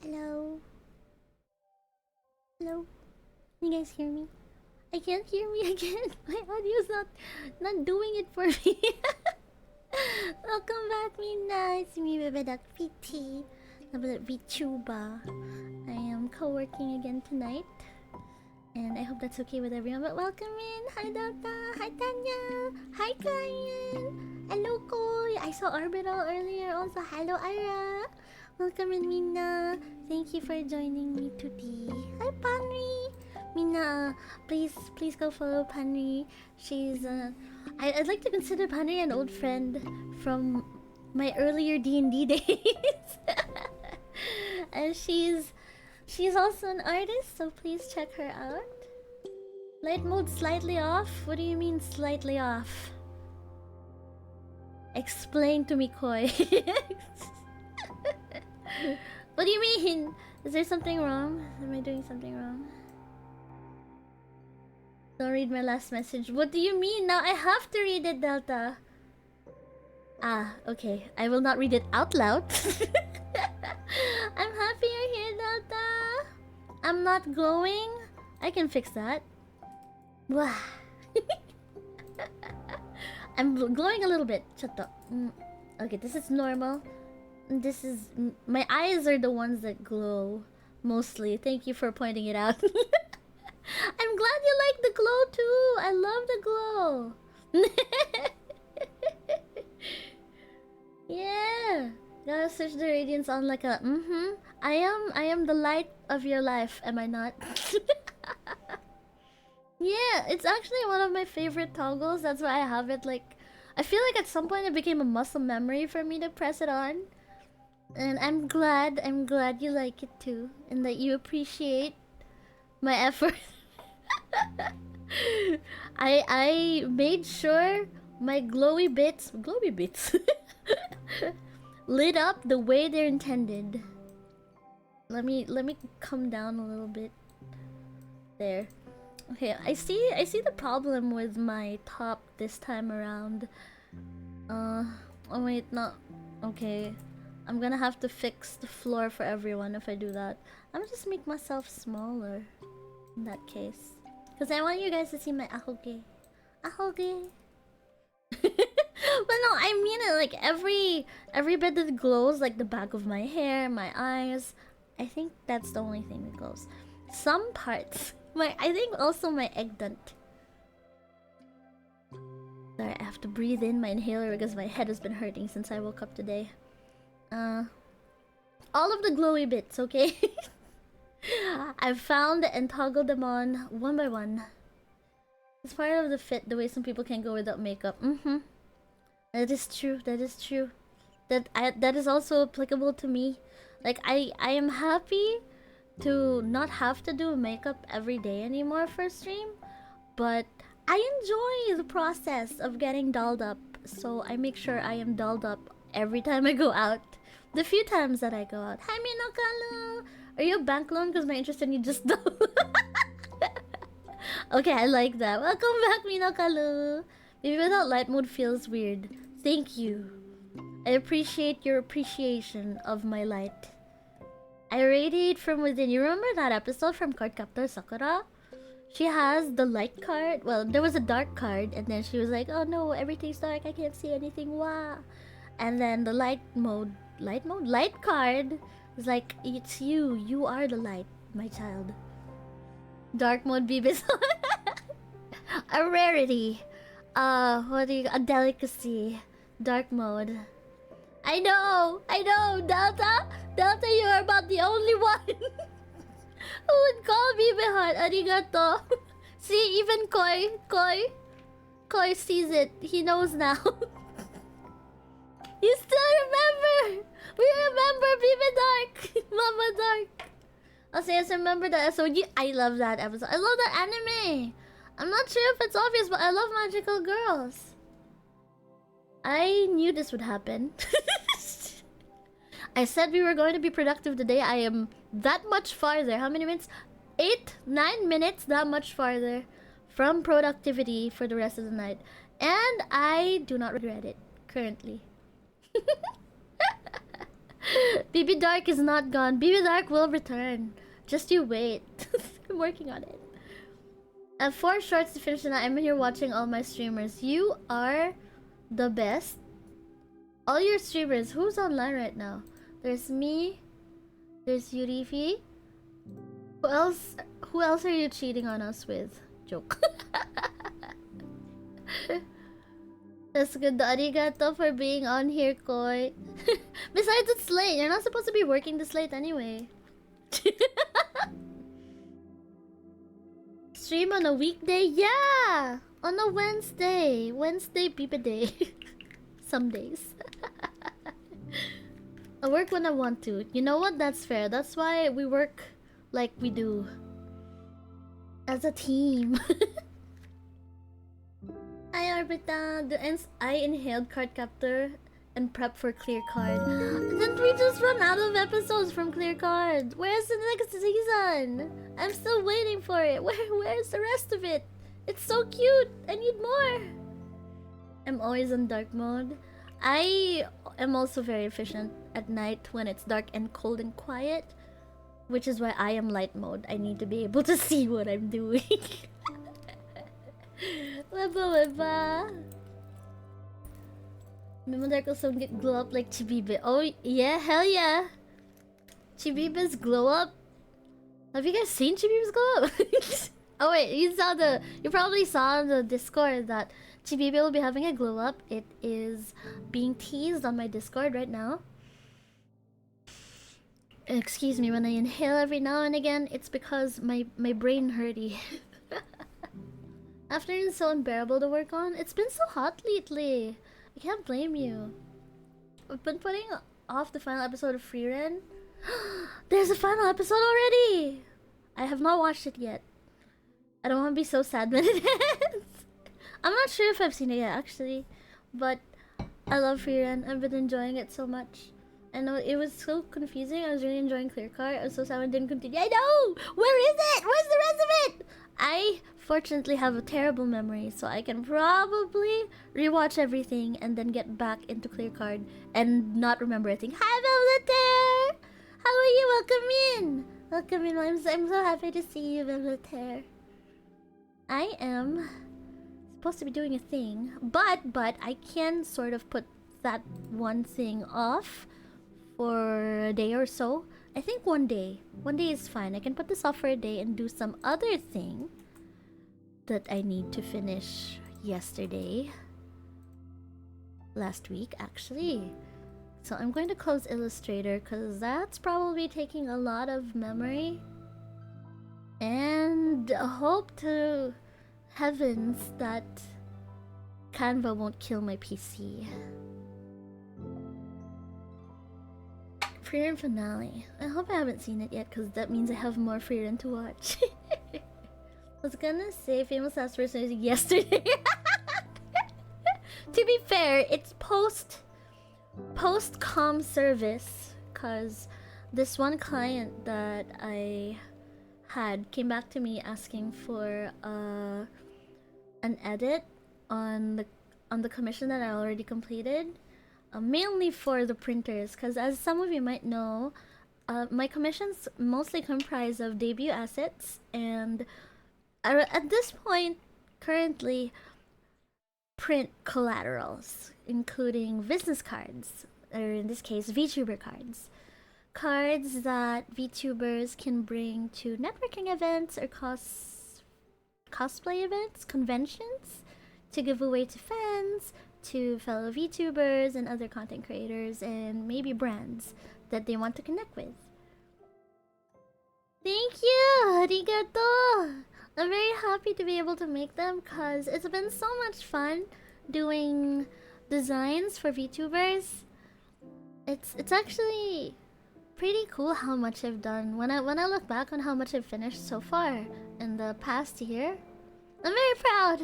Hello? Hello? Can you guys hear me? I can't hear me again. My audio's not doing it for me. Welcome back, Mina. It's me, proDUCKtivity. VTuber. I am co-working again tonight. And I hope that's okay with everyone. But welcome in. Hi, Delta. Hi, Tanya. Hi, Ryan. Hello, Koi. I saw Orbital earlier. Also, hello, Ira. Welcome in, Mina. Thank you for joining me today. Hi, Panri. Mina, please go follow Panri. She's I'd like to consider Panri an old friend from my earlier D&D days. And she's also an artist, so please check her out. Light mode slightly off? What do you mean slightly off? Explain to me, Koi. What do you mean? Is there something wrong? Am I doing something wrong? Don't read my last message. What do you mean? Now I have to read it, Delta. Ah, okay. I will not read it out loud. I'm happy you're here, Delta. I'm not glowing. I can fix that. Wah. I'm glowing a little bit. Shut up. Okay, this is normal. This is... My eyes are the ones that glow. Mostly. Thank you for pointing it out. I'm glad you like the glow too. I love the glow. Yeah. Gotta switch the radiance on like a I am the light of your life, am I not? Yeah, it's actually one of my favorite toggles. That's why I have it like... I feel like at some point it became a muscle memory for me to press it on. And I'm glad you like it too. And that you appreciate my effort. I made sure my glowy bits lit up the way they're intended. Let me come down a little bit. There. Okay, I see the problem with my top this time around. Oh wait, not okay. I'm gonna have to fix the floor for everyone if I do that. I'm gonna just make myself smaller in that case. Because I want you guys to see my ahoge. Ahoge. But no, I mean it, like every bit that glows, like the back of my hair, my eyes. I think that's the only thing that glows. Some parts. I think also my egg dunt. Sorry, I have to breathe in my inhaler because my head has been hurting since I woke up today. All of the glowy bits, okay? I've found and toggled them on one by one. It's part of the fit, the way some people can go without makeup. That is true, that is true. That is also applicable to me. Like, I am happy to not have to do makeup every day anymore for a stream, but I enjoy the process of getting dolled up, so I make sure I am dolled up every time I go out. The few times that I go out. Hi, Minokalu! Are you a bank loan? Because my interest in you just doubled. Okay, I like that. Welcome back, Minokalu! Maybe without light mode feels weird. Thank you. I appreciate your appreciation of my light. I radiate from within. You remember that episode from Cardcaptor Sakura? She has the light card. Well, there was a dark card, and then she was like, "Oh no, everything's dark. I can't see anything." Wah! And then the light card is like, "It's you. You are the light, my child." Dark mode, Bibis. A rarity. A delicacy. Dark mode. I know, Delta, you are about the only one who would call me Behar. Arigato. See, even Koi sees it. He knows now. You still remember? We remember Bibi Dark, Mama Dark. I'll say, yes, remember that episode. I love that episode. I love that anime. I'm not sure if it's obvious, but I love magical girls. I knew this would happen. I said we were going to be productive today. I am that much farther. How many minutes? 9 minutes that much farther from productivity for the rest of the night. And I do not regret it currently. BB Dark is not gone. BB Dark will return. Just you wait. I'm working on it. I have 4 shorts to finish tonight. I'm here watching all my streamers. You are the best. All your streamers. Who's online right now? There's me. There's Yurifi. Who else are you cheating on us with? Joke. That's good. Arigato for being on here, Koi. Besides, it's late. You're not supposed to be working this late anyway. Stream on a weekday? Yeah! On a Wednesday. Wednesday Peepa Day. Some days. I work when I want to. You know what? That's fair. That's why we work like we do. As a team. Hi, Arbita. I inhaled Card Captor and prep for Clear Card. Didn't we just run out of episodes from Clear Card? Where's the next season? I'm still waiting for it. Where's the rest of it? It's so cute. I need more. I'm always on dark mode. I am also very efficient at night when it's dark and cold and quiet, which is why I am light mode. I need to be able to see what I'm doing. Weba. Mimo Dark also get glow up like Chibibe. Oh yeah, hell yeah. Chibibe's glow up. Have you guys seen Chibibe's glow up? Oh wait, you probably saw on the Discord that Chibibe will be having a glow up. It is being teased on my Discord right now. Excuse me, when I inhale every now and again, it's because my brain hurty. Afternoon's so unbearable to work on. It's been so hot lately. I can't blame you. I've been putting off the final episode of Free Ren. There's a final episode already! I have not watched it yet. I don't want to be so sad when it ends. I'm not sure if I've seen it yet, actually. But I love Free Ren. I've been enjoying it so much. I know it was so confusing. I was really enjoying Clear Card. I was so sad I didn't continue. I know! Where is it? Where's the rest of it? I fortunately have a terrible memory, so I can probably rewatch everything and then get back into Clear Card and not remember a thing. Hi, Velvet! How are you? Welcome in! Welcome in. I'm so happy to see you, Velvet. I am supposed to be doing a thing, but I can sort of put that one thing off for a day or so. I think one day is fine. I can put this off for a day and do some other thing that I need to finish last week actually. So I'm going to close Illustrator because that's probably taking a lot of memory, and hope to heavens that Canva won't kill my PC. Freedom finale. I hope I haven't seen it yet because that means I have more freedom to watch. I was gonna say famous last person yesterday. To be fair, it's post-com service because this one client that I had came back to me asking for an edit on the commission that I already completed. Mainly for the printers, because as some of you might know, my commissions mostly comprise of debut assets and at this point currently print collaterals, including business cards, or in this case VTuber cards. Cards that VTubers can bring to networking events or cosplay events, conventions, to give away to fans, to fellow VTubers and other content creators, and maybe brands that they want to connect with. Thank you! Arigato! I'm very happy to be able to make them because it's been so much fun doing designs for VTubers. It's actually pretty cool how much I've done. When I look back on how much I've finished so far in the past year, I'm very proud.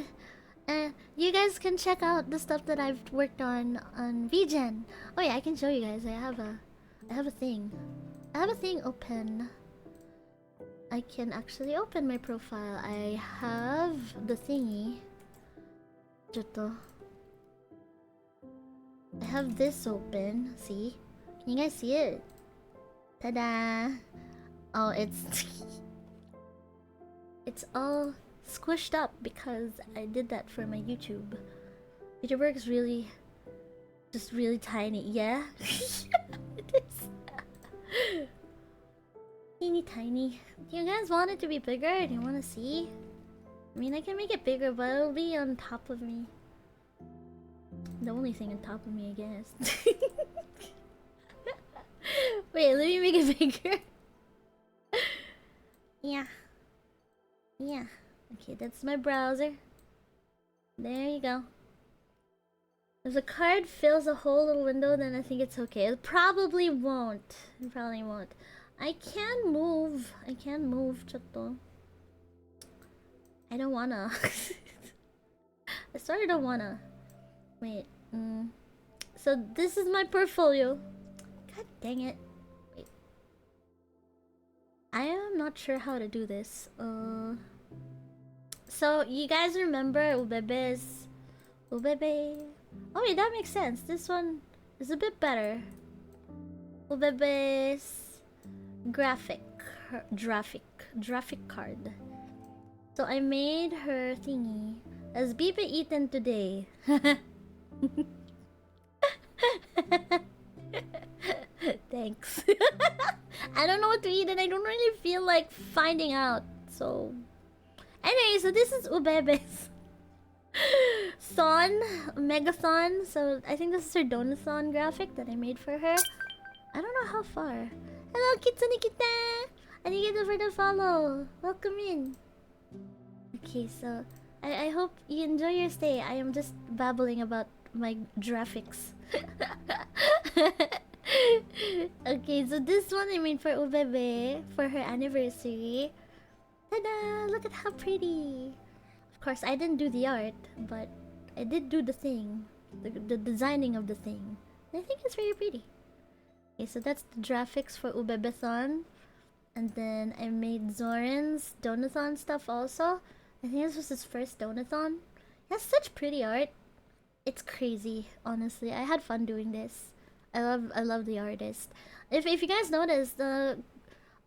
And you guys can check out the stuff that I've worked on VGen. Oh yeah, I can show you guys. I have a thing. I have a thing open. I can actually open my profile. I have the thingy. Jutto. I have this open. See? Can you guys see it? Ta-da! Oh, it's it's all squished up because I did that for my YouTube. YouTube works really, just really tiny. Yeah, it is. Teeny tiny. Do you guys want it to be bigger? Do you want to see? I mean, I can make it bigger, but it'll be on top of me. The only thing on top of me, I guess. Wait, let me make it bigger. Yeah. Yeah. Okay, that's my browser. There you go. If the card fills a whole little window, then I think it's okay. It probably won't. It probably won't. I can move. I can move, chatto. I don't wanna. I sort of don't wanna. Wait. So this is my portfolio. God dang it. Wait. I am not sure how to do this. So you guys remember Ubebe's Ubebe? Oh wait, that makes sense. This one is a bit better. Ubebe's graphic card. So I made her thingy as Bibe eaten today. Thanks. I don't know what to eat and I don't really feel like finding out. So anyway, so this is Ubebe's Son, Megathon. So I think this is her Donathon graphic that I made for her. I don't know how far. Hello, Kitsune Kita! Arigato for the follow. Welcome in. Okay, so I hope you enjoy your stay. I am just babbling about my graphics. Okay, so this one I made for Ubebe for her anniversary. Ta-da! Look at how pretty. Of course, I didn't do the art, but I did do the thing, the designing of the thing. I think it's very pretty. Okay, so that's the graphics for Ubebethon. And then I made Zoran's Donathon stuff also. I think this was his first Donathon. He has such pretty art. It's crazy, honestly. I had fun doing this. I love the artist. If you guys noticed, the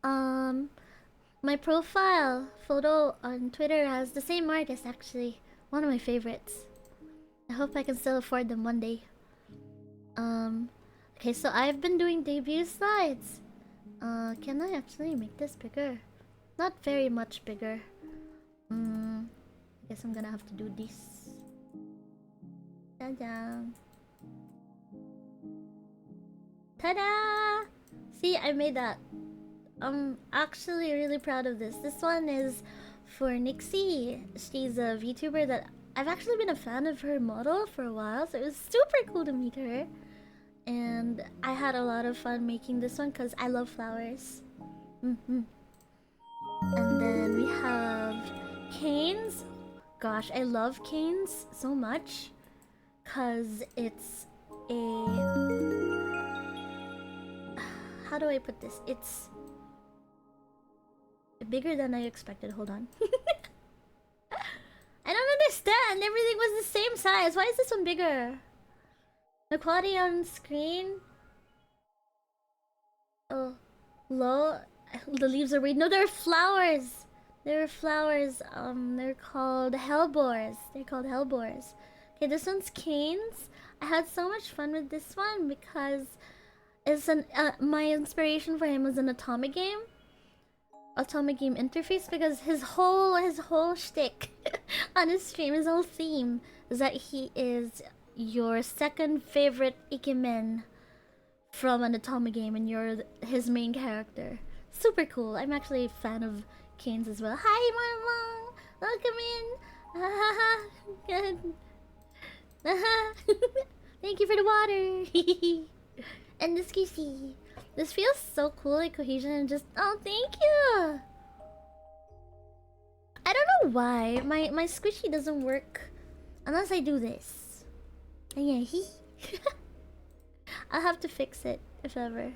um my profile photo on Twitter has the same artist actually. One of my favorites. I hope I can still afford them one day. Um okay, so I've been doing debut slides. Can I actually make this bigger? Not very much bigger. Guess I'm gonna have to do this. Ta-da! Ta-da! See, I made that. I'm actually really proud of this. This one is for Nixie. She's a VTuber that I've actually been a fan of her model for a while, so it was super cool to meet her. And I had a lot of fun making this one because I love flowers. And then we have canes. Gosh, I love canes so much because it's a... How do I put this? It's bigger than I expected. Hold on. I don't understand. Everything was the same size. Why is this one bigger? The quality on screen. Oh, low. The leaves are red. No, they're flowers. They're flowers. They're called hellebores. They're called hellebores. Okay, this one's canes. I had so much fun with this one because it's an my inspiration for him was an Atomic game interface, because his whole shtick on his stream, his whole theme is that he is your second favorite ikemen from an Atomic game, and you're his main character. Super cool. I'm actually a fan of Kane's as well. Hi, Marmong! Welcome in! Good. Thank you for the water! And the squishy. This feels so cool, like cohesion, and just... Oh, thank you! I don't know why my squishy doesn't work unless I do this. Yeah, I'll have to fix it, if ever.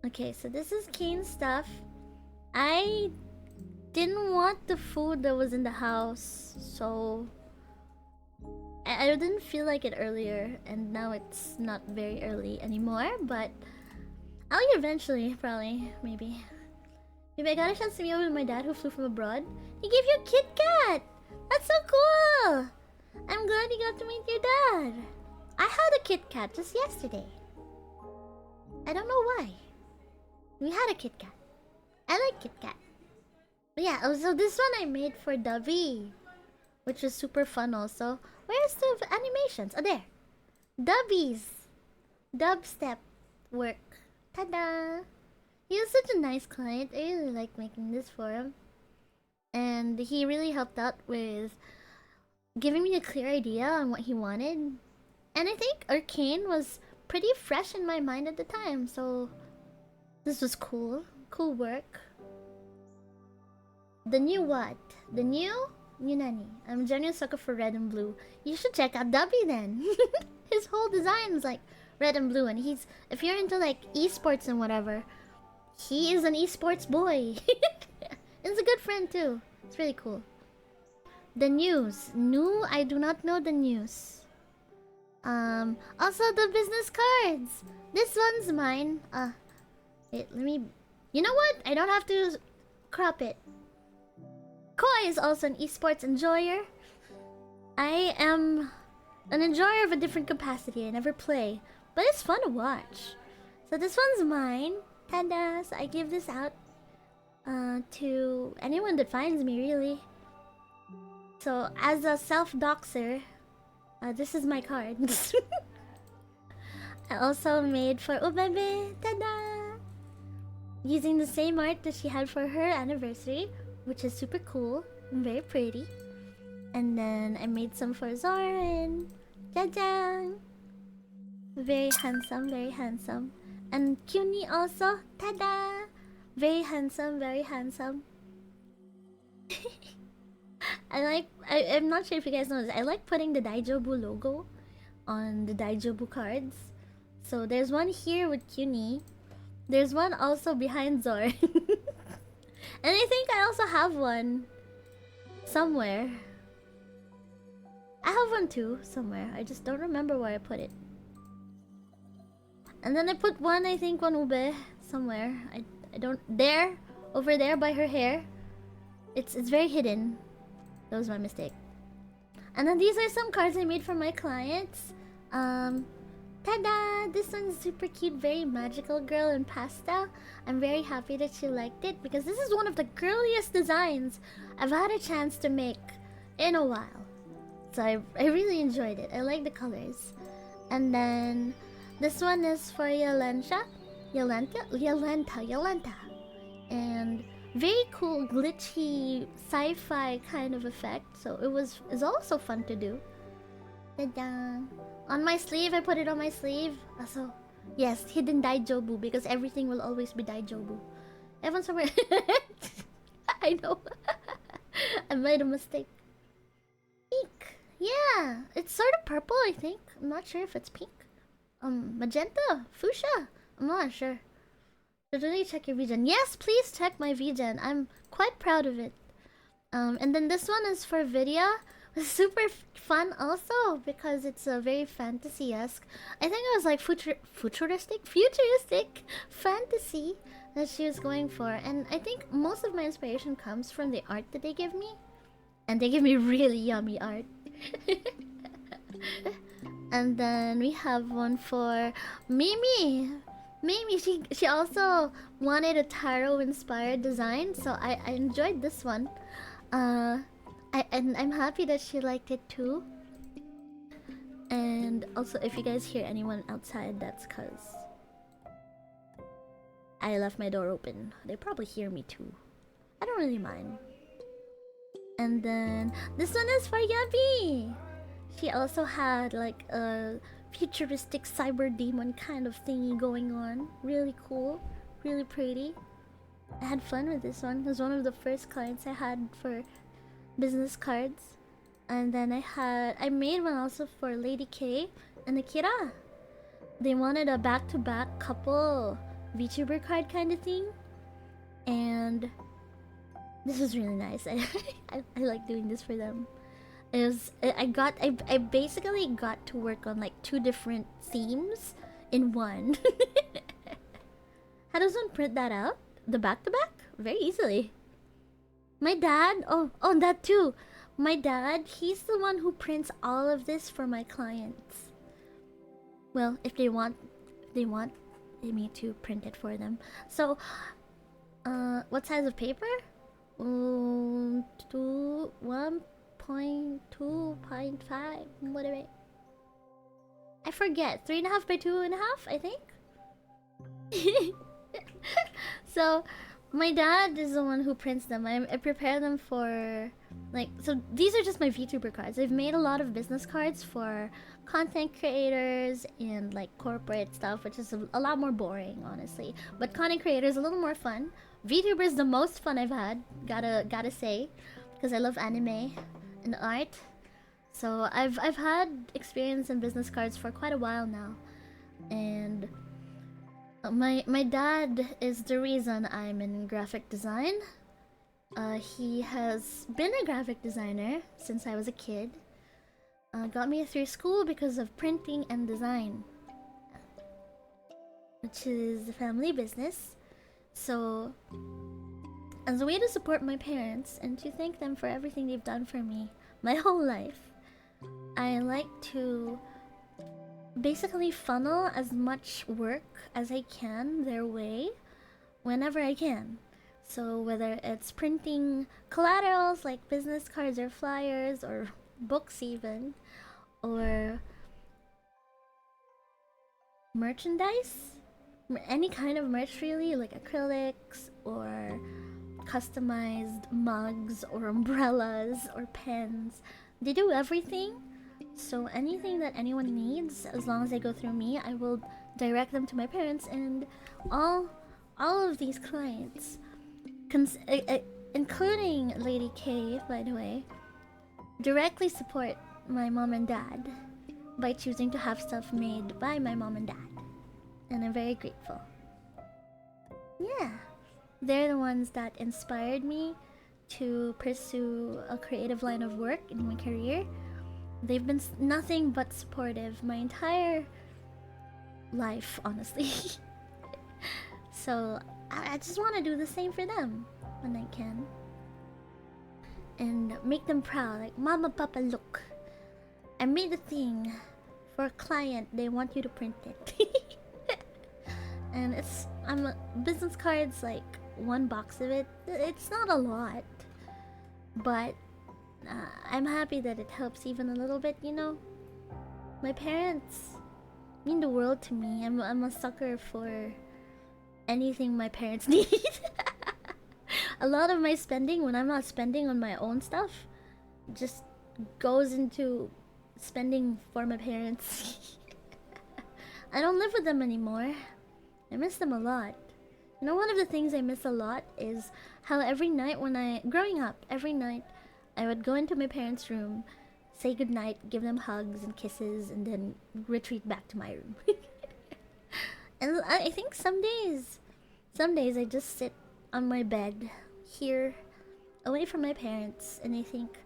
Okay, so this is Kane's stuff. I didn't want the food that was in the house, so... I didn't feel like it earlier, and now it's not very early anymore, but... I'll eat eventually, probably, maybe. Maybe I got a chance to meet up with my dad who flew from abroad. He gave you a Kit Kat! That's so cool! I'm glad you got to meet your dad. I had a Kit Kat just yesterday. I don't know why. We had a Kit Kat. I like Kit Kat. But yeah, so this one I made for Dubby, which is super fun also. Where's the animations? Oh, there. Dubby's dubstep work. Ta-da! He was such a nice client. I really like making this for him. And he really helped out with giving me a clear idea on what he wanted. And I think Arcane was pretty fresh in my mind at the time, so this was cool. Cool work. The new what? The new nani? I'm a genuine sucker for red and blue. You should check out Dubby then. His whole design is like red and blue, and he's, if you're into like esports and whatever, he is an esports boy. He's a good friend too. It's really cool. The news. No, I do not know the news. Also the business cards. This one's mine. Wait, let me... You know what? I don't have to crop it. Koi is also an esports enjoyer. I am an enjoyer of a different capacity. I never play, but it's fun to watch. So this one's mine. Ta-da! So I give this out to anyone that finds me, really. So as a self-doxer, this is my card. I also made for Ubebe. Ta-da! Using the same art that she had for her anniversary, which is super cool and very pretty. And then I made some for Zoran. Jajang! Very handsome, very handsome. And Cuny also. Ta-da! Very handsome, very handsome. I'm not sure if you guys know this. I like putting the Daijobu logo on the Daijobu cards. So there's one here with Cuny. There's one also behind Zor. And I think I also have one somewhere. I have one too somewhere. I just don't remember where I put it. And then I put one, I think, one ube somewhere. I don't there, over there by her hair. It's very hidden. That was my mistake. And then these are some cards I made for my clients. Ta-da! This one's super cute, very magical girl in pastel. I'm very happy that she liked it because this is one of the girliest designs I've had a chance to make in a while. So I really enjoyed it. I like the colors. And then this one is for Yolenta. And very cool, glitchy, sci-fi kind of effect. So it's also fun to do. Ta-da! On my sleeve, I put it on my sleeve. Also, yes, hidden Daijobu because everything will always be Daijobu. Everyone's somewhere. I know. I made a mistake. Pink. Yeah, it's sort of purple, I think. I'm not sure if it's pink. Magenta, fuchsia. I'm not sure. So really check your VGen. Yes, please check my VGen. I'm quite proud of it. And then this one is for Vidya. It's super fun also because it's a very fantasy-esque. I think it was like futuristic fantasy that she was going for. And I think most of my inspiration comes from the art that they give me. And they give me really yummy art. And then we have one for Mimi. Mimi, she also wanted a tarot-inspired design, so I enjoyed this one. And I'm happy that she liked it too. And also, if you guys hear anyone outside, that's cause I left my door open. They probably hear me too. I don't really mind. And then this one is for Yabi. She also had like a futuristic cyber demon kind of thingy going on. Really cool, really pretty. I had fun with this one. It was one of the first clients I had for business cards. And then I made one also for Lady K and Akira. They wanted a back-to-back couple VTuber card kind of thing. And this was really nice. I like doing this for them. I basically got to work on like 2 different themes in one. How does one print that out? The back-to-back? Very easily. My dad, oh, that too. My dad, he's the one who prints all of this for my clients. Well, if they want me to print it for them. So, what size of paper? 1.2.5, whatever. I forget. 3.5 by 2.5, I think. So, my dad is the one who prints them. I prepare them for, like, so these are just my VTuber cards. I've made a lot of business cards for content creators and like corporate stuff, which is a lot more boring, honestly. But content creators a little more fun. VTuber is the most fun I've had, gotta say, because I love anime and art. So I've had experience in business cards for quite a while now, and my dad is the reason I'm in graphic design. He has been a graphic designer since I was a kid. Got me through school because of printing and design, which is a family business. So, as a way to support my parents and to thank them for everything they've done for me my whole life, I like to basically funnel as much work as I can their way whenever I can. So whether it's printing collaterals like business cards or flyers or books even, or merchandise, any kind of merch really, like acrylics or customized mugs or umbrellas or pens. They do everything. So anything that anyone needs, as long as they go through me, I will direct them to my parents. And all of these clients, including Lady K, by the way, directly support my mom and dad by choosing to have stuff made by my mom and dad. And I'm very grateful. Yeah. They're the ones that inspired me to pursue a creative line of work in my career. They've been nothing but supportive my entire life, honestly. So I just want to do the same for them when I can. And make them proud. Like, Mama, Papa, look. I made a thing for a client. They want you to print it. And business cards, like one box of it. It's not a lot. But I'm happy that it helps even a little bit, you know? My parents mean the world to me. I'm a sucker for anything my parents need. A lot of my spending, when I'm not spending on my own stuff, just goes into spending for my parents. I don't live with them anymore. I miss them a lot. You know, one of the things I miss a lot is how every night growing up, every night I would go into my parents' room, say goodnight, give them hugs and kisses, and then retreat back to my room. And I think some days I just sit on my bed here, away from my parents, and I think,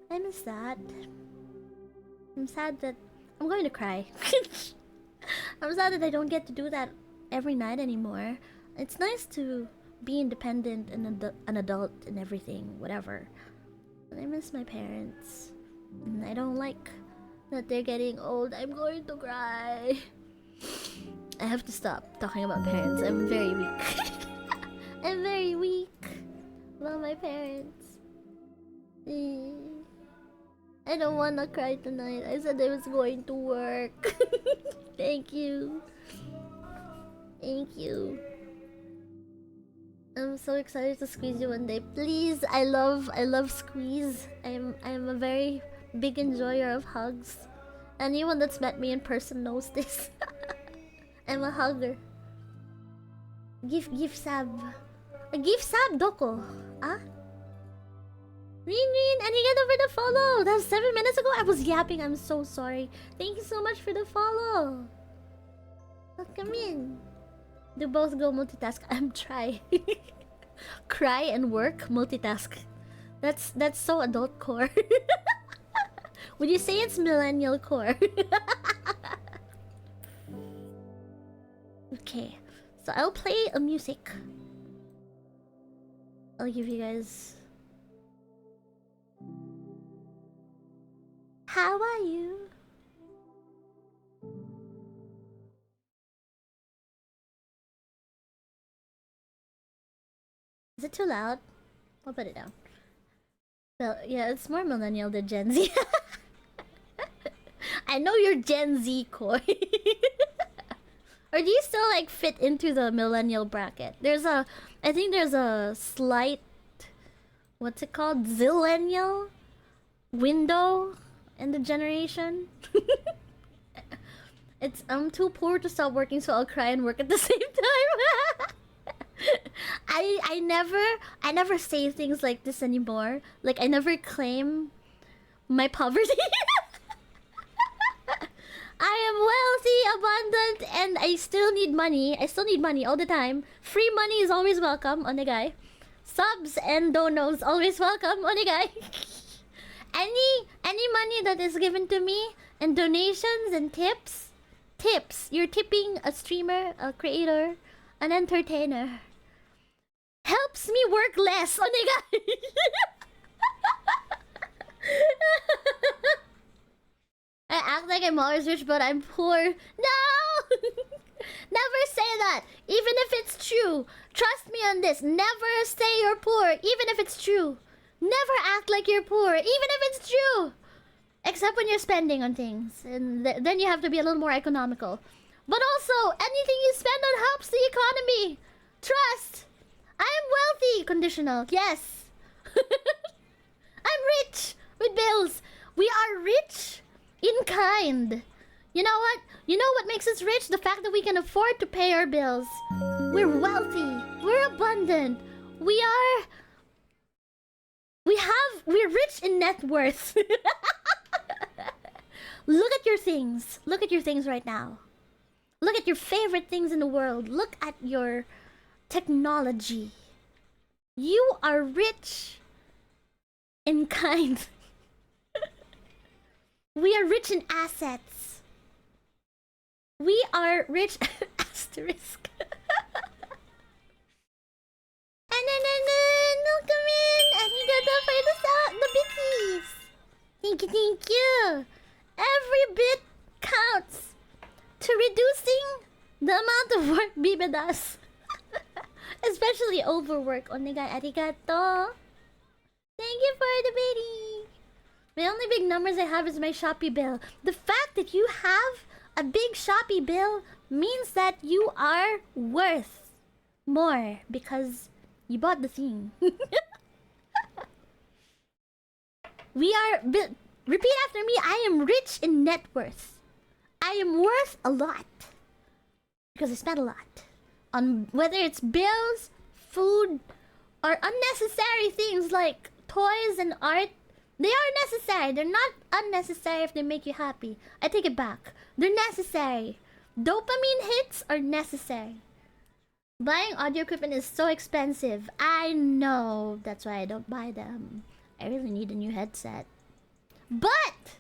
I miss that. I'm sad that I'm going to cry. I'm sad that I don't get to do that every night anymore. It's nice to be independent and an adult and everything, whatever. But I miss my parents. And I don't like that they're getting old. I'm going to cry. I have to stop talking about parents. I'm very weak. I'm very weak about my parents. I don't wanna cry tonight. I said I was going to work. Thank you. Thank you. I'm so excited to squeeze you one day. Please, I love squeeze. I'm a very big enjoyer of hugs. Anyone that's met me in person knows this. I'm a hugger. Give sab. Give sab doko. Ah? Rin, arigato for the follow. That was 7 minutes ago. I was yapping. I'm so sorry. Thank you so much for the follow. Welcome in. Do both go multitask? I'm trying. Cry and work, multitask. That's so adult core. Would you say it's millennial core? Okay, so I'll play a music. I'll give you guys. How are you? Is it too loud? I'll put it down. Well, yeah, it's more millennial than Gen Z. I know you're Gen Z, Koi. Or do you still like fit into the millennial bracket? I think there's a slight, what's it called? Zillennial window in the generation. I'm too poor to stop working, so I'll cry and work at the same time. I never say things like this anymore. Like, I never claim my poverty. I am wealthy, abundant, and I still need money. I still need money all the time. Free money is always welcome, onegai. Subs and donos always welcome, onegai. Any money that is given to me, and donations and tips. You're tipping a streamer, a creator, an entertainer. Helps me work less, onegai. I act like I'm always rich, but I'm poor. No! Never say that, even if it's true. Trust me on this. Never say you're poor, even if it's true. Never act like you're poor, even if it's true. Except when you're spending on things. And then you have to be a little more economical. But also, anything you spend on helps the economy. Trust. I am wealthy. Conditional. Yes. I'm rich with bills. We are rich in kind. You know what? You know what makes us rich? The fact that we can afford to pay our bills. We're wealthy. We're abundant. We're rich in net worth. Look at your things. Look at your things right now. Look like your favorite things in the world. Look at your technology. You are rich in kind. We are rich in assets. We are rich asterisk. Welcome in! Arigato for the bitties! Thank you! Every bit counts to reducing the amount of work Biba does. Especially overwork. Onegai arigato! Thank you for the bitty! My only big numbers I have is my Shopee bill. The fact that you have a big Shopee bill means that you are worth more because you bought the thing. We are... Repeat after me. I am rich in net worth. I am worth a lot. Because I spent a lot. On whether it's bills, food, or unnecessary things like toys and art. They are necessary. They're not unnecessary if they make you happy. I take it back. They're necessary. Dopamine hits are necessary. Buying audio equipment is so expensive. I know. That's why I don't buy them. I really need a new headset. But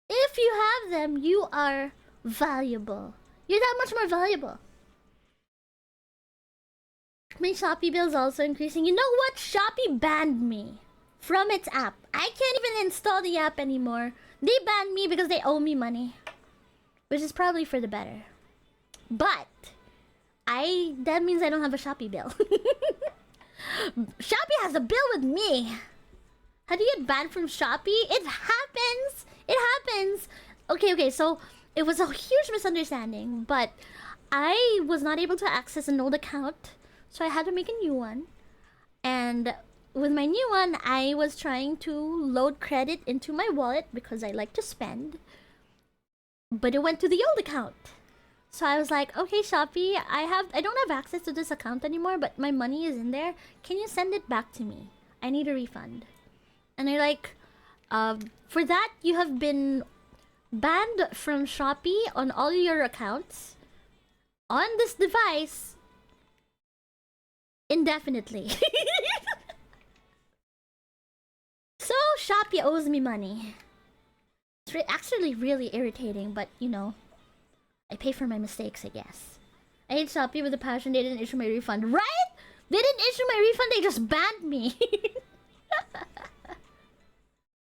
if you have them, you are valuable. You're that much more valuable. My Shopee bill is also increasing. You know what? Shopee banned me from its app. I can't even install the app anymore. They banned me because they owe me money. Which is probably for the better. But that means I don't have a Shopee bill. Shopee has a bill with me. How do you get banned from Shopee? It happens. It happens. Okay, so it was a huge misunderstanding, but I was not able to access an old account, so I had to make a new one. And with my new one, I was trying to load credit into my wallet because I like to spend. But it went to the old account. So I was like, okay, Shopee, I don't have access to this account anymore, but my money is in there. Can you send it back to me? I need a refund. And they're like, for that, you have been banned from Shopee on all your accounts on this device indefinitely. So Shopee owes me money. It's actually really irritating, but you know, I pay for my mistakes, I guess. I hate Shopee with a passion. They didn't issue my refund. Right? They didn't issue my refund, they just banned me.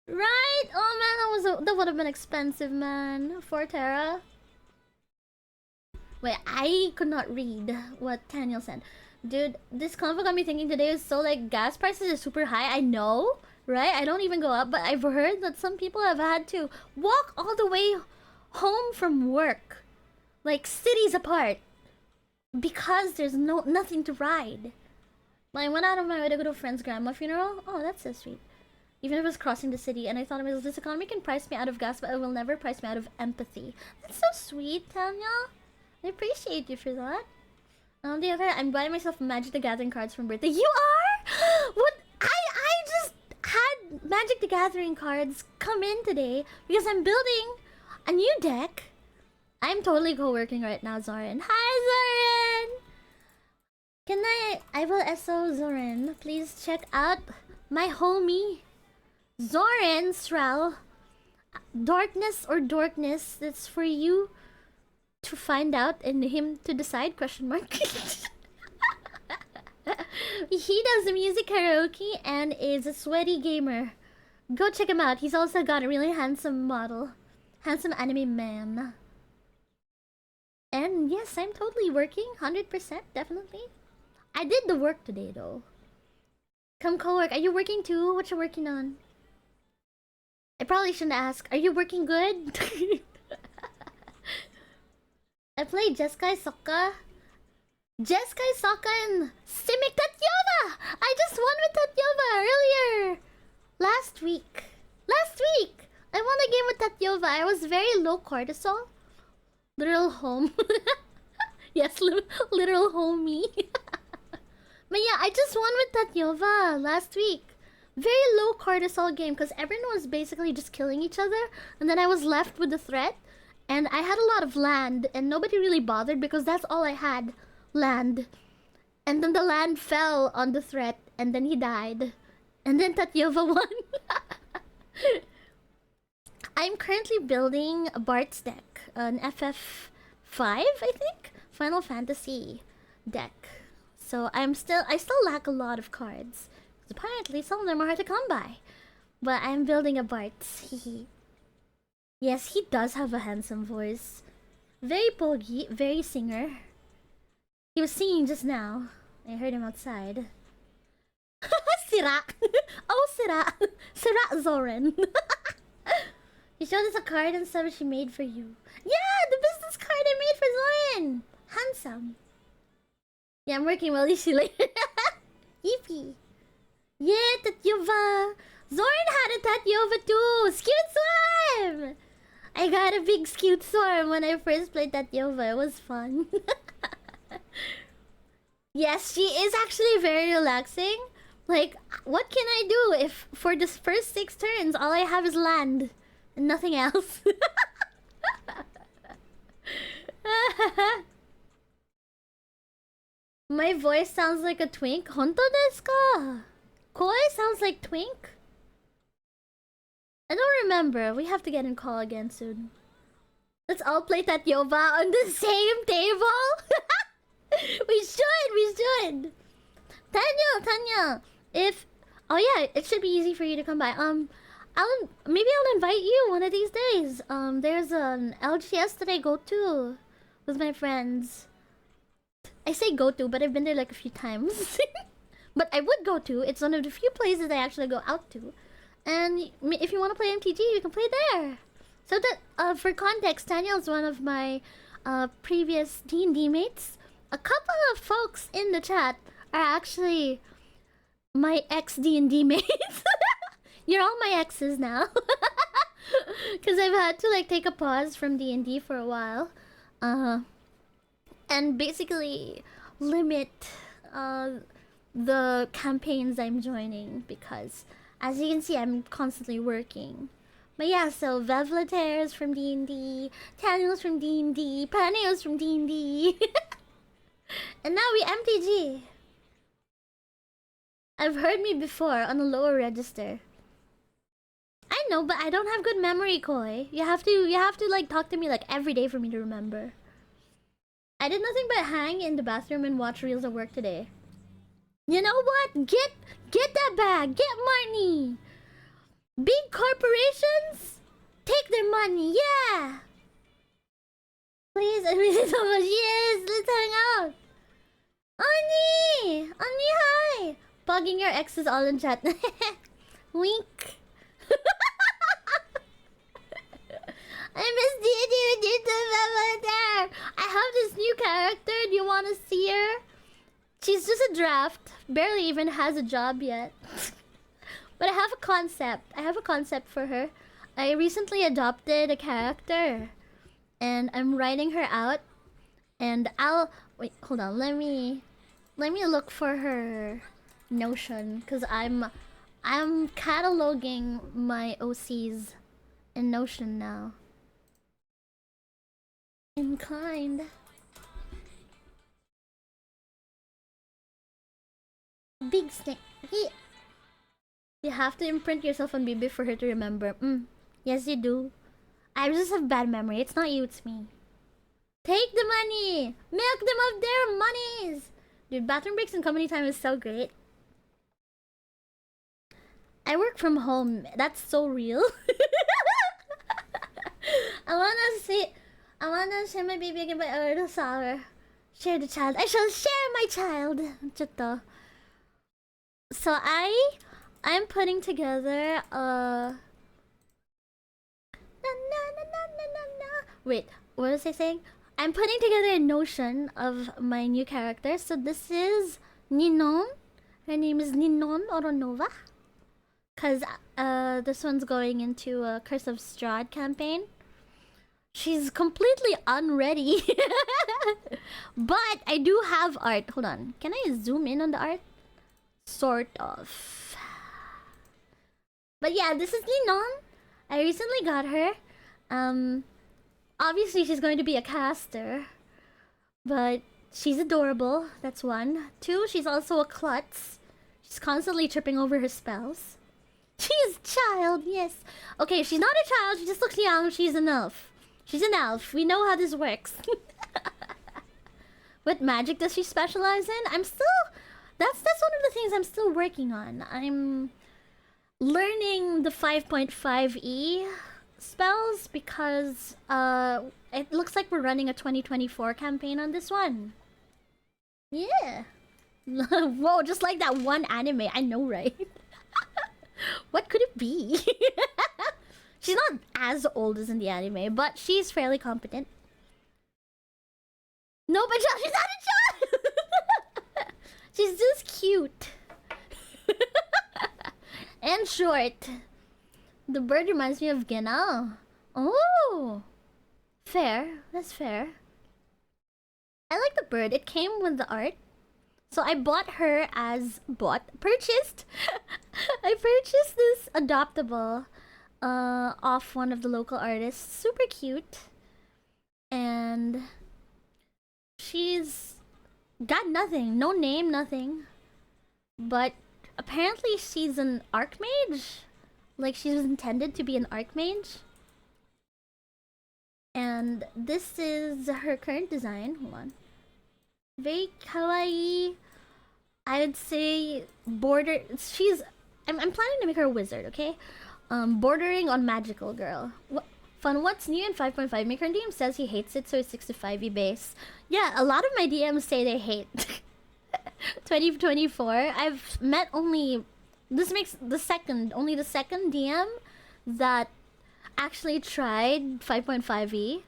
Right? Oh man, that would have been expensive, man. 4 Tera. Wait, I could not read what Daniel said. Dude, this convo got me thinking today is so like gas prices are super high. I know, right? I don't even go up, but I've heard that some people have had to walk all the way home from work, like cities apart, because there's nothing to ride. I went out of my way to go to a friend's grandma funeral. Oh, that's so sweet. Even if it was crossing the city, and I thought, this economy can price me out of gas, but it will never price me out of empathy. That's so sweet, Tanya. I appreciate you for that. On the other hand, I'm buying myself Magic the Gathering cards from birthday. You are? What? I just had Magic the Gathering cards come in today because I'm building a new deck. I'm totally co-working right now, Zoran. Hi, Zoran! I will SO Zoran. Please check out my homie, Zoran Sral. Darkness or dorkness, that's for you to find out and him to decide, question mark. He does music karaoke and is a sweaty gamer. Go check him out. He's also got a really handsome model. Handsome anime man. And yes, I'm totally working. 100%, definitely. I did the work today, though. Come co-work. Are you working too? What you working on? I probably shouldn't ask. Are you working good? I played Jeskai Sokka. Jeskai Sokka and Simic Tatyova! I just won with Tatyova earlier! Last week. I won a game with Tatyova. I was very low cortisol. Literal home. Yes, literal homie. But yeah, I just won with Tatyova last week. Very low cortisol game because everyone was basically just killing each other. And then I was left with the threat. And I had a lot of land, and nobody really bothered because that's all I had, land. And then the land fell on the threat, and then he died. And then Tatyova won. I'm currently building a Bart's deck, an FF5, I think? Final Fantasy deck. So I still lack a lot of cards. Apparently, some of them are hard to come by. But I'm building a Bart's. Yes, he does have a handsome voice. Very pogy, very singer. He was singing just now. I heard him outside. Sira! Oh, Sira! Sira Zoran! He showed us a card and stuff she made for you. Yeah, the business card I made for Zoran! Handsome. Yeah, I'm working well, you see later. Yippee. Yeah, Tatyova! Zoran had a Tatyova too! Skewed Swarm! I got a big skewed swarm when I first played Tatyova. It was fun. Yes, she is actually very relaxing. Like, what can I do if for the first 6 turns all I have is land and nothing else? My voice sounds like a twink. Honto desu ka? Koi sounds like twink? I don't remember. We have to get in call again soon. Let's all play Tatyova on the same table? We should! Tanya, if... Oh yeah, it should be easy for you to come by. Maybe I'll invite you one of these days. There's an LGS that I go to with my friends. I say go to, but I've been there like a few times. But I would go to. It's one of the few places I actually go out to. And if you want to play MTG, you can play there. So that, for context, Daniel is one of my previous D&D mates. A couple of folks in the chat are actually my ex-D&D mates. You're all my exes now. Because I've had to like take a pause from D&D for a while. And basically limit the campaigns I'm joining because as you can see, I'm constantly working. But yeah, so Vevlater's from D&D, Daniel's from D&D, Paneo's from D&D. And now we MTG. I've heard me before on a lower register. I know, but I don't have good memory, Koi. You have to like talk to me like every day for me to remember. I did nothing but hang in the bathroom and watch reels at work today. You know what? Get that bag. Get money. Big corporations take their money. Yeah. Please, I miss you so much. Yes, let's hang out. Ani, hi. Bugging your exes all in chat. Wink. I miss D&D with you too, there. I have this new character. Do you want to see her? She's just a draft. Barely even has a job yet. But I have a concept. I have a concept for her. I recently adopted a character. And I'm writing her out. And I'll... Wait, hold on. Let me look for her Notion. Because I'm cataloging my OCs in Notion now. Inclined. Big snake. Yeah. You have to imprint yourself on BB for her to remember. Yes, you do. I just have bad memory. It's not you, it's me. Take the money! Milk them of their monies! Dude, bathroom breaks and company time is so great. I work from home. That's so real. I wanna share my baby again by a little sour. Share the child. I shall share my child. Chutto. So I'm putting together Wait, what was I saying? I'm putting together a notion of my new character. So this is Ninon. Her name is Ninon Oronova. Cause this one's going into a Curse of Strahd campaign. She's completely unready. But I do have art. Hold on. Can I zoom in on the art? Sort of. But yeah, this is Ninon. I recently got her. Obviously, she's going to be a caster, but she's adorable. That's one. Two, she's also a klutz. She's constantly tripping over her spells. She's a child, yes. Okay, she's not a child. She just looks young. She's an elf. She's an elf. We know how this works. What magic does she specialize in? That's one of the things I'm still working on. I'm learning the 5.5e spells because it looks like we're running a 2024 campaign on this one. Yeah. Whoa, just like that one anime. I know, right? What could it be? She's not as old as in the anime, but she's fairly competent. No, but she's not a child! She's just cute. And short. The bird reminds me of Gena. Oh! Fair. That's fair. I like the bird. It came with the art. So I bought her as... Purchased? I purchased this adoptable off one of the local artists. Super cute. And... she's got nothing. No name, nothing. But apparently she's an archmage. Like, she was intended to be an archmage. And this is her current design. Hold on. Very kawaii. I would say border... I'm planning to make her a wizard, okay? Bordering on magical girl. Fun, what's new in 5.5? Maker DM says he hates it, so it's 65e base. Yeah, a lot of my DMs say they hate 2024. I've met only... This makes only the second DM that actually tried 5.5e.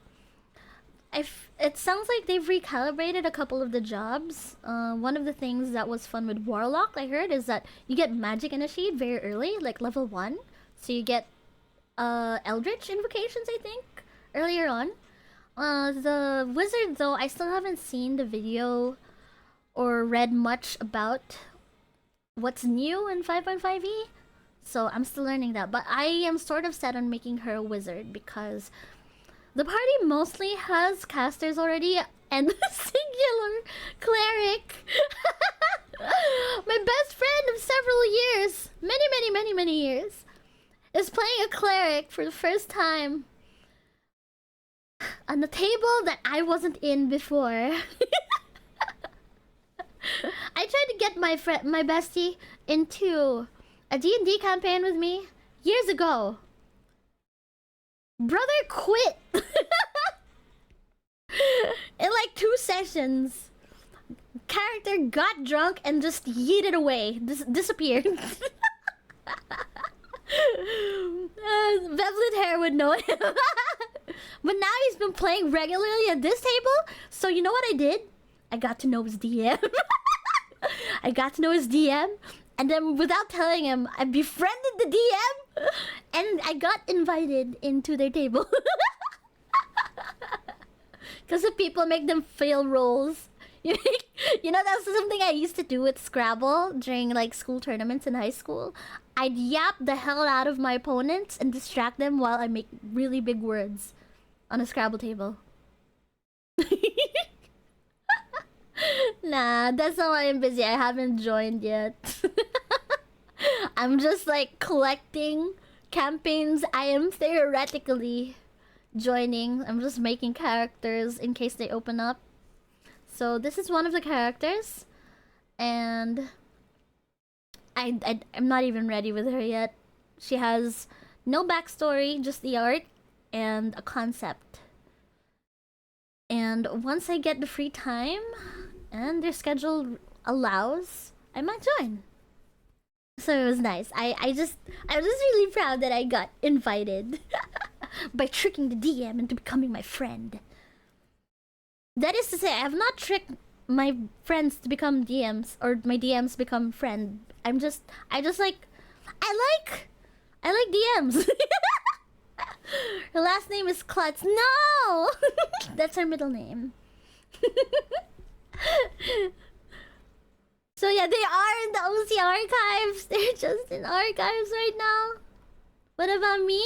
It sounds like they've recalibrated a couple of the jobs. One of the things that was fun with Warlock, I heard, is that you get magic initiate very early, like level 1. So you get Eldritch invocations, I think, earlier on. The wizard, though, I still haven't seen the video or read much about what's new in 5.5e. So I'm still learning that. But I am sort of set on making her a wizard because the party mostly has casters already and the singular cleric. My best friend of several years, many years, is playing a cleric for the first time on the table that I wasn't in before. I tried to get my bestie into a D&D campaign with me years ago. Brother quit in like 2 sessions. Character got drunk and just yeeted away. Disappeared. Velvet hair would know him. But now he's been playing regularly at this table. So you know what I did? I got to know his DM. I got to know his DM. And then without telling him, I befriended the DM. And I got invited into their table. Because the people make them fail rolls. You know, that's something I used to do with Scrabble during like school tournaments in high school. I'd yap the hell out of my opponents and distract them while I make really big words on a Scrabble table. Nah, that's not why I'm busy. I haven't joined yet. I'm just like collecting campaigns I am theoretically joining. I'm just making characters in case they open up. So this is one of the characters, and I'm not even ready with her yet. She has no backstory, just the art and a concept. And once I get the free time and their schedule allows, I might join. So it was nice. I was just really proud that I got invited by tricking the DM into becoming my friend. That is to say, I have not tricked my friends to become DMs or my DMs become friend. I like DMs. Her last name is Klutz. No! That's her middle name. So yeah, they are in the OC archives. They're just in archives right now. What about me?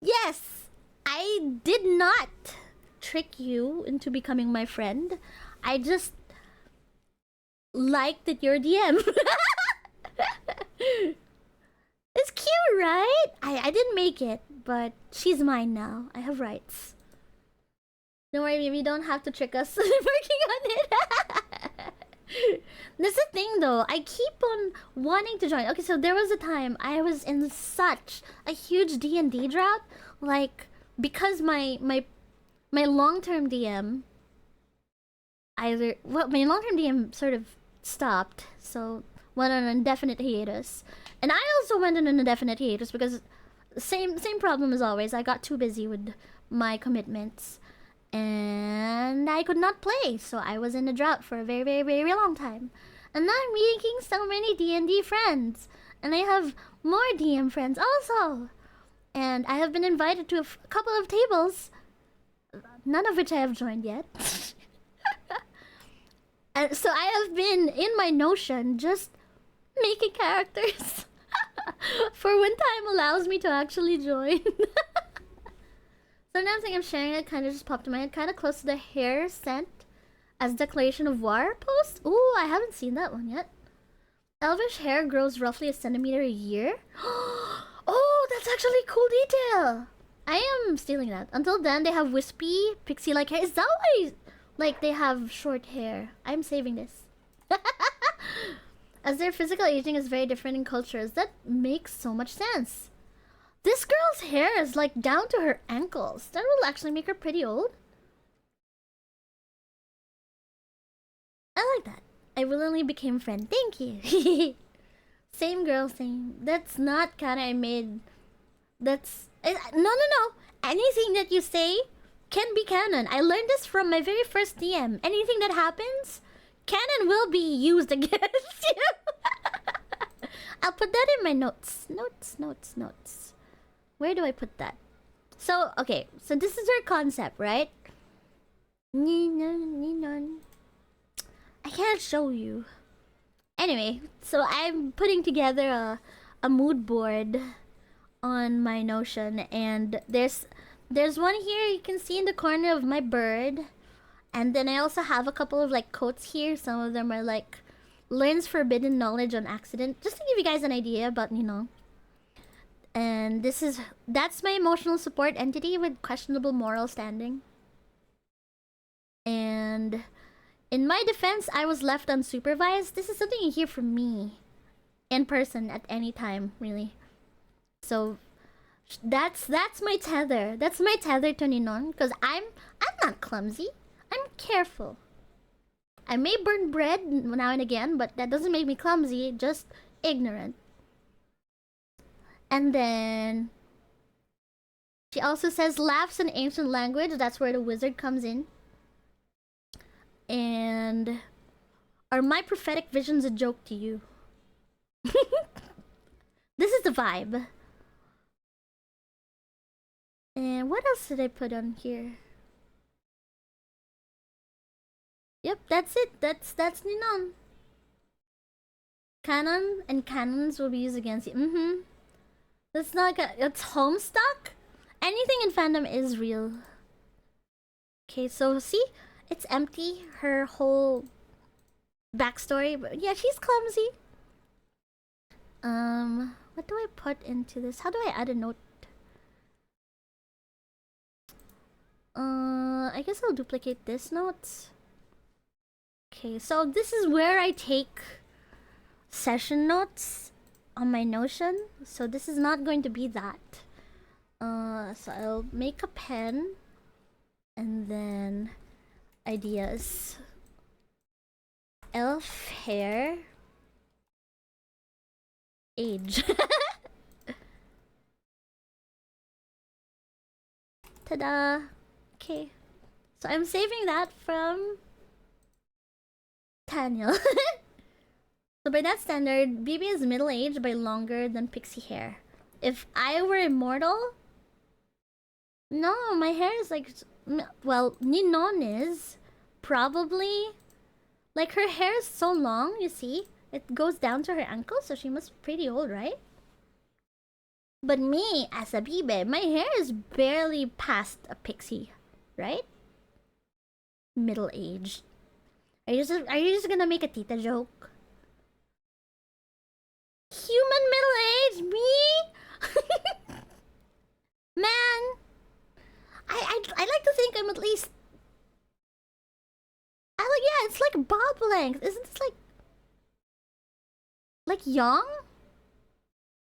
Yes! I did not trick you into becoming my friend. I just liked that your DM. It's cute, right? I didn't make it, but she's mine now. I have rights. Don't worry, baby. You don't have to trick us. Working on it. That's the thing, though. I keep on wanting to join. Okay, so there was a time I was in such a huge D&D drought, like because my long-term DM my long-term DM sort of stopped, so went on an indefinite hiatus, and I also went on an indefinite hiatus because same problem as always. I got too busy with my commitments and I could not play, so I was in a drought for a very, very, very long time. And now I'm making so many D&D friends, and I have more DM friends also. And I have been invited to a couple of tables, none of which I have joined yet. And so I have been in my Notion just making characters for when time allows me to actually join. So now I think I'm sharing it, kind of just popped in my head, kind of close to the hair scent as Declaration of War post. Ooh, I haven't seen that one yet. Elvish hair grows roughly a centimeter a year. Oh, that's actually a cool detail. I am stealing that. Until then, they have wispy, pixie-like hair. Is that why, like, they have short hair? I'm saving this. As their physical aging is very different in cultures, that makes so much sense. This girl's hair is like down to her ankles. That will actually make her pretty old. I like that. I willingly became friend. Thank you. Same girl, same. That's not canon. I made. That's no. Anything that you say can be canon. I learned this from my very first DM. Anything that happens, canon will be used against you. I'll put that in my notes. Notes. Where do I put that? So, okay. So this is our concept, right? I can't show you. Anyway, so I'm putting together a mood board on my Notion, and there's one here you can see in the corner of my bird, and then I also have a couple of like quotes here. Some of them are like learns forbidden knowledge on accident, just to give you guys an idea about, you know. And that's my emotional support entity with questionable moral standing. And in my defense, I was left unsupervised. This is something you hear from me in person at any time, really. So that's my tether. That's my tether to Ninon, because I'm not clumsy. I'm careful. I may burn bread now and again, but that doesn't make me clumsy, just ignorant. And then she also says laughs in ancient language. That's where the wizard comes in. And are my prophetic visions a joke to you? This is the vibe. And what else did I put on here? Yep, that's it. That's Ninon. Canon and canons will be used against you. That's not it's Homestuck? Anything in fandom is real. Okay, so see? It's empty, her whole backstory. But yeah, she's clumsy. What do I put into this? How do I add a note? I guess I'll duplicate this note. Okay, so this is where I take session notes on my Notion. So this is not going to be that. So I'll make a pen and then ideas. Elf hair. Age. Ta-da! Okay. So I'm saving that from Daniel. So by that standard, BB is middle-aged by longer than pixie hair. If I were immortal... No, my hair is like... Well, Ninon is probably... Like, her hair is so long, you see? It goes down to her ankles, so she must be pretty old, right? But me, as a bibe, my hair is barely past a pixie, right? Middle aged. Are you just gonna make a tita joke? Human middle age, me? Man, I like to think I'm at least. I like, yeah, it's like bob length. Isn't this like young?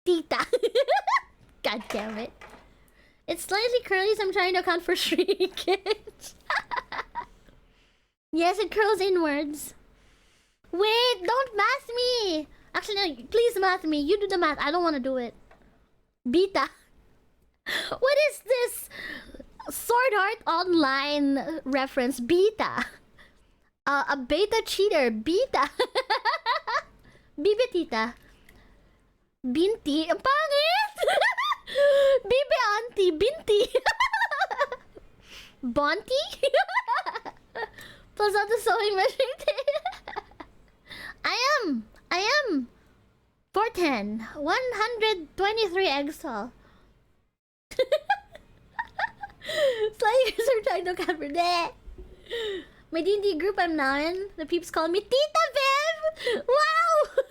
Tita. God damn it. It's slightly curly, so I'm trying to account for shrinkage. Yes, it curls inwards. Wait, don't math me. Actually, no, please math me. You do the math. I don't want to do it. Beta. What is this? Sword Art Online reference. Beta. A beta cheater. Beta. Bibe tita. Binti. Ang pangit! Bibe auntie. Binti. Bonti? Plus out the sewing machine. I am 410. 123 eggs tall. Sliders are trying to cover that. My D&D group I'm now in, the peeps call me Tita Bev! Wow!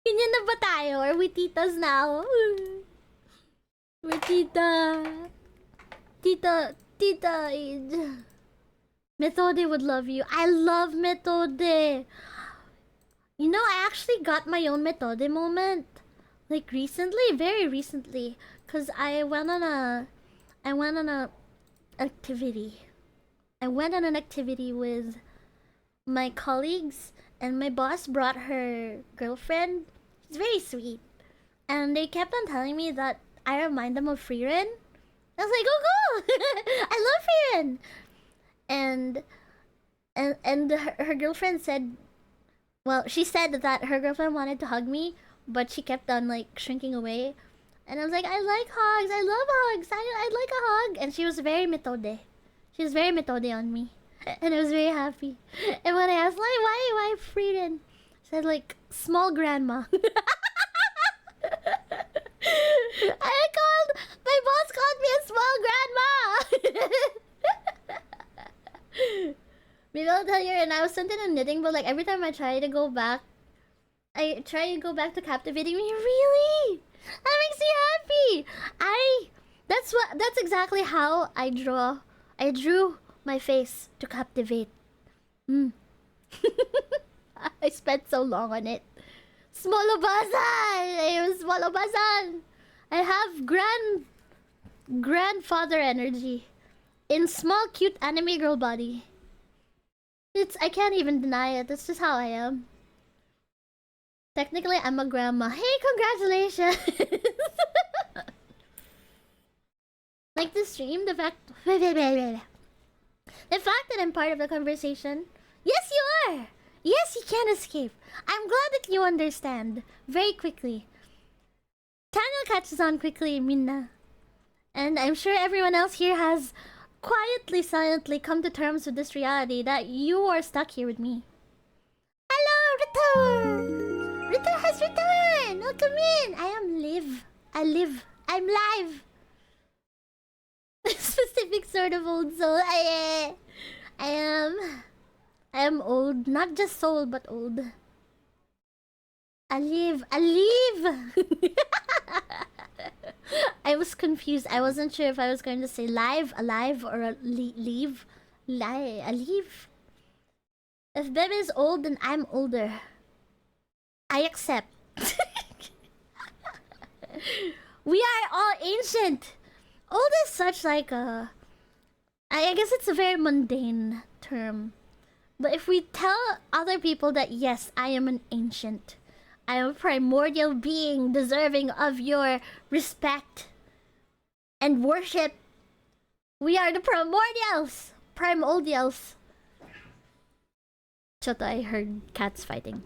Ganyan na ba tayo? Are we titas now? We're tita... Tita age. Methode would love you. I love Methode! You know, I actually got my own Methode moment. Like recently, very recently. Cause I went on a activity. I went on an activity with my colleagues, and my boss brought her girlfriend. She's very sweet. And they kept on telling me that I remind them of Freerin. I was like, oh cool! I love Freerin! And her girlfriend said, well, she said that her girlfriend wanted to hug me, but she kept on like shrinking away. And I was like, I like hugs. I love hugs. I'd like a hug. And she was very methode. She was very methode on me. And I was very happy. And when I asked, like, why Freedom? She said, like, small grandma. My boss called me a small grandma. Maybe I'll tell you, and I was sent in a knitting, but like every time I try to go back to captivating me. Really? That makes me happy. That's exactly how I draw. I drew my face to captivate. I spent so long on it. Smolobasan! I am Smolobasan! I have grandfather energy in small cute anime girl body. I can't even deny it. That's just how I am. Technically, I'm a grandma. Hey, congratulations! Like the stream, the fact that I'm part of the conversation. Yes, you are. Yes, you can't escape. I'm glad that you understand very quickly. Channel catches on quickly, Minna. And I'm sure everyone else here has quietly, silently come to terms with this reality that you are stuck here with me. Hello, Return! Return has returned! Welcome in! I am live. I live. I'm live! Specific sort of old soul. I am old. Not just soul, but old. Alive. I was confused. I wasn't sure if I was going to say live, alive, or leave. Alive. If Bebe is old, then I'm older. I accept. We are all ancient. Old is such like a... I guess it's a very mundane term. But if we tell other people that yes, I am an ancient, I am a primordial being deserving of your respect and worship, we are the primordials! Primordials. Choto, I heard cats fighting.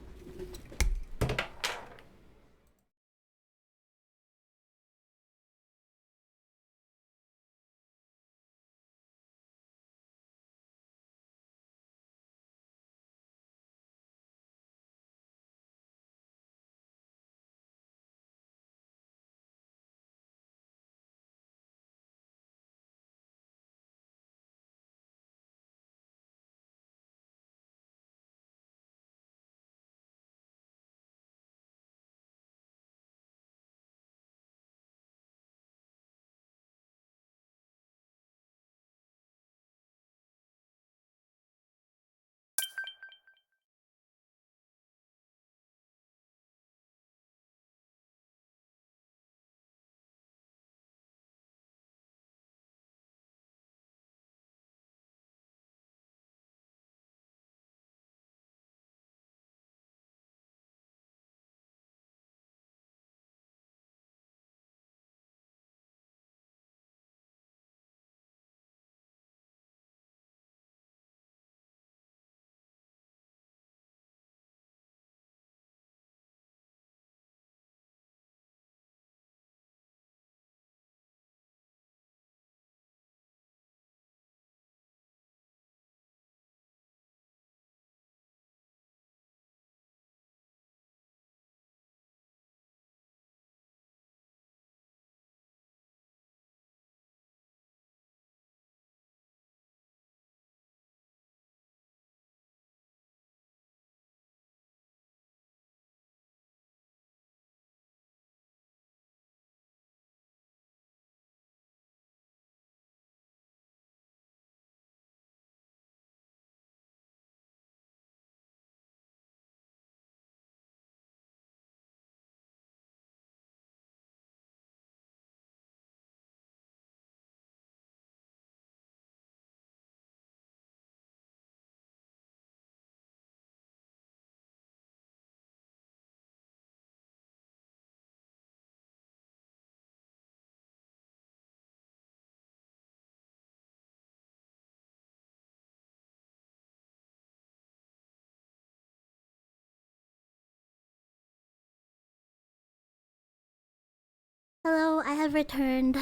Hello, I have returned.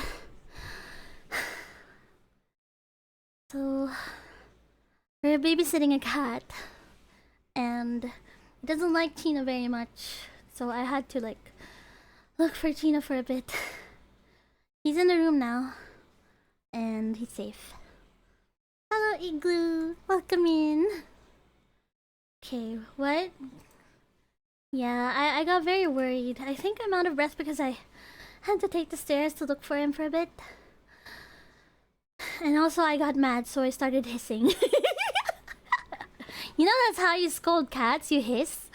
So, we're babysitting a cat, and it doesn't like Tina very much, so I had to like look for Tina for a bit. He's in the room now, and he's safe. Hello, Igloo. Welcome in. Okay, what? Yeah, I got very worried. I think I'm out of breath because I had to take the stairs to look for him for a bit. And also I got mad, so I started hissing. You know that's how you scold cats, you hiss?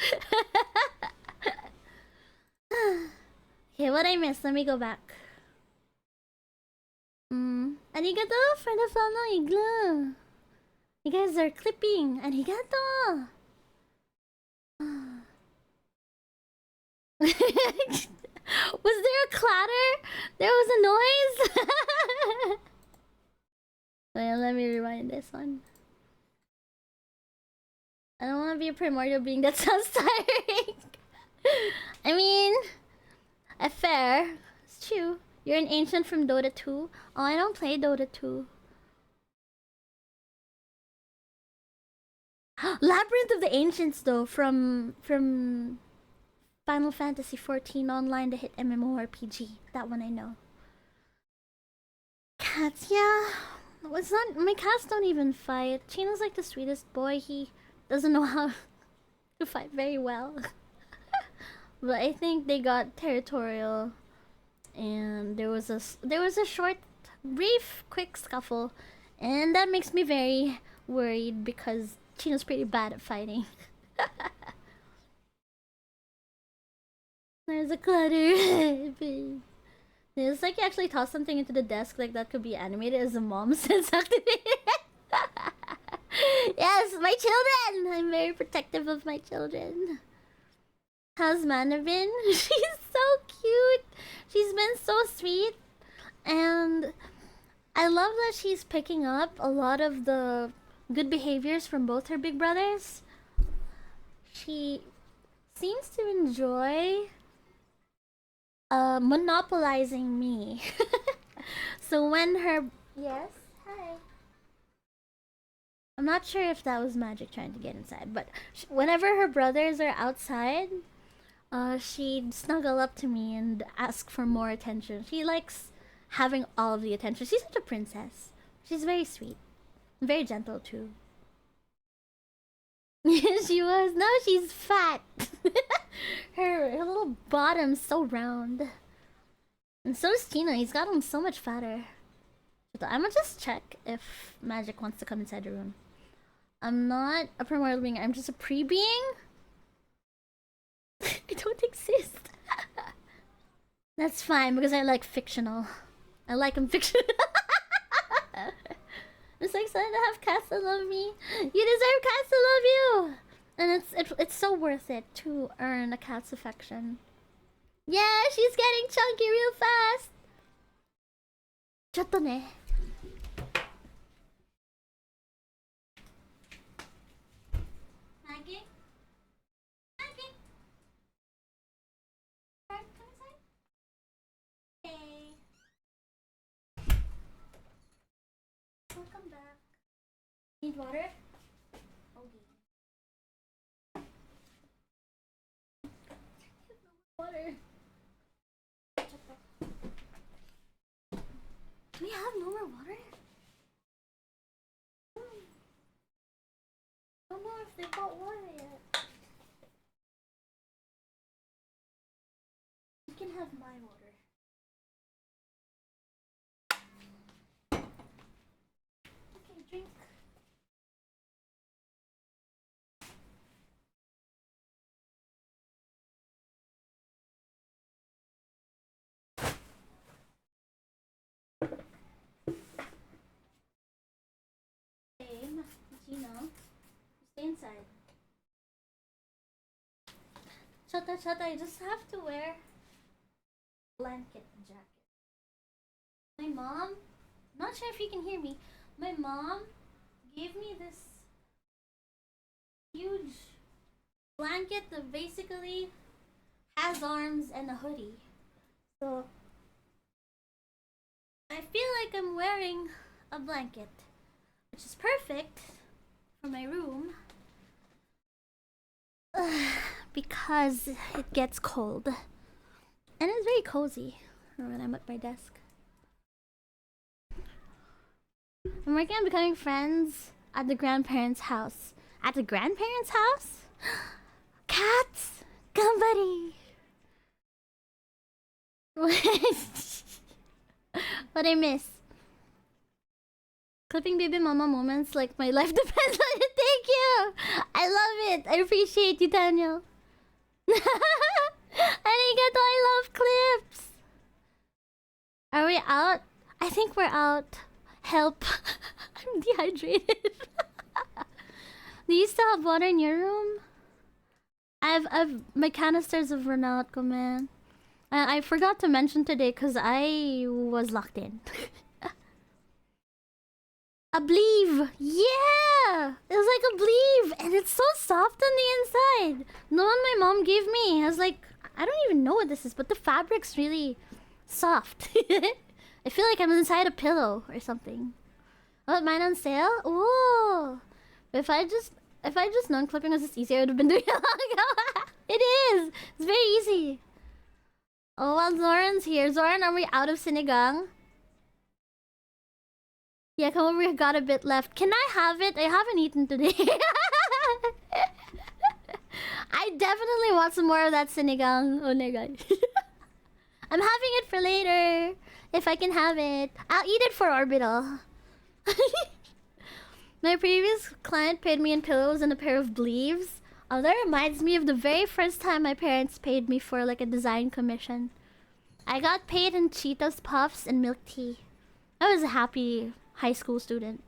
Okay, what I missed? Let me go back. Arigato for the follow, Igloo. You guys are clipping. Arigato. Was there a clatter? There was a noise? Wait, let me rewind this one. I don't want to be a primordial being. That sounds tiring. I mean, fair. It's true. You're an ancient from Dota 2. Oh, I don't play Dota 2. Labyrinth of the Ancients, though, from Final Fantasy XIV Online, the hit MMORPG. That one I know. Cats, yeah. It's not. My cats don't even fight. Chino's like the sweetest boy. He doesn't know how to fight very well. But I think they got territorial, and there was a short, brief, quick scuffle, and that makes me very worried because Chino's pretty bad at fighting. There's a clutter. It's like you actually toss something into the desk like that could be animated as a mom sense activated. Yes, my children! I'm very protective of my children. How's Mana been? She's so cute. She's been so sweet. And I love that she's picking up a lot of the good behaviors from both her big brothers. She seems to enjoy monopolizing me. So when her... Yes? Hi. I'm not sure if that was magic trying to get inside, but whenever her brothers are outside, she'd snuggle up to me and ask for more attention. She likes having all of the attention. She's such a princess. She's very sweet. Very gentle, too. She was. Now she's fat. her little bottom's so round. And so is Tina. He's gotten so much fatter. I'm gonna just check if Magic wants to come inside the room. I'm not a primordial being. I'm just a pre-being. I don't exist. That's fine because I like fictional. I like them fictional. I'm so excited to have cats that love me. You deserve cats to love you, and it's so worth it to earn a cat's affection. Yeah, she's getting chunky real fast. ちょっとね. Maggie? Maggie? Come inside. Hey. Welcome back. Need water? Okay. Water. Do we have no more water? I don't know if they bought water yet. You can have my water. Okay, drink. Gino, stay inside. Shut, you just have to wear blanket jacket. My mom, not sure if you can hear me, my mom gave me this huge blanket that basically has arms and a hoodie. So I feel like I'm wearing a blanket, which is perfect for my room. Because it gets cold. And it's very cozy when I'm at my desk. I'm working on becoming friends at the grandparents' house. At the grandparents' house? Cats! Somebody! What I miss? Clipping baby mama moments like my life depends on it. Thank you! I love it! I appreciate you, Daniel. Arigato, I love clips! Are we out? I think we're out. Help. I'm dehydrated. Do you still have water in your room? I've my canisters of Ronaldo, man. I forgot to mention today because I was locked in. A Believe! Yeah! It was like a Believe! And it's so soft on the inside. The one my mom gave me. I was like, I don't even know what this is, but the fabric's really soft. I feel like I'm inside a pillow or something. Oh, mine on sale? Ooh! If I just known clipping was this easy, I would have been doing it long ago. It is! It's very easy. Oh, well, Zoran's here. Zoran, are we out of sinigang? Yeah, come over, we got a bit left. Can I have it? I haven't eaten today. I definitely want some more of that sinigang. Oh my god. I'm having it for later. If I can have it. I'll eat it for Orbital. My previous client paid me in pillows and a pair of Believes. Oh, that reminds me of the very first time my parents paid me for like a design commission. I got paid in Cheetos Puffs and milk tea. I was a happy high school student.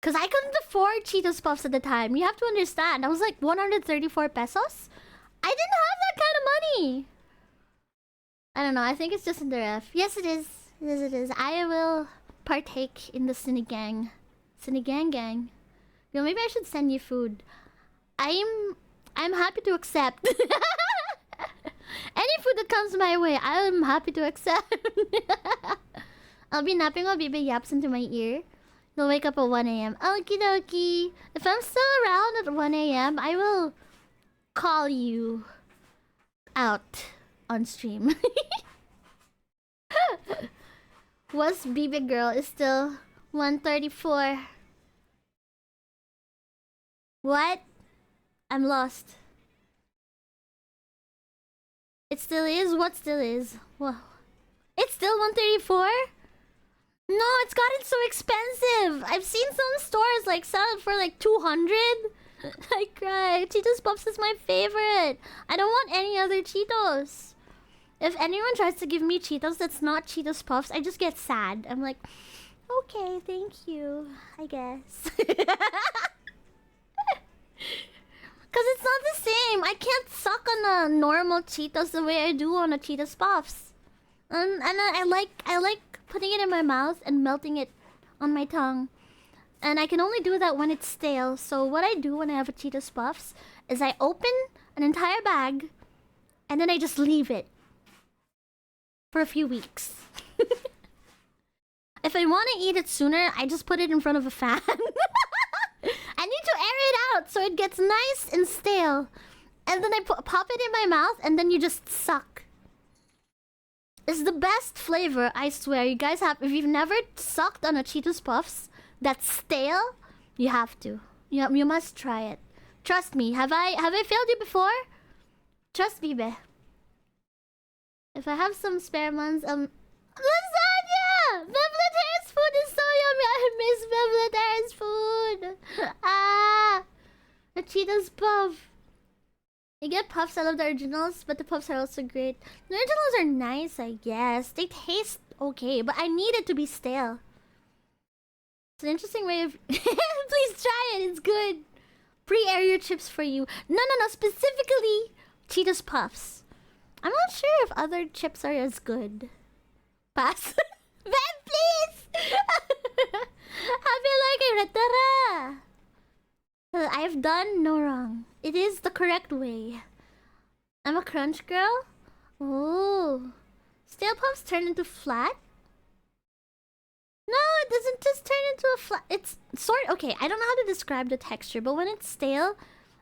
Cause I couldn't afford Cheetos Puffs at the time. You have to understand. I was like 134 pesos. I didn't have that kind of money. I don't know. I think it's just in the ref. Yes, it is. Yes, it is. I will partake in the Sinigang. Sinigang gang. Yo, maybe I should send you food. I'm happy to accept. Any food that comes my way, I'm happy to accept. I'll be napping while Bibi yaps into my ear. You'll wake up at 1 a.m. Okie dokie. If I'm still around at 1 a.m., I will call you out on stream. Was Bibi girl is still 134. What? I'm lost. It still is? What still is? Whoa. It's still 134? No, it's gotten so expensive. I've seen some stores like sell it for like 200. I cry. Cheetos Puffs is my favorite. I don't want any other Cheetos. If anyone tries to give me Cheetos that's not Cheetos Puffs, I just get sad. I'm like, okay, thank you, I guess. Because it's not the same. I can't suck on a normal Cheetos the way I do on a Cheetos Puffs. And I like putting it in my mouth and melting it on my tongue. And I can only do that when it's stale. So what I do when I have a Cheetos Puffs is I open an entire bag and then I just leave it for a few weeks. If I want to eat it sooner, I just put it in front of a fan. I need to air it out so it gets nice and stale. And then I pop it in my mouth and then you just suck. It's the best flavor, I swear. You guys have... If you've never sucked on a Cheetos Puffs that's stale, you have to. You must try it. Trust me. Have I failed you before? Trust me, babe. If I have some spare ones, lasagna! Bevletaire's food is so yummy. I miss Bevletaire's food. Ah, the Cheetos Puff. You get puffs. I love the originals, but the puffs are also great. The originals are nice, I guess. They taste okay, but I need it to be stale. It's an interesting way of... Please try it. It's good. Pre-air your chips for you. No. Specifically, Cheetos Puffs. I'm not sure if other chips are as good. Pass. Ben, please! Happy like a I've done no wrong. It is the correct way. I'm a crunch girl. Oh. Stale puffs turn into flat? No, it doesn't just turn into a flat. It's okay. I don't know how to describe the texture, but when it's stale,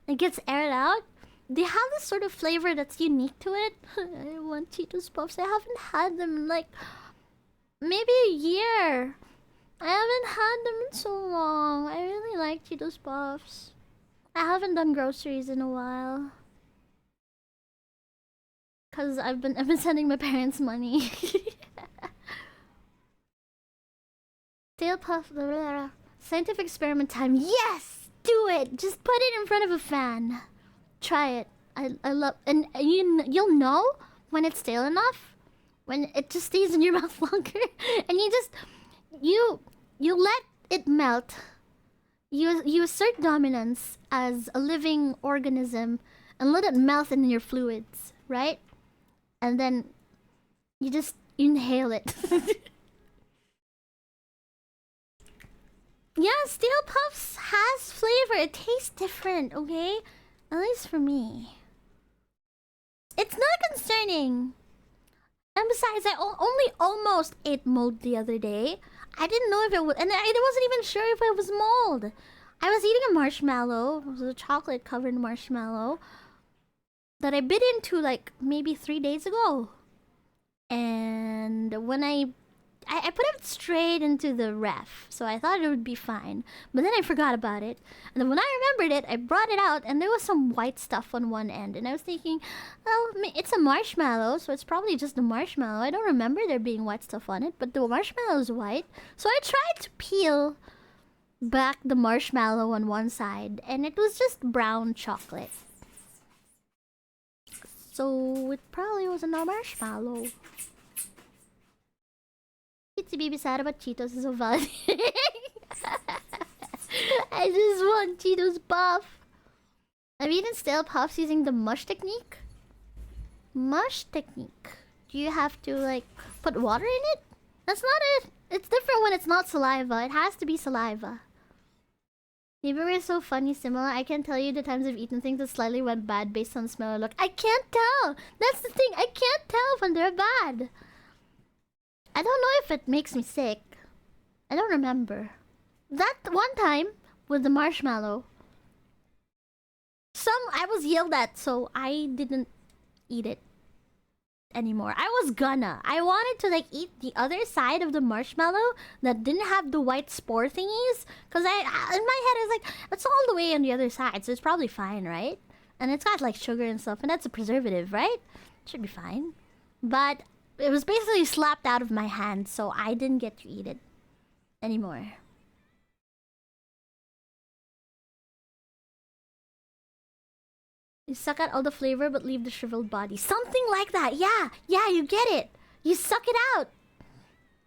it gets aired out. They have this sort of flavor that's unique to it. I want Cheetos Puffs. I haven't had them in like maybe a year. I haven't had them in so long. I really like Cheetos Puffs. I haven't done groceries in a while. Cause I've been sending my parents money. Stale puff. Blah, blah, blah. Scientific experiment time. Yes, do it. Just put it in front of a fan. Try it. I love and you'll know when it's stale enough, when it just stays in your mouth longer, and you let it melt. You assert dominance as a living organism and let it melt in your fluids, right? And then you just inhale it. Yeah, stale puffs has flavor. It tastes different, okay? At least for me. It's not concerning. And besides, I only almost ate mold the other day. I didn't know if it was, and I wasn't even sure if it was mold. I was eating a marshmallow. It was a chocolate-covered marshmallow that I bit into like maybe 3 days ago. And when I put it straight into the ref, so I thought it would be fine. But then I forgot about it. And then when I remembered it, I brought it out, and there was some white stuff on one end. And I was thinking, well, it's a marshmallow, so it's probably just a marshmallow. I don't remember there being white stuff on it, but the marshmallow is white. So I tried to peel back the marshmallow on one side, and it was just brown chocolate. So it probably wasn't a marshmallow. Itsy baby sad about Cheetos is so valid. I just want Cheetos Puff. I've eaten stale puffs using the mush technique. Mush technique. Do you have to like put water in it? That's not it. It's different when it's not saliva. It has to be saliva. Maybe we're so funny similar. I can't tell you the times I've eaten things that slightly went bad based on smell or look. I can't tell. That's the thing. I can't tell when they're bad. I don't know if it makes me sick. I don't remember. That one time with the marshmallow, I was yelled at, so I didn't eat it anymore. I wanted to like eat the other side of the marshmallow that didn't have the white spore thingies, cause in my head I was like, it's all the way on the other side, so it's probably fine, right? And it's got like sugar and stuff, and that's a preservative, right? Should be fine. But it was basically slapped out of my hand, so I didn't get to eat it anymore. You suck out all the flavor but leave the shriveled body. Something like that. Yeah, you get it. You suck it out.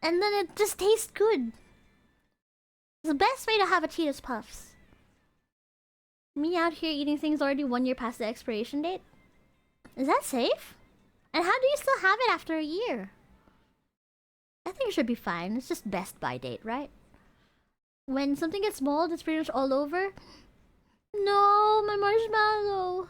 And then it just tastes good. It's the best way to have a Cheetos Puffs. Me out here eating things already 1 year past the expiration date? Is that safe? And how do you still have it after a year? I think it should be fine. It's just best by date, right? When something gets mold, it's pretty much all over. No, my marshmallow.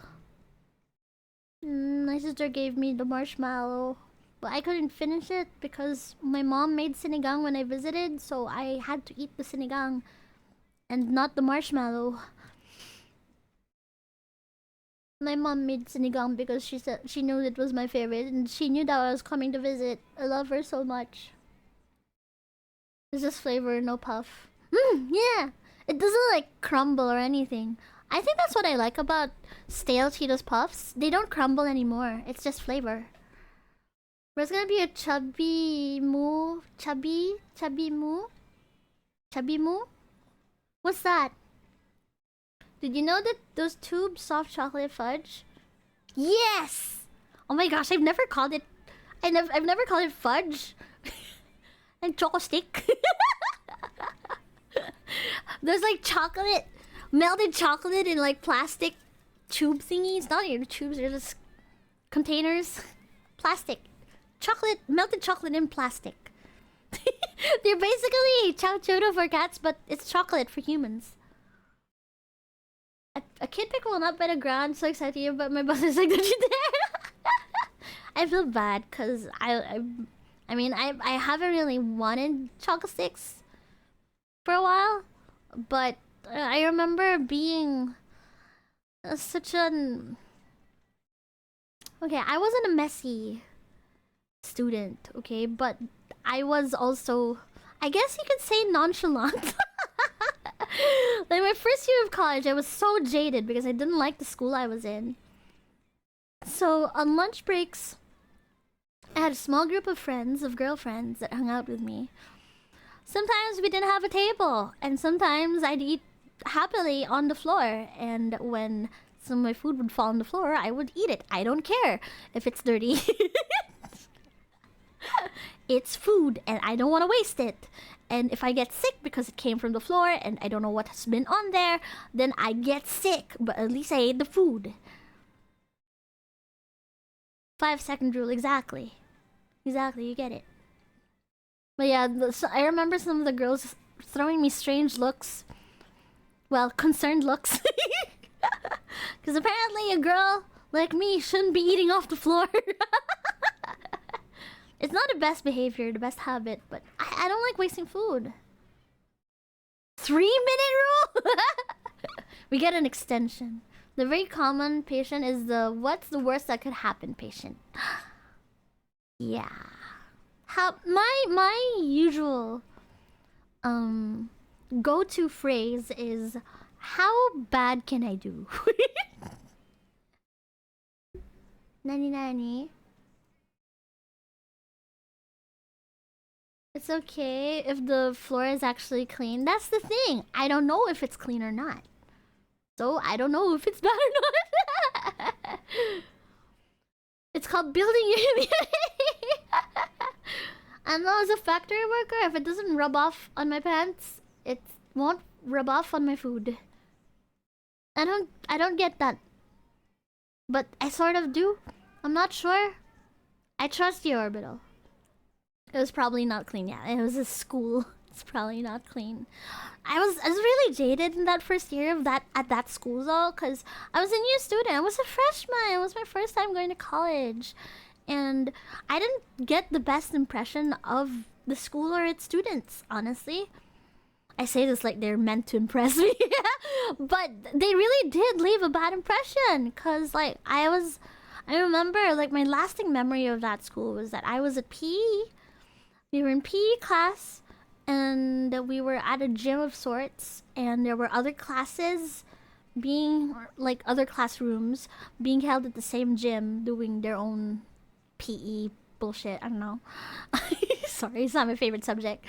My sister gave me the marshmallow, but I couldn't finish it because my mom made sinigang when I visited, so I had to eat the sinigang and not the marshmallow. My mom made sinigang because she said she knew it was my favorite, and she knew that I was coming to visit. I love her so much. It's just flavor, no puff. Yeah. It doesn't like crumble or anything. I think that's what I like about stale Cheetos Puffs. They don't crumble anymore. It's just flavor. There's gonna be a chubby moo. Chubby moo? Chubby moo? What's that? Did you know that those tubes soft chocolate fudge? Yes! Oh my gosh, I've never called it... I've never called it fudge. And choco stick. There's like chocolate, melted chocolate in like plastic tube thingies. Not even tubes, they're just containers. Plastic. Chocolate, melted chocolate in plastic. They're basically chow churro for cats, but it's chocolate for humans. A kid picked one up by the ground, so excited, but my boss is like, don't you dare! I feel bad, because I mean, I haven't really wanted chocolate sticks for a while, but I remember being such an... Okay, I wasn't a messy student, okay, but I was also, I guess you could say, nonchalant. Like my first year of college, I was so jaded because I didn't like the school I was in. So on lunch breaks, I had a small group of friends, of girlfriends that hung out with me. Sometimes we didn't have a table, and sometimes I'd eat happily on the floor, and when some of my food would fall on the floor, I would eat it. I don't care if it's dirty. It's food, and I don't want to waste it. And if I get sick because it came from the floor and I don't know what has been on there, then I get sick. But at least I ate the food. 5-second rule, exactly. Exactly, you get it. But yeah, so I remember some of the girls throwing me strange looks. Well, concerned looks. Because apparently a girl like me shouldn't be eating off the floor. It's not the best behavior, the best habit, but I don't like wasting food. 3-minute rule? We get an extension. The very common patient is the what's the worst that could happen patient. Yeah. My usual go-to phrase is, how bad can I do? Nani nani? It's okay if the floor is actually clean. That's the thing. I don't know if it's clean or not. So I don't know if it's bad or not. It's called building your immunity. I know as a factory worker, if it doesn't rub off on my pants, it won't rub off on my food. I don't get that. But I sort of do. I'm not sure. I trust the orbital. It was probably not clean. Yeah, it was a school. It's probably not clean. I was really jaded in that first year of that at that school though, because I was a new student. I was a freshman. It was my first time going to college, and I didn't get the best impression of the school or its students. Honestly, I say this like they're meant to impress me, but they really did leave a bad impression. Cause like I remember like my lasting memory of that school was that I was at PE. We were in PE class, and we were at a gym of sorts, and there were other classes being, like, other classrooms being held at the same gym doing their own PE bullshit. I don't know. Sorry, it's not my favorite subject.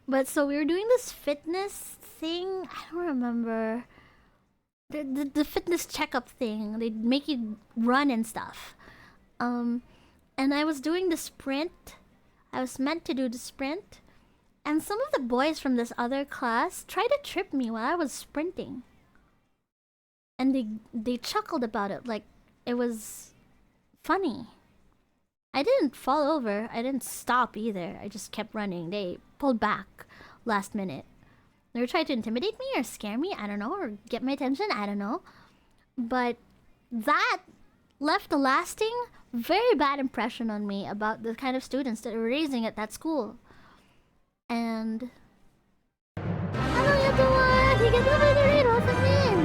But so we were doing this fitness thing. I don't remember. The fitness checkup thing. They'd make you run and stuff. And I was doing the sprint. I was meant to do the sprint, and some of the boys from this other class tried to trip me while I was sprinting. And they chuckled about it like it was funny. I didn't fall over. I didn't stop either. I just kept running. They pulled back last minute. They were trying to intimidate me or scare me, I don't know, or get my attention, I don't know. But that left a lasting, very bad impression on me about the kind of students that were raising at that school. And hello everyone! You can over the raid, welcome in!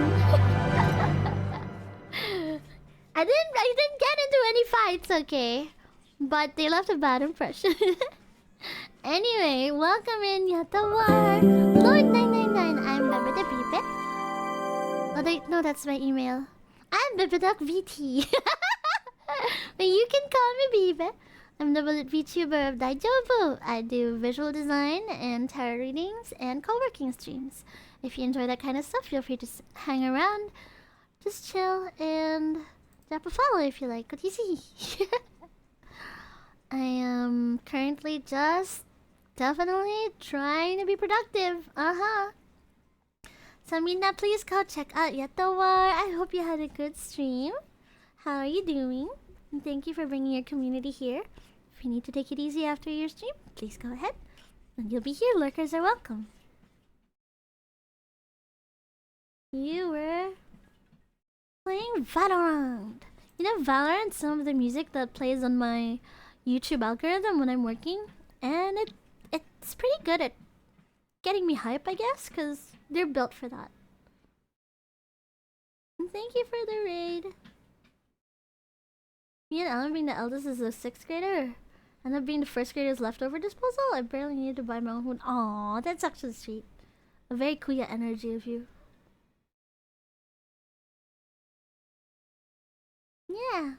I didn't get into any fights, okay? But they left a bad impression. Anyway, welcome in Yatawar! Lord999, I'm Bebe the Beepit. Oh, no, that's my email. I'm proDUCKtivity. But you can call me Bibe. I'm the bullet VTuber of Daijobu. I do visual design and tarot readings and co-working streams. If you enjoy that kind of stuff, feel free to hang around, just chill, and drop a follow if you like what you see. I am currently just definitely trying to be productive. So Mina, please go check out Yatawar. I hope you had a good stream. How are you doing? And thank you for bringing your community here. If you need to take it easy after your stream, please go ahead. And you'll be here. Lurkers are welcome. You were playing Valorant. You know, Valorant, some of the music that plays on my YouTube algorithm when I'm working, and it's pretty good at getting me hype, I guess, because they're built for that. And thank you for the raid. Me and Alan being the eldest is a 6th grader. And then being the 1st grader's leftover disposal, I barely needed to buy my own food. Aw, that's actually sweet. A very Kuya energy of you. Yeah.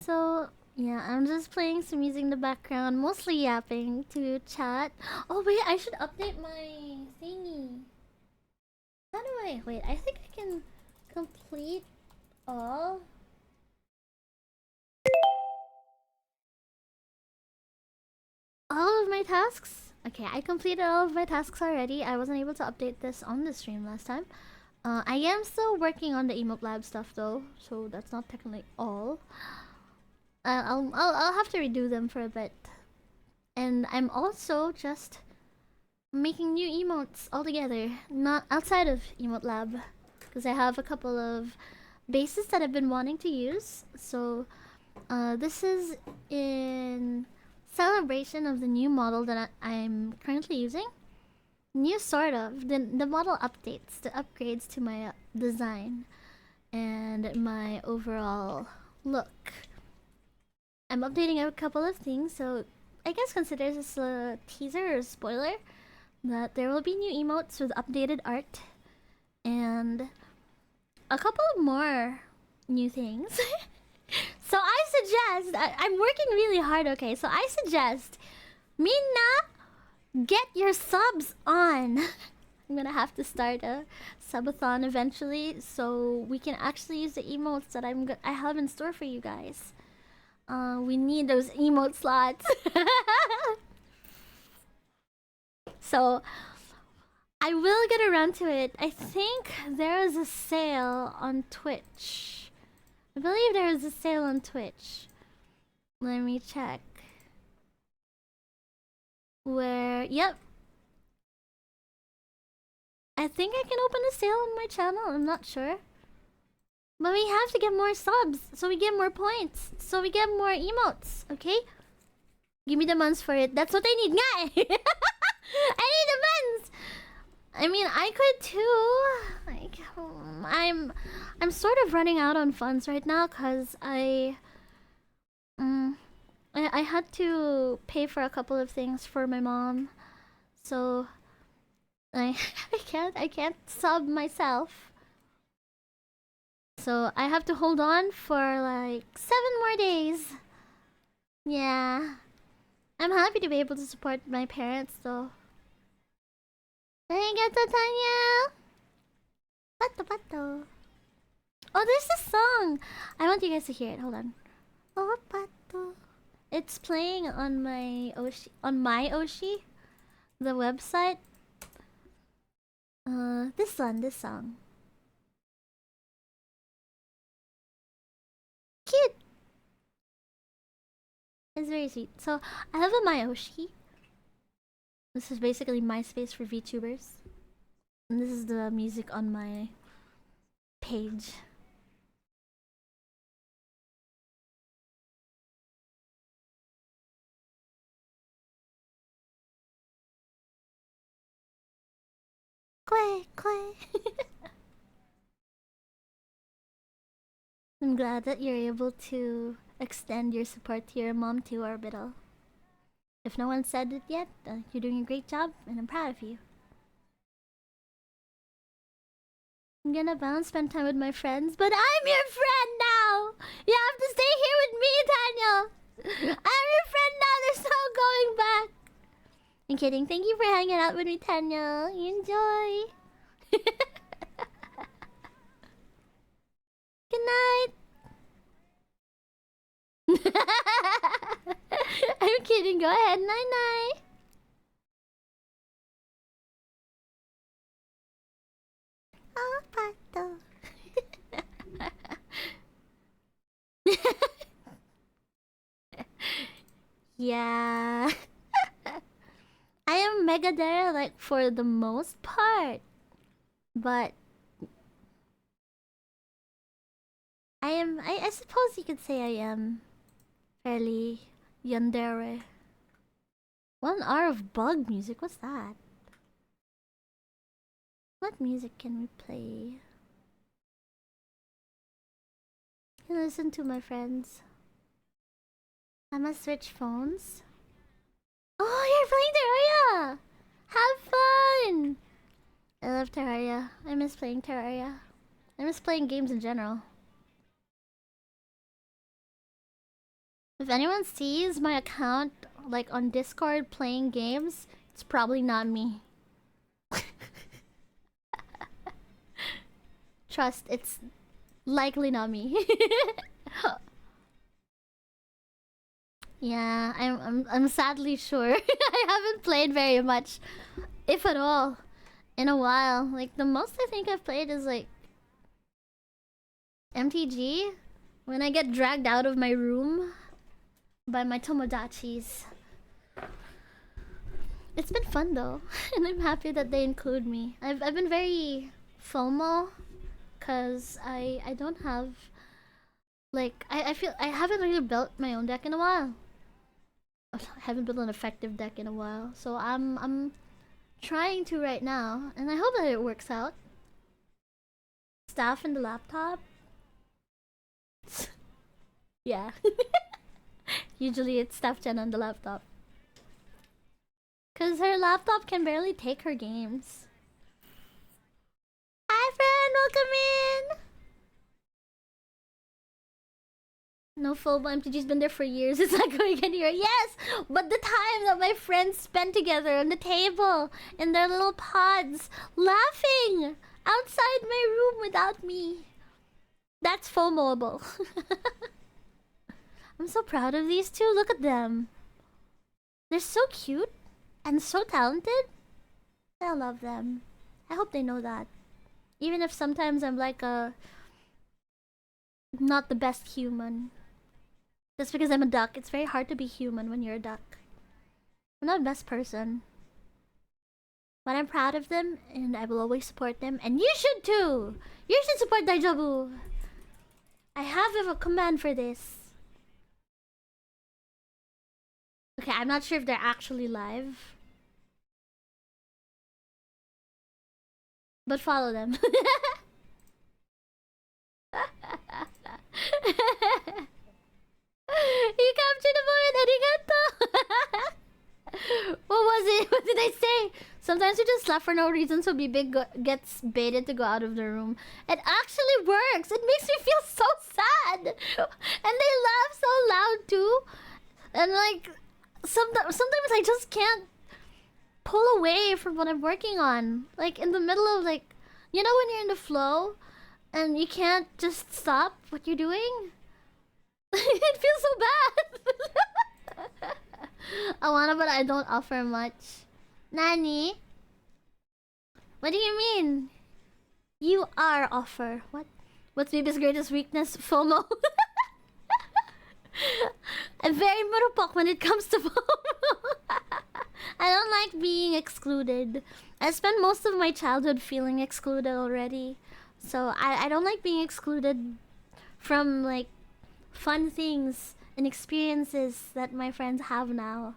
So, yeah, I'm just playing some music in the background, mostly yapping to chat. Oh, wait, I should update my thingy. How do I... Wait, I think I can complete all... all of my tasks? Okay, I completed all of my tasks already. I wasn't able to update this on the stream last time. I am still working on the emote lab stuff though, so that's not technically all. I'll have to redo them for a bit. And I'm also just making new emotes altogether, not outside of emote lab, because I have a couple of bases that I've been wanting to use. So this is in celebration of the new model that I'm currently using. New sort of. The model updates, the upgrades to my design and my overall look. I'm updating a couple of things, so I guess consider this a teaser or a spoiler that there will be new emotes with updated art and a couple more new things. So I suggest, I'm working really hard, okay? So I suggest, Minna, get your subs on. I'm gonna have to start a subathon eventually, so we can actually use the emotes that I have in store for you guys. We need those emote slots. So I will get around to it. I think there is a sale on Twitch. I believe there is a sale on Twitch. Let me check. Where, yep. I think I can open a sale on my channel, I'm not sure. But we have to get more subs, so we get more points, so we get more emotes, okay? Give me the months for it. That's what I need, guy. I need the months. I mean, I could too. Like, I'm sort of running out on funds right now because I had to pay for a couple of things for my mom, so I I can't sub myself. So I have to hold on for like 7 more days. Yeah. I'm happy to be able to support my parents though. Arigato, Tanya! Pato, pato. Oh, there's a song! I want you guys to hear it. Hold on. Oh, pato. It's playing on my Oshi, the website. This song. Cute! It's very sweet. So, I have a Myoshi. This is basically MySpace for VTubers. And this is the music on my page. Quay, quay. I'm glad that you're able to extend your support to your mom too, Orbital. If no one said it yet, you're doing a great job, and I'm proud of you. I'm gonna bounce, spend time with my friends, but I'm your friend now! You have to stay here with me, Daniel! I'm your friend now, there's no going back! I'm kidding, thank you for hanging out with me, Daniel. You enjoy! Good night! I'm kidding, go ahead, night-night! Oh, pato. Yeah. I am Megadera, like, for the most part. But I suppose you could say I am fairly yandere. 1 hour of bug music, what's that? What music can we play? I listen to my friends. I must switch phones. Oh, you're playing Terraria! Have fun! I love Terraria. I miss playing Terraria. I miss playing games in general. If anyone sees my account like on Discord playing games, it's probably not me. Trust, it's likely not me. Yeah, I'm sadly sure. I haven't played very much, if at all, in a while. Like the most I think I've played is like MTG when I get dragged out of my room by my Tomodachis. It's been fun though, and I'm happy that they include me. I've been very FOMO, cause I don't have like I feel I haven't really built my own deck in a while. I haven't built an effective deck in a while, so I'm trying to right now, and I hope that it works out. Staff in the laptop. Yeah. Usually it's Staff Jen on the laptop. Cause her laptop can barely take her games. Hi friend, welcome in! No FOMO, MTG's been there for years, it's not going anywhere. Yes! But the time that my friends spent together on the table, in their little pods, laughing outside my room without me. That's FOMOable. I'm so proud of these two, look at them. They're so cute and so talented. I love them. I hope they know that. Even if sometimes I'm like not the best human. Just because I'm a duck, it's very hard to be human when you're a duck. I'm not the best person. But I'm proud of them, and I will always support them. And you should too! You should support Daijobu! I have a command for this. Okay, I'm not sure if they're actually live. But follow them. You captured a moment, arigato! What was it? What did I say? Sometimes you just laugh for no reason so BB gets baited to go out of the room. It actually works! It makes me feel so sad! And they laugh so loud too. And like, sometimes I just can't pull away from what I'm working on. Like in the middle of like, you know when you're in the flow and you can't just stop what you're doing? It feels so bad. I wanna, but I don't offer much. Nani? What do you mean? You are offer. What? What's Baby's greatest weakness? FOMO. I'm very murupok when it comes to FOMO. I don't like being excluded. I spent most of my childhood feeling excluded already. So I don't like being excluded from like fun things and experiences that my friends have now.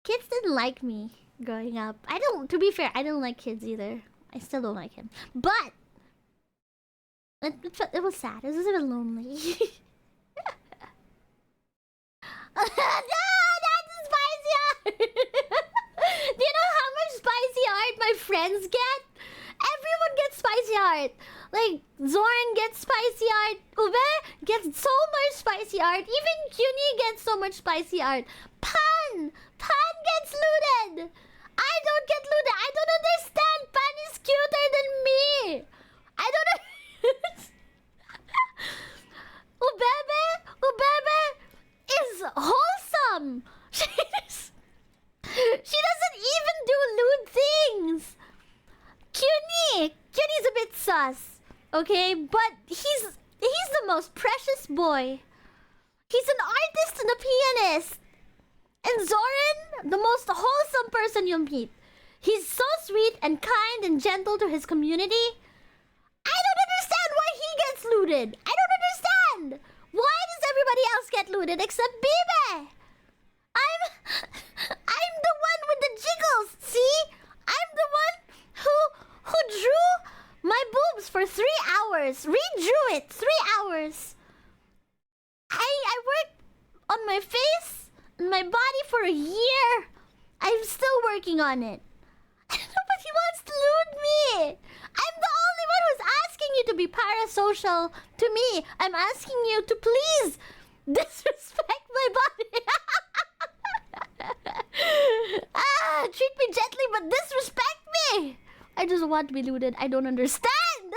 Kids didn't like me growing up. To be fair, I don't like kids either. I still don't like him. But it was sad. It was a bit lonely. That's spicy art! Do you know how much spicy art my friends get? Everyone gets spicy art. Like, Zoran gets spicy art. Ube gets so much spicy art. Even Cuny gets so much spicy art. Pan gets looted. I don't get looted. I don't understand. Pan is cuter than me. I don't understand. Ubebe is wholesome. She doesn't even do lewd things. Cuny's a bit sus, okay? But he's the most precious boy. He's an artist and a pianist. And Zoran, the most wholesome person you'll meet. He's so sweet and kind and gentle to his community. I don't understand why he gets looted. I don't understand. Why does everybody else get looted except Bibe? I'm the one with the jiggles, see? I'm the one who who drew my boobs for 3 hours, redrew it 3 hours. I worked on my face and my body for a year. I'm still working on it. And nobody wants to lewd me. I'm the only one who's asking you to be parasocial to me. I'm asking you to please disrespect my body. Treat me gently but disrespect me. I just want to be lewded. I don't understand.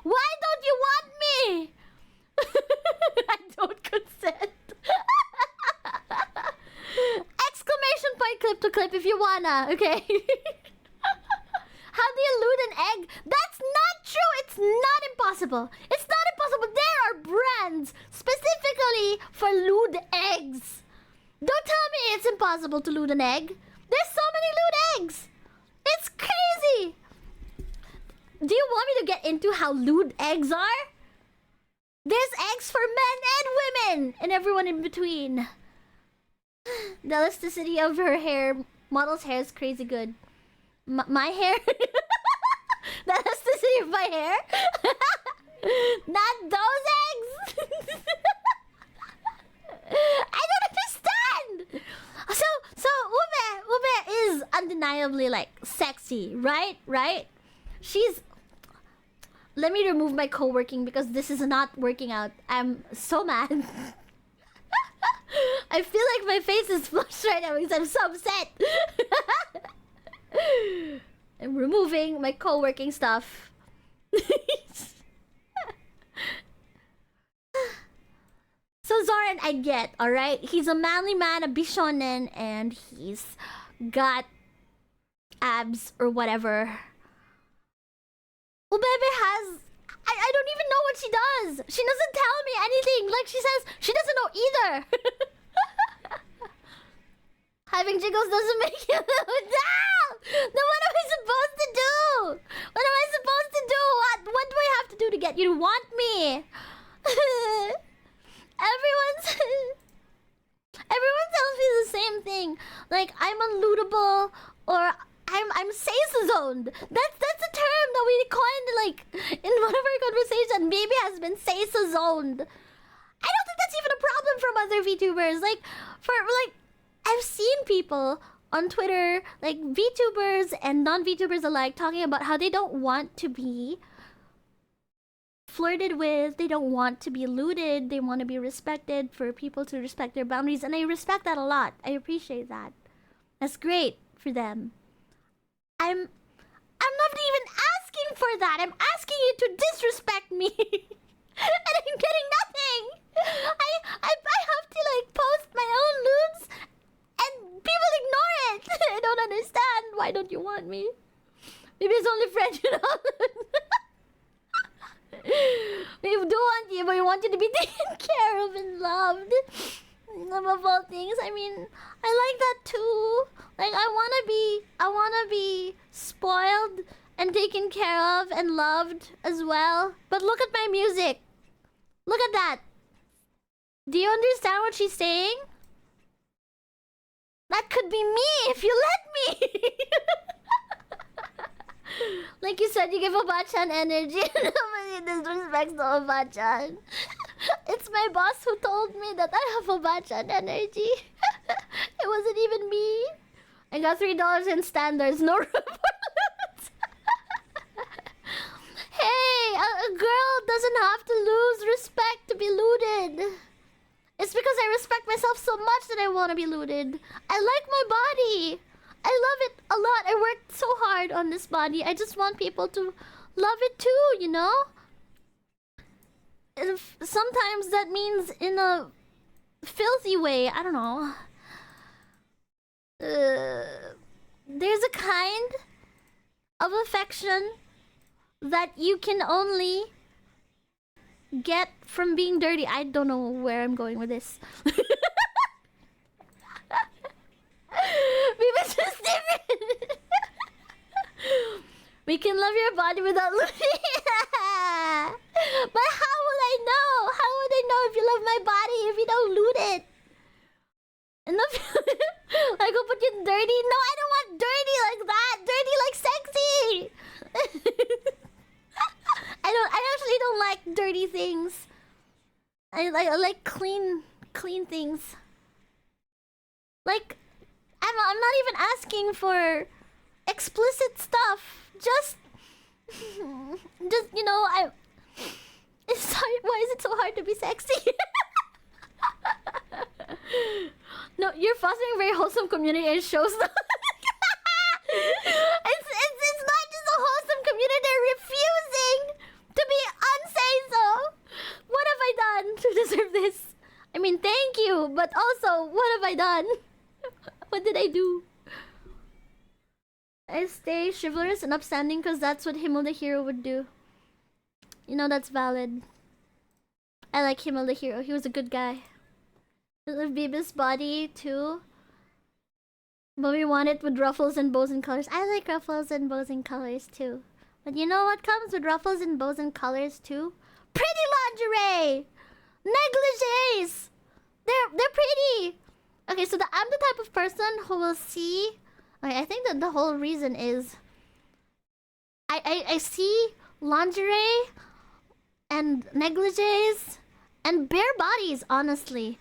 Why don't you want me? I don't consent. Exclamation point clip to clip if you wanna, okay? How do you lewd an egg? That's not true! It's not impossible! It's not impossible! There are brands specifically for lewd eggs! Don't tell me it's impossible to lewd an egg! There's so many lewd eggs! It's crazy! Do you want me to get into how lewd eggs are? There's eggs for men and women! And everyone in between. The elasticity of her hair, model's hair is crazy good. My hair? The elasticity of my hair? Not those eggs! I don't understand! So Ube is undeniably like sexy, right? Right? She's... Let me remove my co-working because this is not working out. I'm so mad. I feel like my face is flushed right now because I'm so upset. I'm removing my co-working stuff. So Zoran, I get, alright? He's a manly man, a bishonen, and he's got abs or whatever. Ubebe has... I don't even know what she does. She doesn't tell me anything. Like she says, she doesn't know either. Having jiggles doesn't make you down. Then what am I supposed to do? What am I supposed to do? What do I have to do to get you to want me? Everyone tells me the same thing. Like I'm unlootable or I'm Seisa zoned. That's a term that we coined like in one of our conversations. Maybe has been Seisa zoned. I don't think that's even a problem from other VTubers. Like I've seen people on Twitter, like VTubers and non-VTubers alike, talking about how they don't want to be flirted with, they don't want to be lewded, they want to be respected, for people to respect their boundaries, and I respect that a lot. I appreciate that. That's great for them. I'm not even asking for that. I'm asking you to disrespect me. And I'm getting nothing. I have to like post my own nudes and people ignore it. I don't understand. Why don't you want me? Maybe it's only friendship. We do want you, but we want you to be taken care of and loved. Above all things, I mean, I like that too. Like I wanna be spoiled and taken care of and loved as well. But look at my music. Look at that. Do you understand what she's saying? That could be me if you let me. Like you said, you give Obachan energy. Nobody disrespects the Obachan. It's my boss who told me that I have Obachan energy. It wasn't even me. I got $3 in standards, no reports. Hey, a girl doesn't have to lose respect to be looted. It's because I respect myself so much that I want to be looted. I like my body. I love it a lot. I worked so hard on this body. I just want people to love it too, you know? And sometimes that means in a filthy way. I don't know. There's a kind of affection that you can only get from being dirty. I don't know where I'm going with this. Maybe it's just different. We can love your body without looting. But how will I know? How would I know if you love my body if you don't loot it? And I go put you dirty? No, I don't want dirty like that. Dirty like sexy. dirty things. I like clean things. Like, I'm not even asking for explicit stuff. Just you know, it's hard. Why is it so hard to be sexy? No, you're fostering a very wholesome community and shows that. It's not just a wholesome community. They're refusing to be unsay so. What have I done to deserve this? I mean, thank you, but also, what have I done? What did I do? I stay chivalrous and upstanding because that's what Himmel the Hero would do. You know, that's valid. I like Himmel the Hero. He was a good guy. I love Beavis' body too. But we want it with ruffles and bows and colors. I like ruffles and bows and colors too. But you know what comes with ruffles and bows and colors too? Pretty lingerie! Negligees! They're pretty! Okay, so I'm the type of person who will see... Okay, I think that the whole reason is... I see lingerie and negligees and bare bodies, honestly.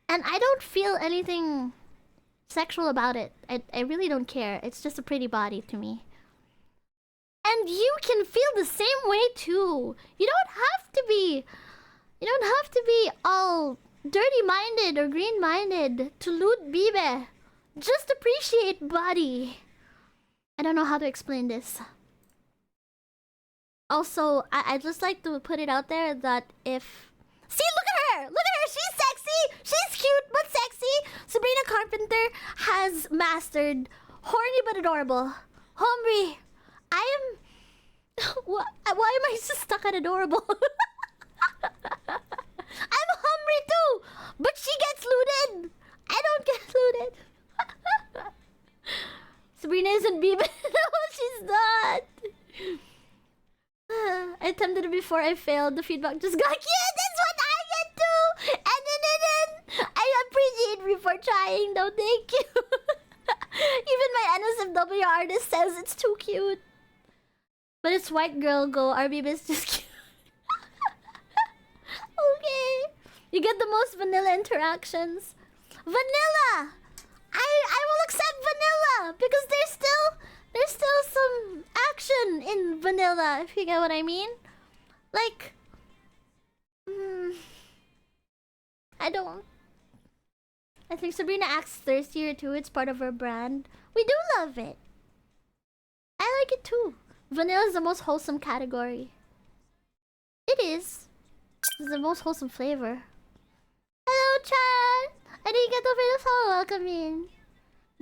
And I don't feel anything sexual about it. I really don't care. It's just a pretty body to me. And you can feel the same way too. You don't have to be all dirty-minded or green-minded to loot bibe. Just appreciate body. I don't know how to explain this. Also, I'd just like to put it out there that if... See, look at her! Look at her! She's sexy! She's cute but sexy! Sabrina Carpenter has mastered horny but adorable. Hombre, I am... Why am I just stuck at adorable? I'm hungry too! But she gets looted! I don't get looted. Sabrina isn't Biba. No, she's not. I attempted it before I failed. The feedback just got cute. That's what I get too. And then I appreciate me for trying though. Thank you. Even my NSFW artist says it's too cute. But it's white girl go. Our Biba is just cute. Okay. You get the most vanilla interactions. Vanilla! I will accept vanilla because there's still some action in vanilla, if you get what I mean. Like I think Sabrina acts thirstier too. It's part of her brand. We do love it. I like it too. Vanilla is the most wholesome category. It is. It's the most wholesome flavor. Hello, Chan! I didn't get over the follow. Welcome in.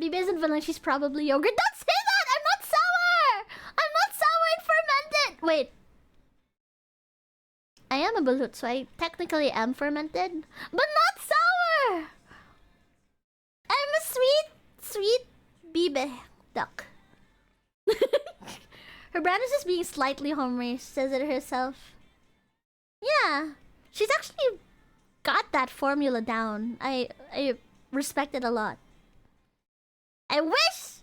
Biba isn't vanilla, she's probably yogurt. Don't say that! I'm not sour! I'm not sour and fermented! Wait. I am a balut, so I technically am fermented. But not sour! I'm a sweet Biba duck. Her brand is just being slightly homely. She says it herself. Yeah. She's actually got that formula down. I respect it a lot. I wish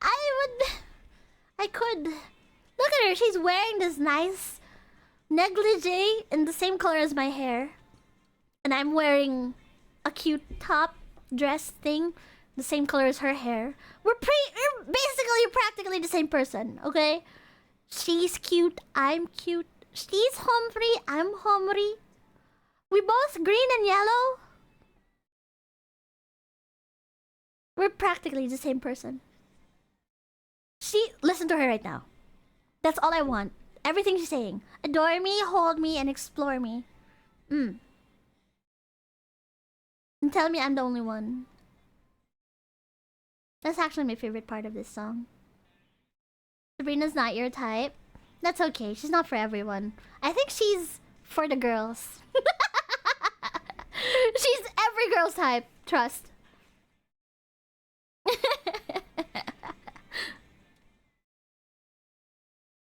I could. Look at her. She's wearing this nice negligee in the same color as my hair. And I'm wearing a cute top dress thing, the same color as her hair. We're basically practically the same person, okay? She's cute, I'm cute. She's homely, I'm homely. We both green and yellow. We're practically the same person. Listen to her right now. That's all I want. Everything she's saying. Adore me, hold me, and explore me. And tell me I'm the only one. That's actually my favorite part of this song. Sabrina's not your type. That's okay. She's not for everyone. I think she's for the girls. She's every girl's type. Trust.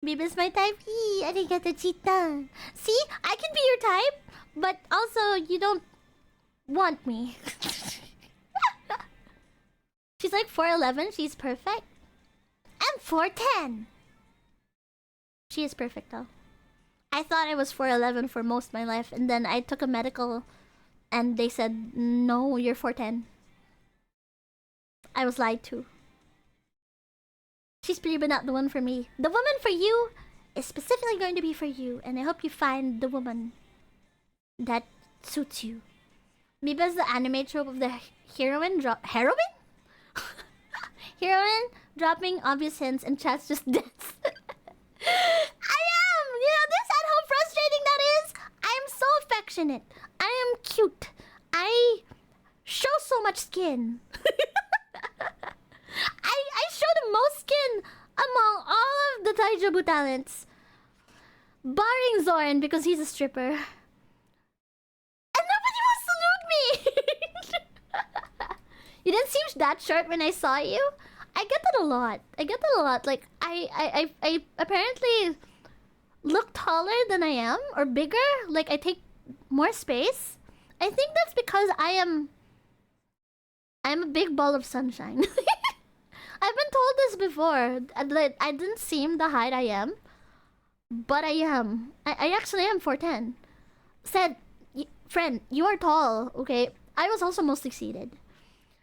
Biba's my type. Arigato chita. See? I can be your type, but also you don't want me. She's like 4'11". She's perfect. I'm 4'10". She is perfect though. I thought I was 4'11 for most of my life, and then I took a medical, and they said, no, you're 4'10. I was lied to. She's pretty, but not the one for me. The woman for you is specifically going to be for you, and I hope you find the woman that suits you. Biba's the anime trope of the heroine heroine dropping obvious hints and chat's just deaths. I am! You know this and how frustrating that is? I am so affectionate. I am cute. I show so much skin. I show the most skin among all of the Taijubu talents. Barring Zoran because he's a stripper. And nobody wants to loot me! You didn't seem that short when I saw you? I get that a lot. Like, I apparently look taller than I am, or bigger. Like, I take more space. I think that's because I'm a big ball of sunshine. I've been told this before, that I didn't seem the height I am. But I am. I actually am 4'10. Said, friend, you are tall, okay? I was also mostly seated.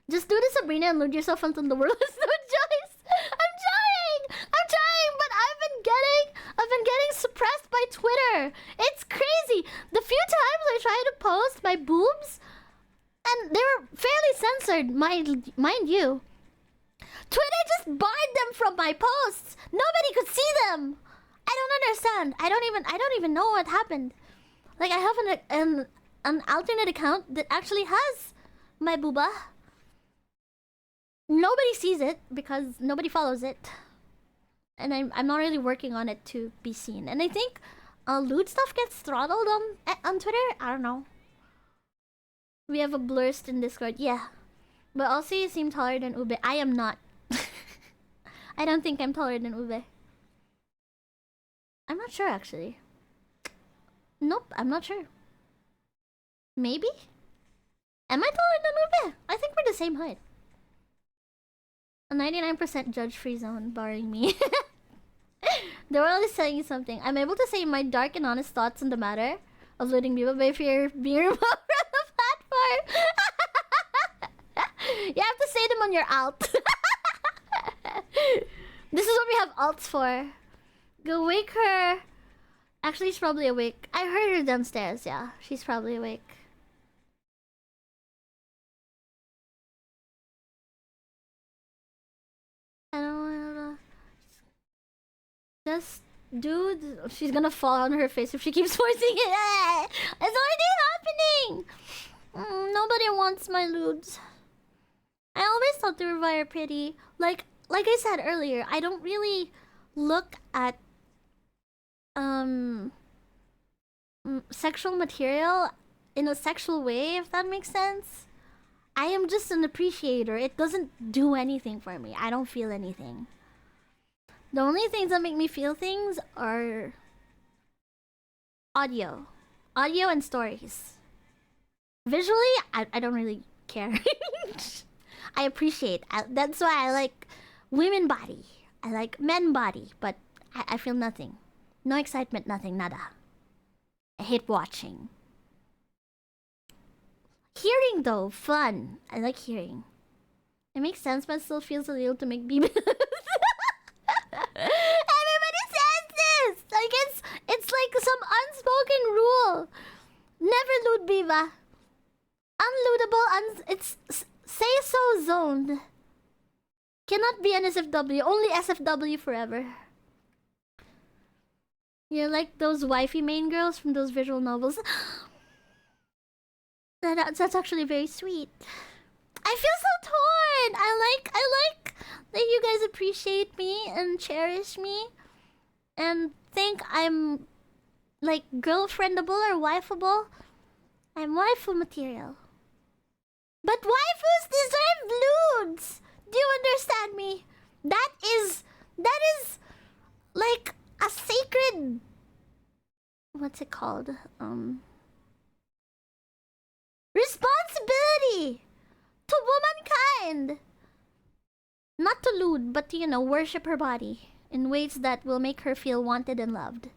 Just do the Sabrina and loot yourself until the world has no choice. I'm trying, but I've been getting suppressed by Twitter. It's crazy. The few times I tried to post my boobs, and they were fairly censored, mind you. Twitter just barred them from my posts. Nobody could see them. I don't understand. I don't even know what happened. Like, I have an alternate account that actually has my booba. Nobody sees it because nobody follows it, and I'm not really working on it to be seen. And I think lewd stuff gets throttled on Twitter. I don't know. We have a blurst in Discord, yeah. But also you seem taller than Ube. I am not. I don't think I'm taller than Ube. I'm not sure actually. Nope, I'm not sure. Maybe? Am I taller than Ube? I think we're the same height. A 99% judge-free zone, barring me. The world is telling you something. I'm able to say my dark and honest thoughts on the matter of looting people, but if you're being removed from the platform, you have to say them on your alt. This is what we have alts for. Go wake her. Actually, she's probably awake. I heard her downstairs, yeah. She's probably awake. I don't wanna... Just... Dude, she's gonna fall on her face if she keeps forcing it. It's already happening! Nobody wants my lewds. I always thought they were very pretty. Like I said earlier, I don't really look at sexual material in a sexual way, if that makes sense. I am just an appreciator. It doesn't do anything for me. I don't feel anything. The only things that make me feel things are audio and stories. Visually, I don't really care. I appreciate. That's why I like women body. I like men body, but I feel nothing. No excitement, nothing, nada. I hate watching. Hearing though, fun. I like hearing. It makes sense, but it still feels illegal to make BB. Everybody says this! Like it's like some unspoken rule. Never loot Biva. Unlootable, it's say so zoned. Cannot be an SFW, only SFW forever. You're like those wifey main girls from those visual novels. That's actually very sweet. I feel so torn. I like that you guys appreciate me and cherish me and think I'm like girlfriendable or wifeable. I'm waifu material. But waifus deserve lewds. Do you understand me? That is like a sacred, what's it called? Responsibility to womankind. Not to lewd, but to, you know, worship her body in ways that will make her feel wanted and loved.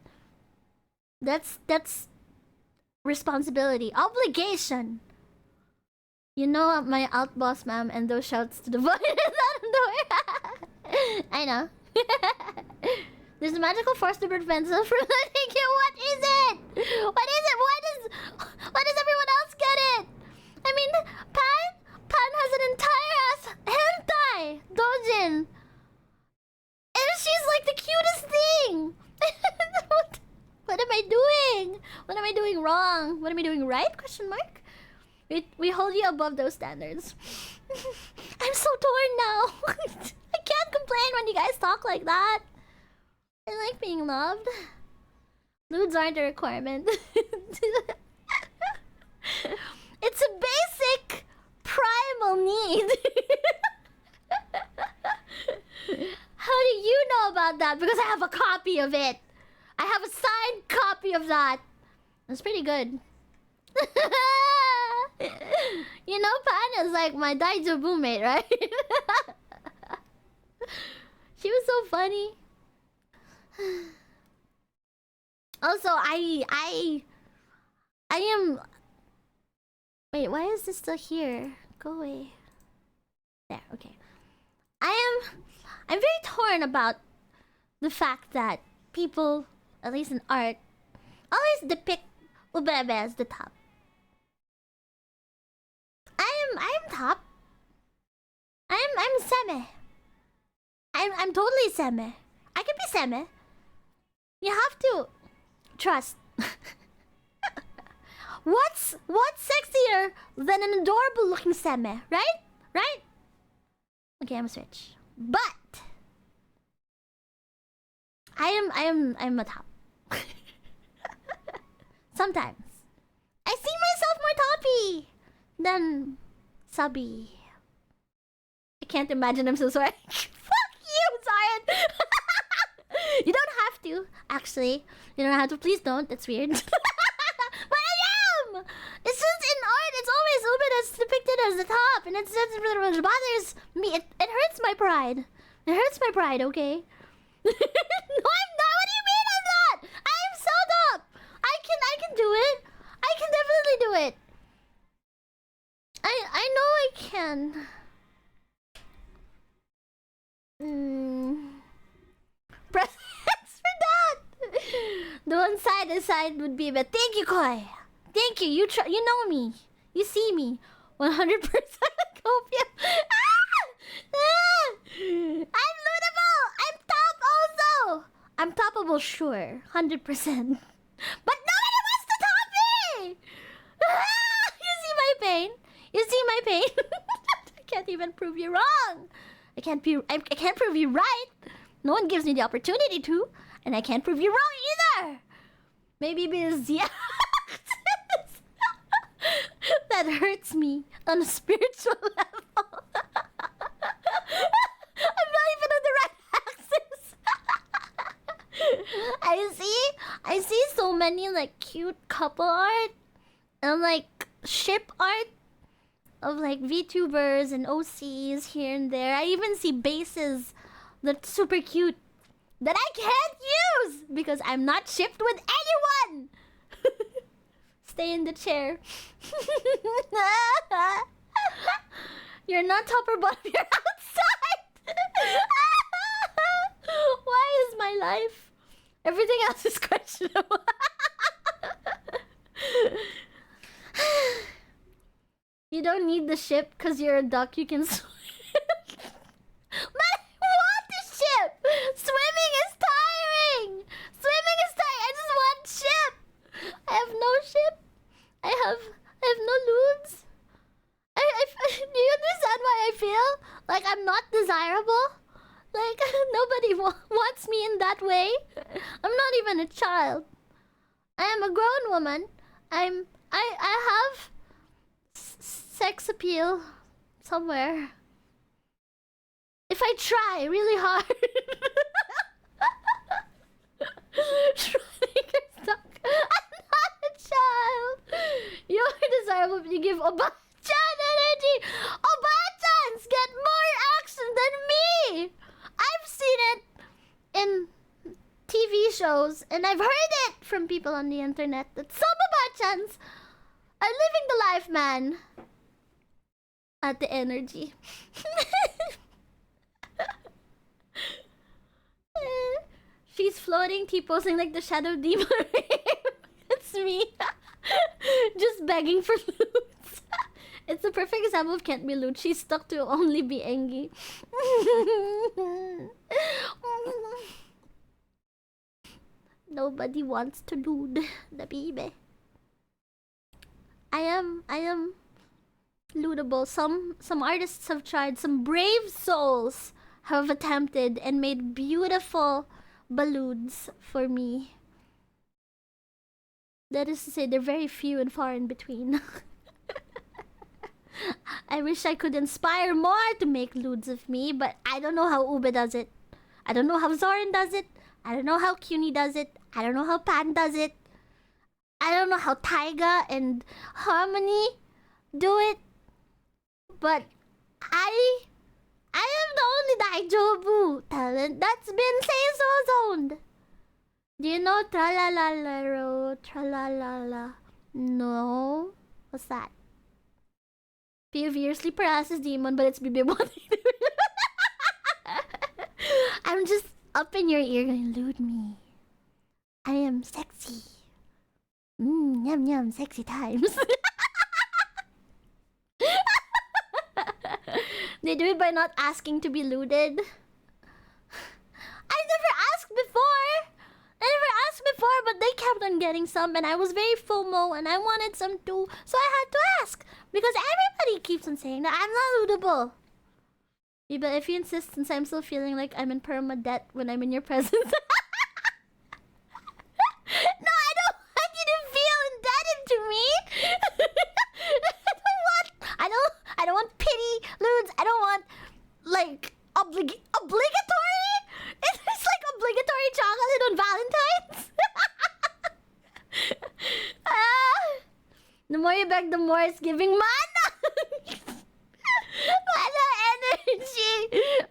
That's responsibility, obligation. You know my outboss, ma'am, and those shouts to the void is out of nowhere. I know. There's a magical force to prevent us from letting you. What is it? What is it? Why does everyone else get it? I mean, Pan has an entire ass hentai dojin. And she's like the cutest thing. What am I doing? What am I doing wrong? What am I doing right? Question mark. We hold you above those standards. I'm so torn now. I can't complain when you guys talk like that. I like being loved. Nudes aren't a requirement. It's a basic primal need. How do you know about that? Because I have a copy of it. I have a signed copy of that. That's pretty good. You know, Pan is like my Daijobu mate, right? She was so funny. Also, I am... Wait, why is this still here? Go away. There, okay. I'm very torn about the fact that people, at least in art, always depict Ubebe as the top. I'm top. I'm seme. I'm totally seme. I can be seme. You have to trust. What's sexier than an adorable looking seme, right? Right? Okay, I'm a switch. But I'm a top. Sometimes I see myself more toppy than subby. I can't imagine. I'm so sorry. Fuck you, Zion. You don't have to. Actually, you don't have to. Please don't. That's weird. But I am. It's just in art. It's always Ube that's depicted as the top, and it bothers me. It hurts my pride. It hurts my pride. Okay. No, I'm not. What do you mean I'm not? I'm so top. I can do it. I can definitely do it. I know I can. Presents for that. The one side would be, but thank you, Koi. Thank you. You know me. You see me. 100% copium. I'm lootable. I'm top also. I'm toppable, sure. 100%. But nobody wants to top me. You see my pain. You see my pain. I can't even prove you wrong. I can't prove you right. No one gives me the opportunity to, and I can't prove you wrong either. Maybe because yeah, that hurts me on a spiritual level. I'm not even on the right axis. I see so many like cute couple art and like ship art of like VTubers and OCs here and there. I even see bases that's super cute that I can't use because I'm not shipped with anyone. Stay in the chair. You're not top or bottom, you're outside. Why is my life? Everything else is questionable. You don't need the ship because you're a duck, you can swim. But I want the ship! Swimming is tiring! Swimming is tiring! I just want ship! I have no ship. I have no lewds. Do you understand why I feel like I'm not desirable? Like, nobody wants me in that way. I'm not even a child. I am a grown woman. I have sex appeal somewhere. If I try really hard. Schrodinger's duck. I'm not a child. You're desirable but you give Oba-chan energy. Oba-chans get more action than me. I've seen it in TV shows, and I've heard it from people on the internet that some Babachans are living the life, man. At the energy. She's floating, T-posing like the shadow demon. It's me. Just begging for loot. It's the perfect example of can't be loot. She's stuck to only be Engi. Nobody wants to loot the baby. I am lootable. Some artists have tried. Some brave souls have attempted and made beautiful balloons for me. That is to say, they're very few and far in between. I wish I could inspire more to make lewds of me, but I don't know how Ube does it. I don't know how Zoran does it. I don't know how CUNY does it. I don't know how Pan does it. I don't know how Taiga and Harmony do it. But I am the only Daijobu talent that's been Seiso zoned. Do you know Tralalala? Tralalala? No? What's that? POV, sleep paralysis demon, but it's BB1. I'm just up in your ear going, lewd me. I am sexy. Yum yum, sexy times. They do it by not asking to be looted. I never asked before, but they kept on getting some, and I was very FOMO, and I wanted some too, so I had to ask. Because everybody keeps on saying that I'm not lootable. Yeah, but if you insist, since I'm still feeling like I'm in perma-debt when I'm in your presence. No, I don't want you to feel indebted to me. I don't want pity, lewds. I don't want, like, obligatory? It's like obligatory chocolate on Valentine's. The more you beg, the more it's giving mana. Mana energy.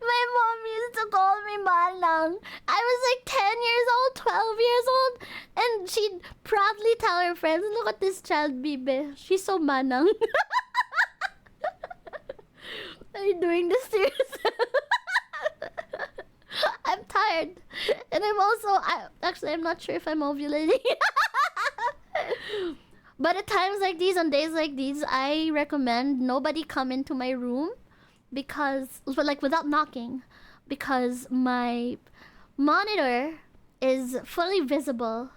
My mom used to call me Manang. I was like 10 years old, 12 years old, and she'd proudly tell her friends, look at this child, Bibe. She's so Manang. Are you doing this to yourself? I'm tired. And I'm also... I'm not sure if I'm ovulating. But at times like these, on days like these, I recommend nobody come into my room because... like, without knocking. Because my monitor is fully visible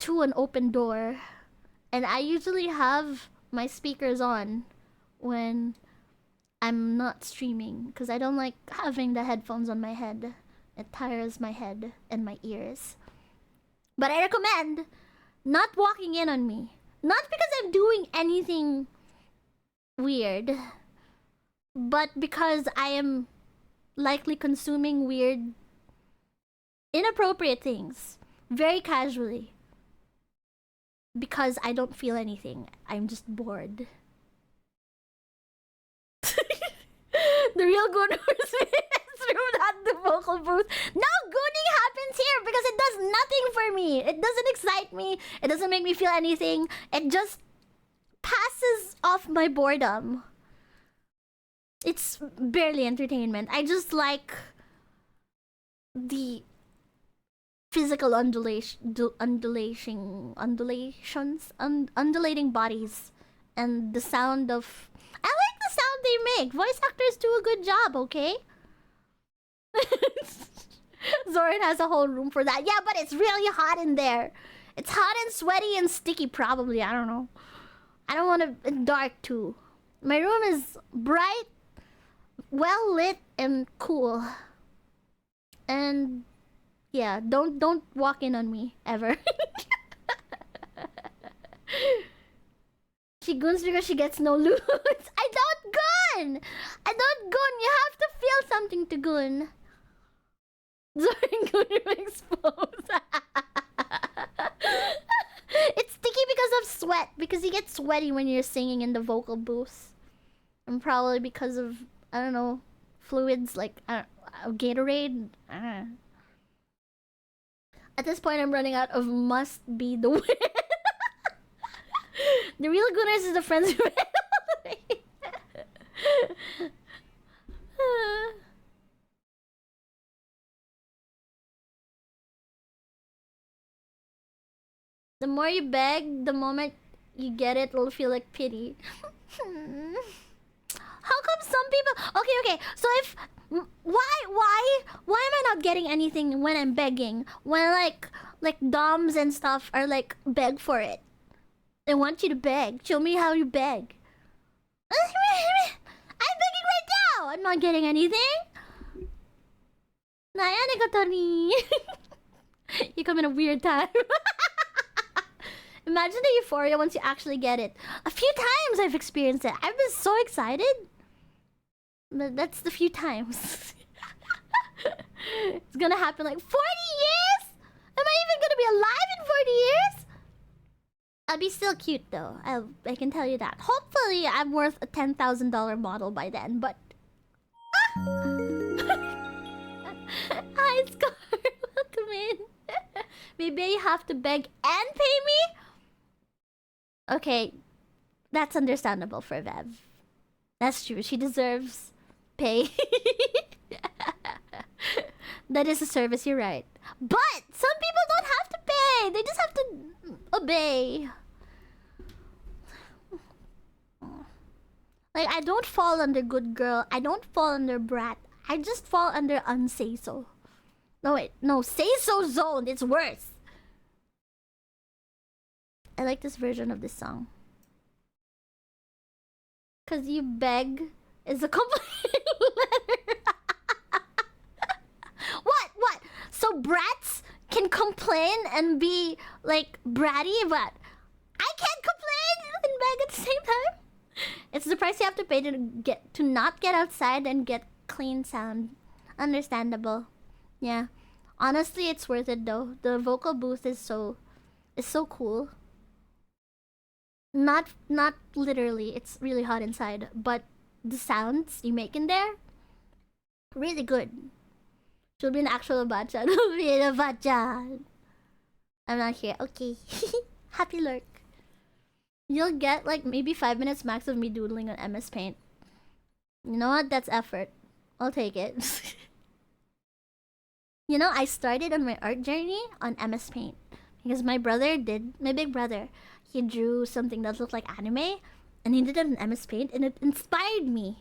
to an open door. And I usually have my speakers on when I'm not streaming, because I don't like having the headphones on my head. It tires my head and my ears. But I recommend not walking in on me. Not because I'm doing anything weird, but because I am likely consuming weird, inappropriate things very casually. Because I don't feel anything. I'm just bored. The real Gooners through that the vocal booth. No, gooning happens here because it does nothing for me. It doesn't excite me. It doesn't make me feel anything. It just passes off my boredom. It's barely entertainment. I just like the physical undulating bodies, and the sound of... I like the sound they make. Voice actors do a good job, okay? Zoran has a whole room for that. Yeah, but it's really hot in there. It's hot and sweaty and sticky, probably. I don't know. I don't want to... dark, too. My room is bright, well lit, and cool. And... yeah, don't walk in on me, ever. She goons because she gets no loot. I don't goon! I don't goon! You have to feel something to goon. Zoran goon exposed. It's sticky because of sweat. Because you get sweaty when you're singing in the vocal booth. And probably because of, I don't know, fluids like Gatorade. I don't know. At this point, I'm running out of must be the win. The real goodness is the friends who The more you beg, the moment you get it, it'll feel like pity. How come some people... Okay. So if... Why am I not getting anything when I'm begging? When like doms and stuff are like, beg for it. They want you to beg. Show me how you beg. I'm begging right now! I'm not getting anything. You come in a weird time. Imagine the euphoria once you actually get it. A few times I've experienced it. I've been so excited. But that's the few times. It's gonna happen like 40 years? Am I even gonna be alive in 40 years? I'll be still cute though. I can tell you that. Hopefully I'm worth a $10,000 model by then, but... Hi, Scar. Welcome in. Maybe you have to beg and pay me? Okay, that's understandable for Vev. That's true. She deserves pay. That is a service, you're right. But some people don't have to pay. They just have to obey. Like, I don't fall under good girl. I don't fall under brat. I just fall under unsay-so. No, wait. No, say-so zone. It's worse. I like this version of this song. Cause you beg is a complaint letter. What? So brats can complain and be like bratty, but I can't complain and beg at the same time. It's the price you have to pay to not get outside and get clean sound. Understandable. Yeah. Honestly, it's worth it though. The vocal booth is so cool. Not literally, it's really hot inside, but the sounds you make in there, really good. She'll be an actual bacha. She'll be a bacha. I'm not here. Okay. Happy lurk. You'll get like maybe 5 minutes max of me doodling on MS Paint. You know what? That's effort. I'll take it. You know, I started on my art journey on MS Paint. Because my big brother, he drew something that looked like anime. And he did it on MS Paint and it inspired me.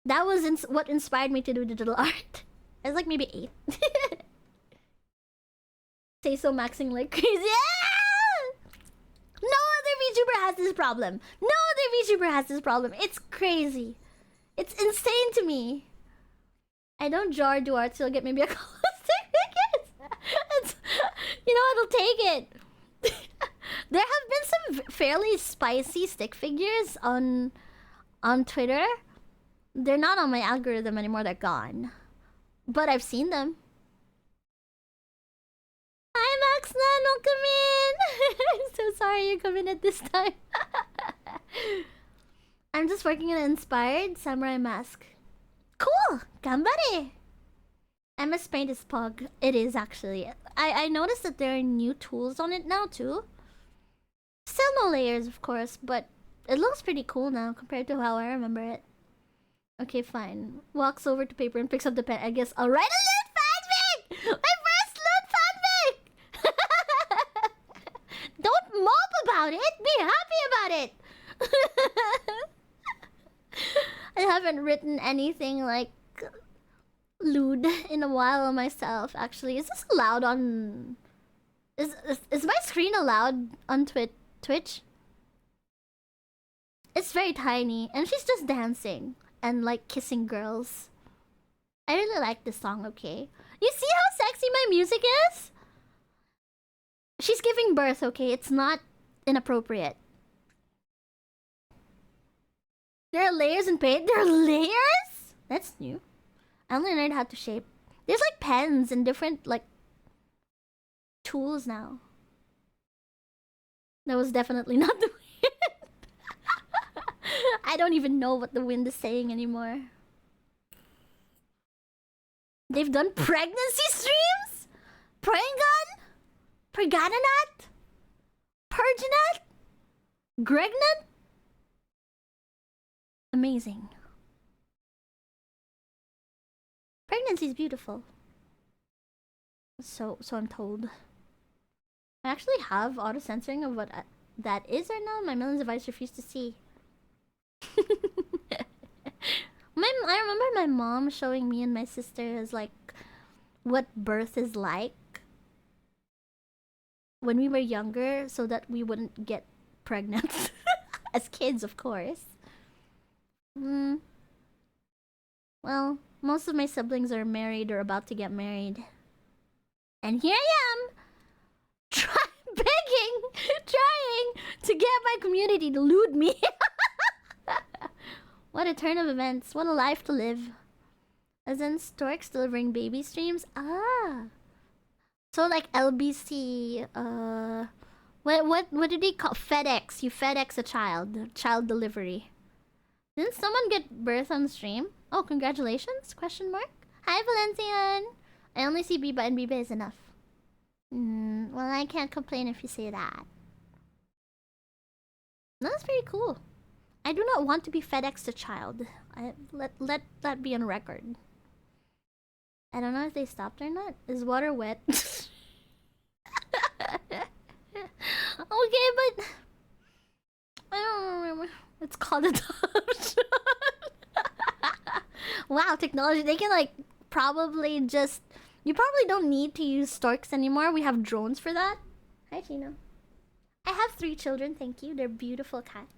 That was what inspired me to do digital art. I was like maybe 8. Say so maxing like crazy. Yeah! No other VTuber has this problem. No other VTuber has this problem. It's crazy. It's insane to me. I don't draw or do art, so I'll get maybe a couple of certificates. You know what? I'll take it. There have been some fairly spicy stick figures on Twitter. They're not on my algorithm anymore. They're gone. But I've seen them. Hi, Maxnan. Welcome in. I'm so sorry you come in at this time. I'm just working on an inspired samurai mask. Cool. Gambare. MS Paint is pog. It is actually. I noticed that there are new tools on it now too. Still no layers, of course, but it looks pretty cool now compared to how I remember it. Okay, fine. Walks over to paper and picks up the pen. I guess I'll write a loot fanfic! My first loot fanfic! Don't mope about it! Be happy about it! I haven't written anything like lewd in a while myself, actually. Is this allowed on... Is my screen allowed on Twitch? It's very tiny, and she's just dancing and like kissing girls. I really like this song, okay? You see how sexy my music is? She's giving birth, okay? It's not inappropriate. There are layers in paint. There are layers? That's new. I only learned how to shape. There's like pens and different like tools now. That was definitely not the wind. I don't even know what the wind is saying anymore. They've done pregnancy streams? Organonut? Perginut? Gregnut? Amazing. Pregnancy is beautiful. So I'm told. I actually have auto censoring of what that is right now. My millions of eyes refuse to see. I remember my mom showing me and my sisters like what birth is like when we were younger, so that we wouldn't get pregnant as kids, of course. Well, most of my siblings are married or about to get married, and here I am, trying to get my community to loot me. What a turn of events! What a life to live. As in storks delivering baby streams. Ah, so like LBC. What did they call FedEx? You FedEx a child delivery. Didn't someone get birth on stream? Oh, congratulations? Question mark. Hi, Valencian. I only see Biba, and Biba is enough. Well, I can't complain if you say that. No, that's pretty cool. I do not want to be FedExed a child. Let that be on record. I don't know if they stopped or not. Is water wet? Okay, but I don't remember. It's called adoption. Wow, technology. They can like probably just. You probably don't need to use storks anymore. We have drones for that. Hi, Chino. I have 3 children, thank you. They're beautiful cats.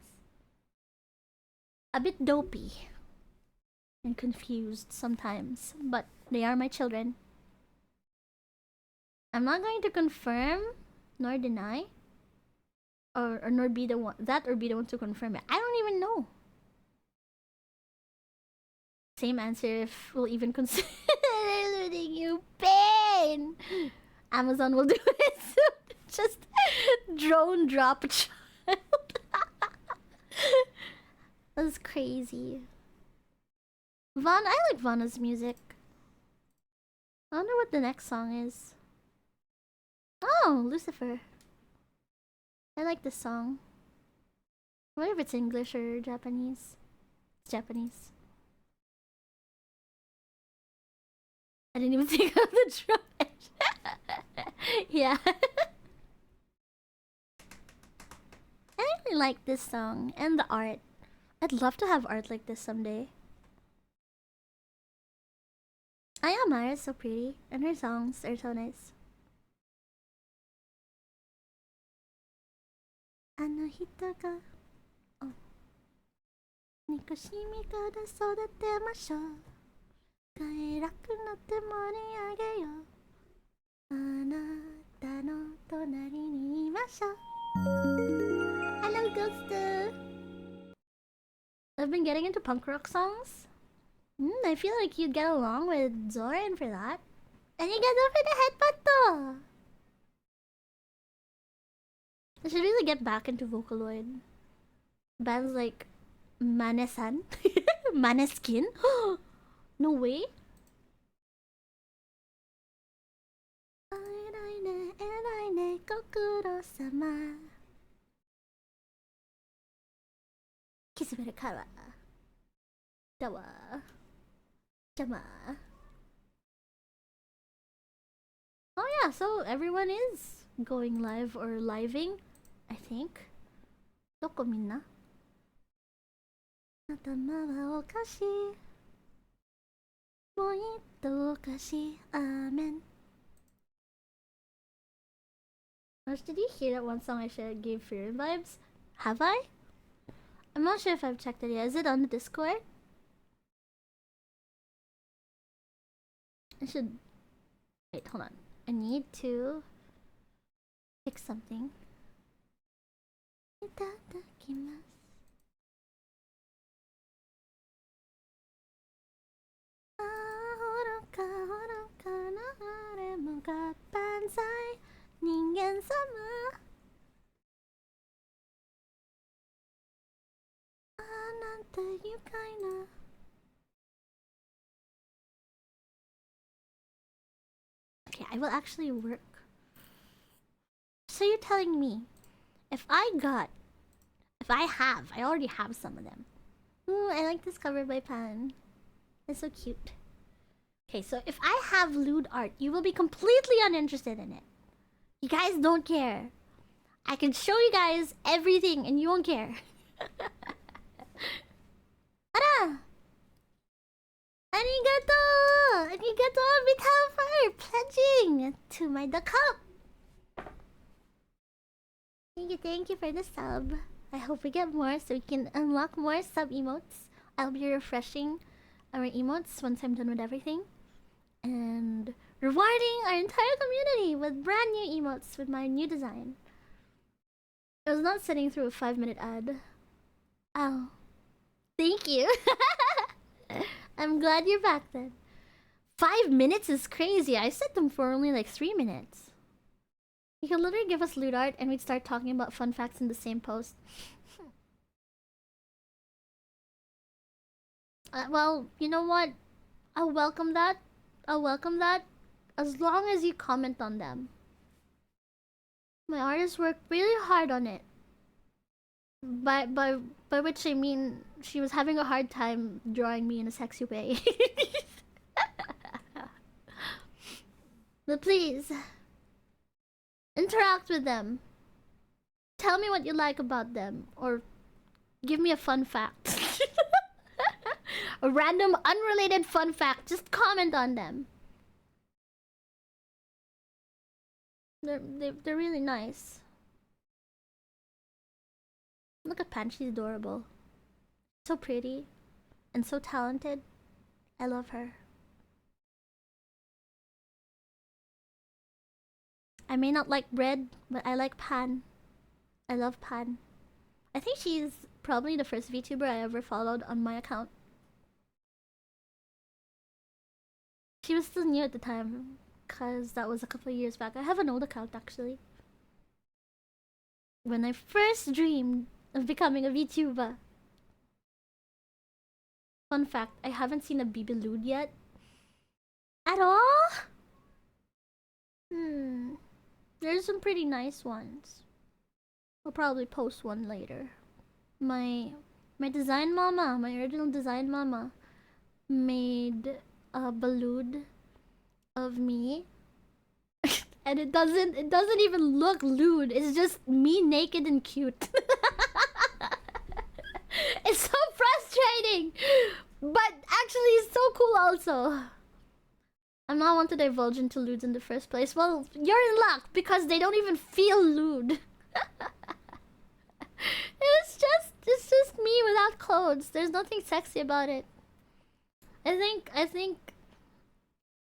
A bit dopey and confused sometimes, but they are my children. I'm not going to confirm nor deny, or nor be the one or be the one to confirm it. I don't even know. Same answer if we'll even consider losing you. Pain. Amazon will do it soon. Just drone drop a child. That's crazy. Vaughn, I like Vanna's music. I wonder what the next song is. Oh, Lucifer. I like this song. I wonder if it's English or Japanese. It's Japanese. I didn't even think of the drum. Yeah. I really like this song and the art. I'd love to have art like this someday. Mara is so pretty, and her songs are so nice. あの人が憎しみから育てましょう。偉くなって盛り上げよう。あなたの隣にいましょう。Hello, Ghost. I've been getting into punk rock songs. I feel like you'd get along with Zoran for that. And you get over the headbutt though. I should really get back into Vocaloid. Bands like Manesan. Maneskin? No way. Kisumere kawa. Dawa. Jama. Oh yeah, so everyone is going live or living, I think. Doko minna? Atama wa okashi. Moito okashi. Amen. Gosh, did you hear that one song I shared gave Fear vibes? Have I? I'm not sure if I've checked it yet. Is it on the Discord? I should... Wait, hold on. I need to... pick something. Itadakimasu. Banzai, ningen sama. Ananta yukai na. Okay, I will actually work So you're telling me, if I already have some of them. Ooh, I like this cover by Pan. It's so cute. Okay, so if I have lewd art, you will be completely uninterested in it. You guys don't care. I can show you guys everything and you won't care. Ara! Arigato! Arigato Bitao for pledging to my the cup! Thank you for the sub. I hope we get more so we can unlock more sub emotes. I'll be refreshing our emotes once I'm done with everything. And rewarding our entire community with brand new emotes with my new design. I was not sitting through a 5-minute ad. Oh. Thank you. I'm glad you're back then. 5 minutes is crazy. I set them for only like 3 minutes. You could literally give us lewd art and we'd start talking about fun facts in the same post. Well, you know what? I'll welcome that. I'll welcome that as long as you comment on them. My artist worked really hard on it. By which I mean she was having a hard time drawing me in a sexy way. But please, interact with them. Tell me what you like about them, or give me a fun fact. A random, unrelated fun fact. Just comment on them. They're really nice. Look at Pan, she's adorable. So pretty. And so talented. I love her. I may not like bread, but I like Pan. I love Pan. I think she's probably the first VTuber I ever followed on my account. She was still new at the time, cause that was a couple of years back. I have an old account actually. When I first dreamed of becoming a VTuber. Fun fact, I haven't seen a BB Lewd yet. At all? There's some pretty nice ones. I'll probably post one later. My design mama, my original design mama, made a balloon of me. And it doesn't even look lewd. It's just me naked and cute. It's so frustrating, but actually it's so cool also. I'm not one to divulge into lewds in the first place. Well, you're in luck because they don't even feel lewd. It's just me without clothes. There's nothing sexy about it. I think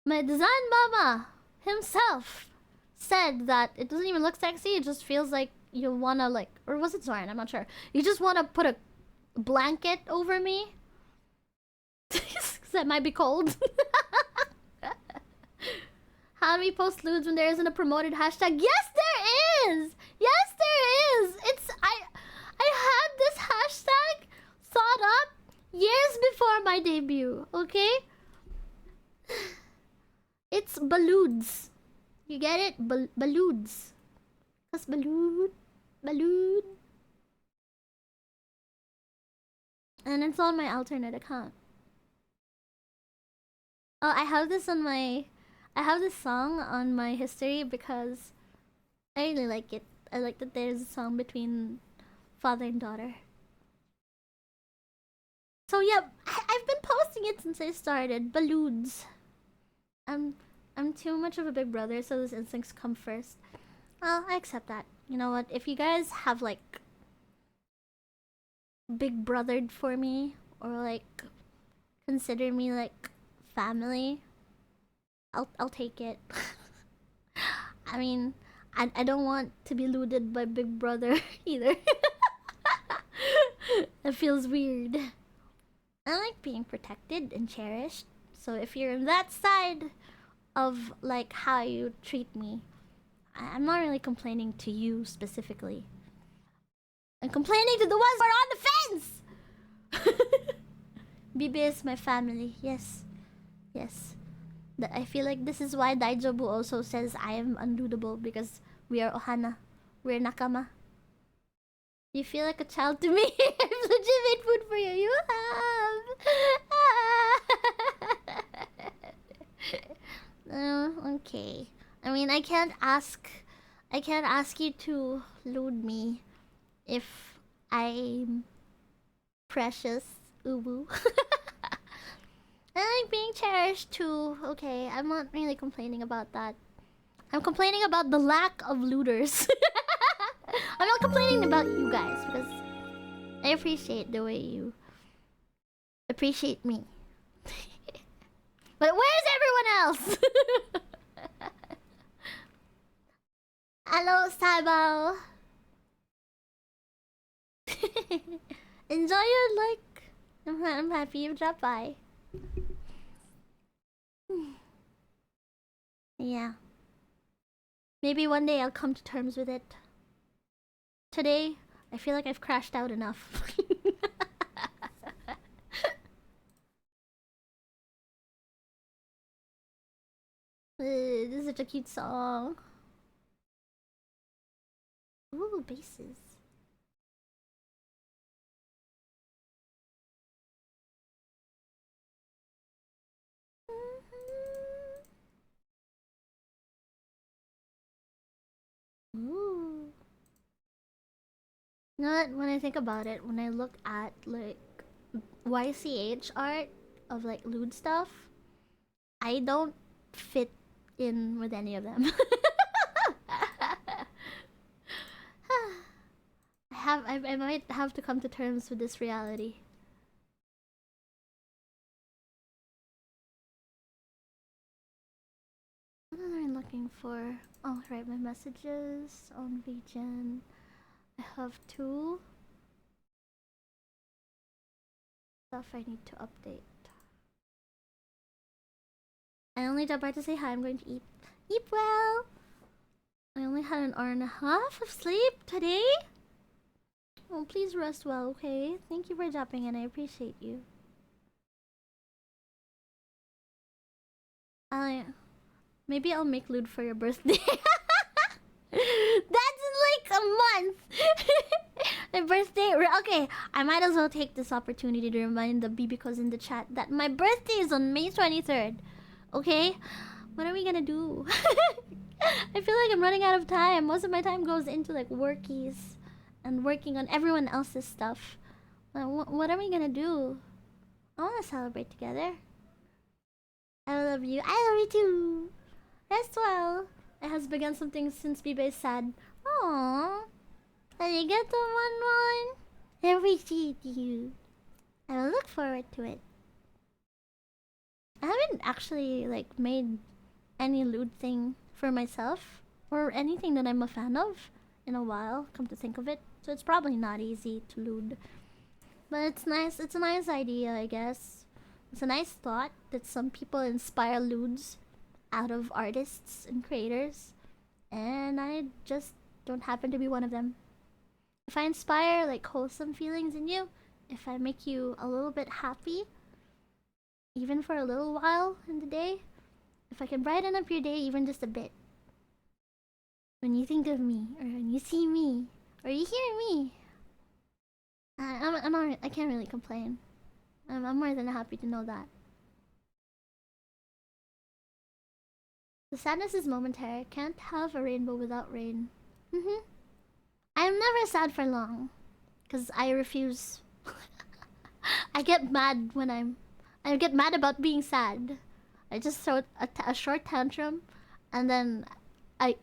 my design mama himself said that it doesn't even look sexy. It just feels like you wanna like, or was it Zoran? I'm not sure. You just wanna put a blanket over me. That might be cold. How do we post lewds when there isn't a promoted hashtag? Yes, there is. Yes, there is. I had this hashtag thought up years before my debut. Okay. It's baloods. You get it? Baloods. Cause balloon. And it's on my alternate account. Oh, I have this song on my history because I really like it. I like that there's a song between father and daughter. So yeah, I've been posting it since I started. Balloons. I'm too much of a big brother, so those instincts come first. Well, I accept that. You know what? If you guys have like big brothered for me, or like consider me like family, I'll take it. I mean, I don't want to be looted by Big Brother either. That feels weird. I like being protected and cherished. So if you're in that side of like how you treat me, I'm not really complaining to you specifically. I'm complaining to the ones who are on the fence. BB is my family. Yes. Yes. I feel like this is why Daijobu also says I am unlootable, because we are Ohana. We're nakama. You feel like a child to me. I've legitimate food for you. You have. Okay. I mean, I can't ask you to load me if I'm precious, ubu. I like being cherished too. Okay, I'm not really complaining about that. I'm complaining about the lack of looters. I'm not complaining about you guys because I appreciate the way you appreciate me. But where's everyone else? Hello, Sabo. Enjoy your like. I'm happy you dropped by. Yeah. Maybe one day I'll come to terms with it. Today, I feel like I've crashed out enough. This is such a cute song. Ooh, basses. Ooh. You know what? When I think about it, when I look at like YCH art of like lewd stuff, I don't fit in with any of them. I might have to come to terms with this reality. What am I looking for? Oh, right, my messages on VGen. I have two stuff I need to update. I only dropped by to say hi. I'm going to eat. Eat well. I only had an hour and a half of sleep today. Oh, please rest well, okay? Thank you for dropping in. I appreciate you. Maybe I'll make lewd for your birthday. That's in like a month. My birthday. Okay, I might as well take this opportunity to remind the BBcos in the chat that my birthday is on May 23rd. Okay? What are we gonna do? I feel like I'm running out of time. Most of my time goes into like workies and working on everyone else's stuff. What are we gonna do? I wanna celebrate together. I love you. I love you too. Rest well. It has begun something since Biba is sad. Aww. Arigato, Monmon. I appreciate you. I will look forward to it. I haven't actually like made any lewd thing for myself or anything that I'm a fan of in a while, come to think of it. So it's probably not easy to lewd. But it's nice. It's a nice idea, I guess. It's a nice thought that some people inspire lewds out of artists and creators. And I just don't happen to be one of them. If I inspire like wholesome feelings in you, if I make you a little bit happy, even for a little while in the day, if I can brighten up your day even just a bit, when you think of me, or when you see me, or you hear me, I can't really complain. I'm more than happy to know that. The sadness is momentary. Can't have a rainbow without rain. I'm never sad for long, cause I refuse. I get mad when I get mad about being sad. I just throw a short tantrum, and then I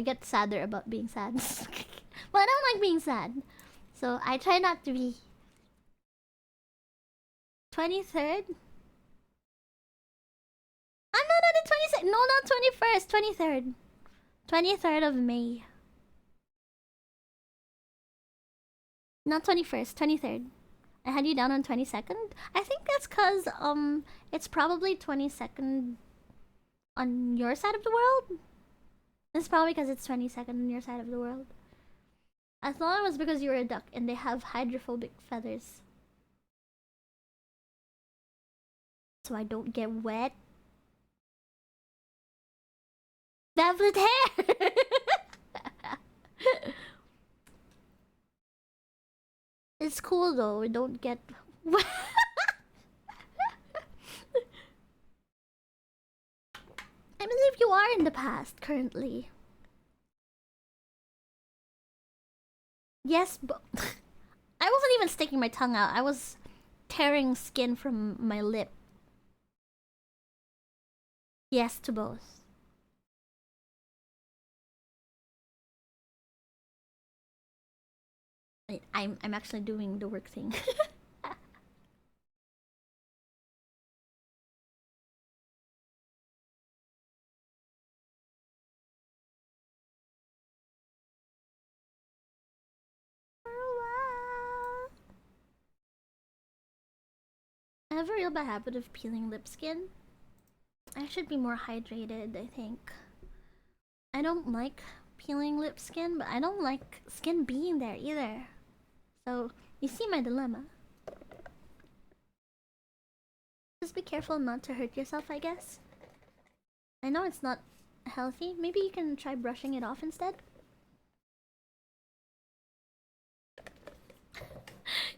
get sadder about being sad. But I don't like being sad, so I try not to be. 23rd? I'm not on the 22nd. No, not 21st. 23rd. 23rd of May. Not 21st. 23rd. I had you down on 22nd. I think that's cause it's probably 22nd on your side of the world. It's probably because it's 22nd on your side of the world. I thought it was because you were a duck and they have hydrophobic feathers. So I don't get wet. Babblet hair! It's cool though. We don't get. I believe you are in the past currently. Yes, but I wasn't even sticking my tongue out. I was tearing skin from my lip. Yes to both. I'm actually doing the work thing. I have a real bad habit of peeling lip skin. I should be more hydrated, I think. I don't like peeling lip skin, but I don't like skin being there either. So, you see my dilemma. Just be careful not to hurt yourself, I guess. I know it's not healthy. Maybe you can try brushing it off instead.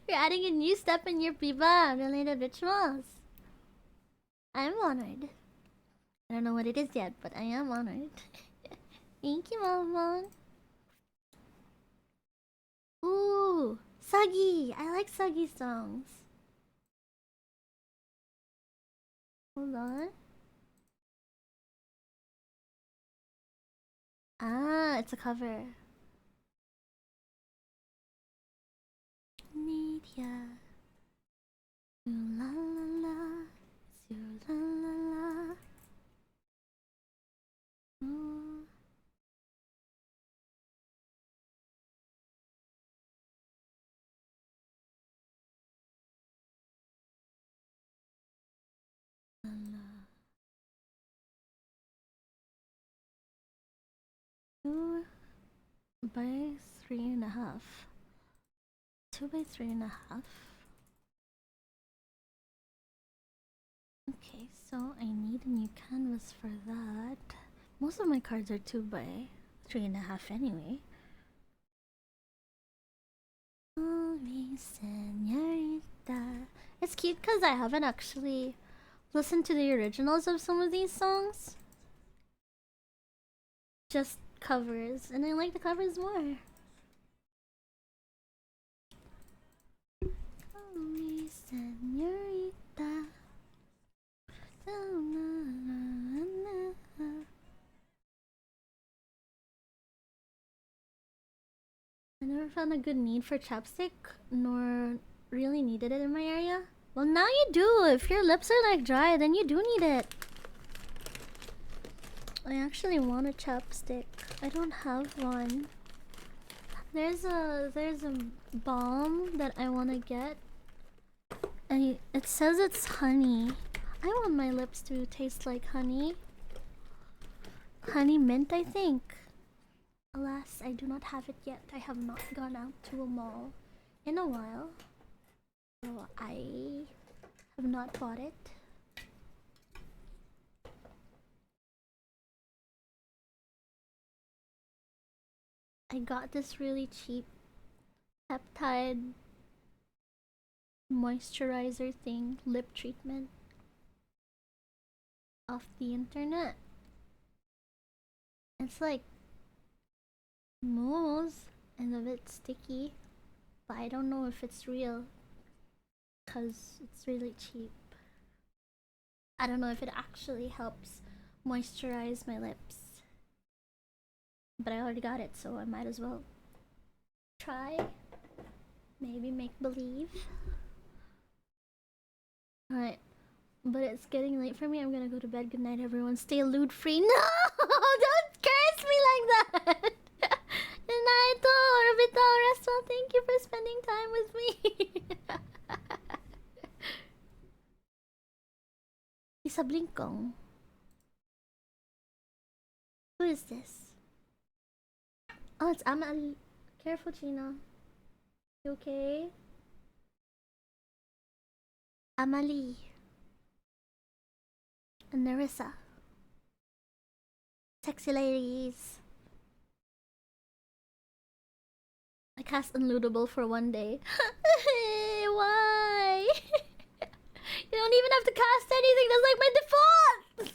You're adding a new step in your Biba related rituals. I'm honored. I don't know what it is yet, but I am honored. Thank you, Mama. Ooh, Suggy. I like Suggy songs. Hold on. Ah, it's a cover. Need ya. Ooh la la la. It's you la la la. Ooh. La la. 2 by 3.5. 2 by 3.5. Okay, so I need a new canvas for that. Most of my cards are 2 by 3.5 anyway. Oh, mi señorita. It's cute because I haven't actually listened to the originals of some of these songs. Just covers, and I like the covers more. Oh, mi señorita. I never found a good need for chapstick, nor really needed it in my area. Well, now you do. If your lips are like dry, then you do need it. I actually want a chapstick. I don't have one. There's a balm that I want to get. And it says it's honey. I want my lips to taste like honey. Honey mint, I think. Alas, I do not have it yet. I have not gone out to a mall in a while. So I have not bought it. I got this really cheap peptide moisturizer thing, lip treatment, off the internet. It's like mousse and a bit sticky, but I don't know if it's real because it's really cheap. I don't know if it actually helps moisturize my lips, but I already got it, so I might as well try. Maybe make believe. Alright, but it's getting late for me. I'm gonna go to bed. Good night, everyone. Stay lewd free. No! Don't curse me like that! Good night, Orbital Restaurant. Thank you for spending time with me. Isa Blinkong. Who is this? Oh, it's Amal. Careful, Chino. You okay? Amalie. And Narissa. Sexy ladies. I cast unlootable for 1 day. Why? You don't even have to cast anything. That's like my default.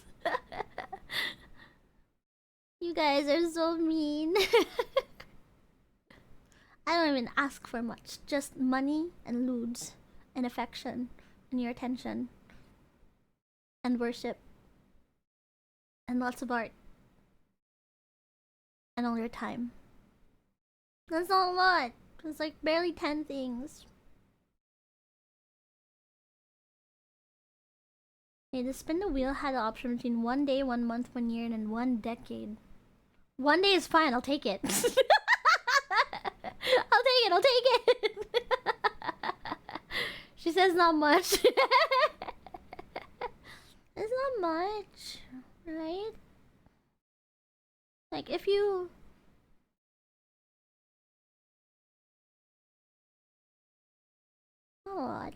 You guys are so mean. I don't even ask for much. Just money and lewds and affection and your attention and worship and lots of art and all your time. That's not a lot. It's like barely 10 things. Okay, the spin the wheel had the option between 1 day, 1 month, 1 year, and then 1 decade. 1 day is fine, I'll take it. I'll take it, I'll take it. She says not much. It's not much, right? Like if you... Not a lot.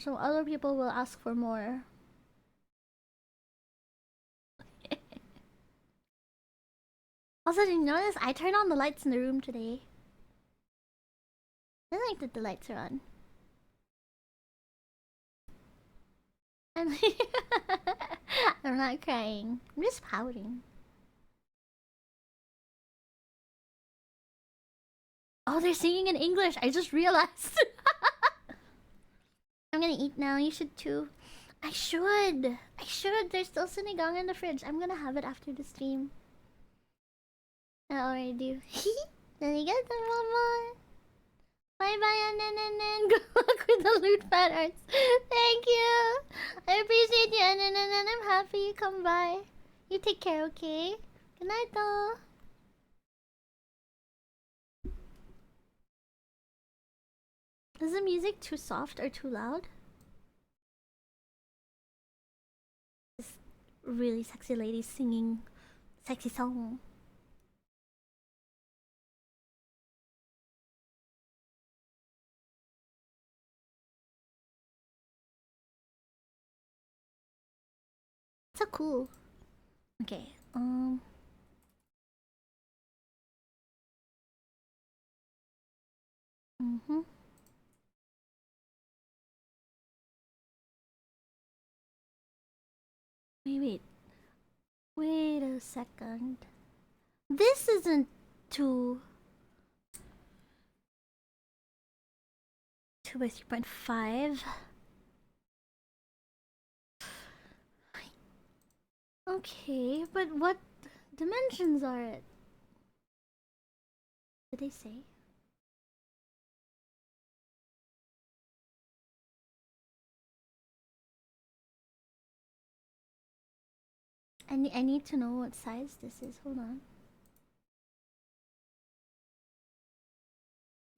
Some other people will ask for more. Also, did you notice I turned on the lights in the room today? I like that the lights are on. I'm, I'm not crying. I'm just pouting. Oh, they're singing in English. I just realized. I'm gonna eat now. You should too. I should. I should. There's still sinigang in the fridge. I'm gonna have it after the stream. I already do. Then you get the mama. Bye bye, Anan. Good luck with the loot fan arts. Thank you. I appreciate you, Anan. I'm happy you come by. You take care, okay? Good night, though. Is the music too soft or too loud? This really sexy lady singing sexy song. So cool. Okay, wait. Wait a second. This isn't 2 by 3.5. Okay, but what dimensions are it? Did they say? I need to know what size this is. Hold on.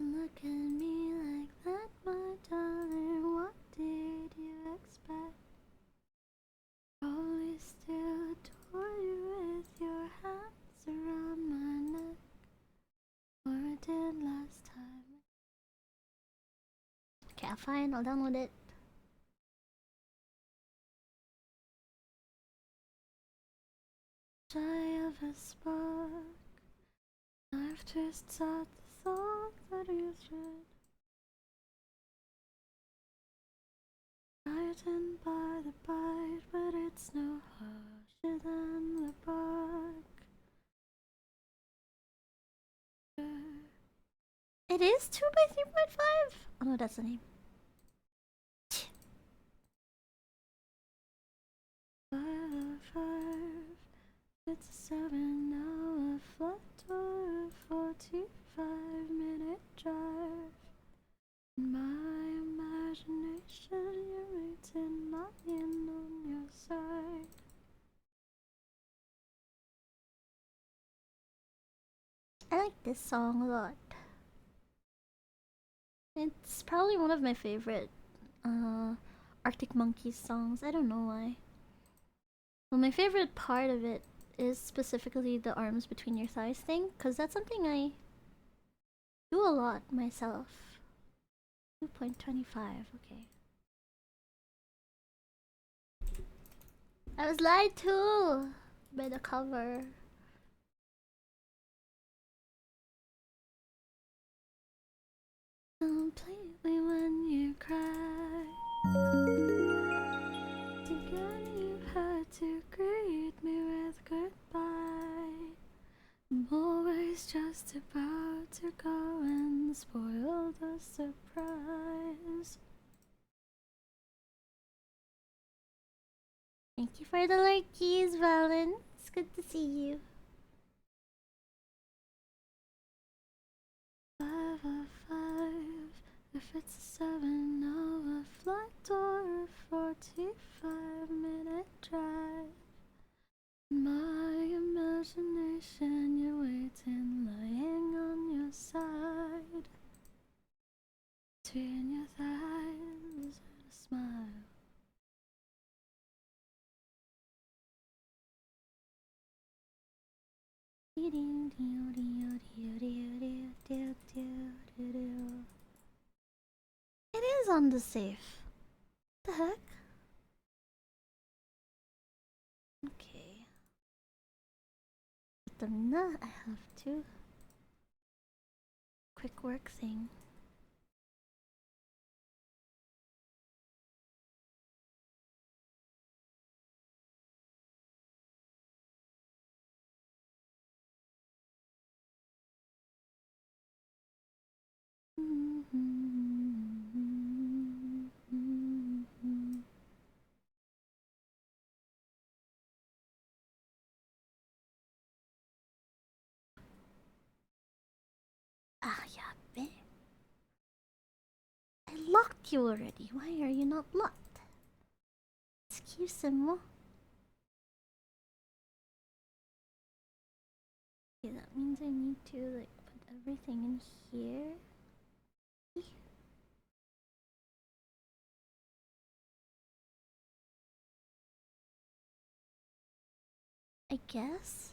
Look at me like that, my darling. What did you expect? Always still adore you with your hands around my neck, or I did last time. Okay, fine. I'll download it. Shy of a spark, I've just out the thought that you should. Frightened by the bite, but it's no harsher than the bark. It is 2 by 3.5? Oh no, that's the name. 5 it's a 7-hour flight or a 45-minute drive. In my imagination, you're waiting, lying on your side. I like this song a lot. It's probably one of my favorite Arctic Monkeys songs. I don't know why. Well, my favorite part of it is specifically the arms between your thighs thing, because that's something I do a lot myself. 2.25, okay. I was lied to by the cover. Completely when you cry. Again you had to greet me with goodbye. I'm always just about to go and spoil the surprise. Thank you for the lurkies, Valen. It's good to see you. 5:05. If it's a 7-hour flight or a 45-minute drive. My imagination, you're waiting, lying on your side. Between your thighs and a smile. It is on the safe. The heck? Okay. I have to. Quick work thing. Ah, yeah, babe. I locked you already. Why are you not locked? Excuse-moi. Okay, that means I need to like put everything in here. I guess.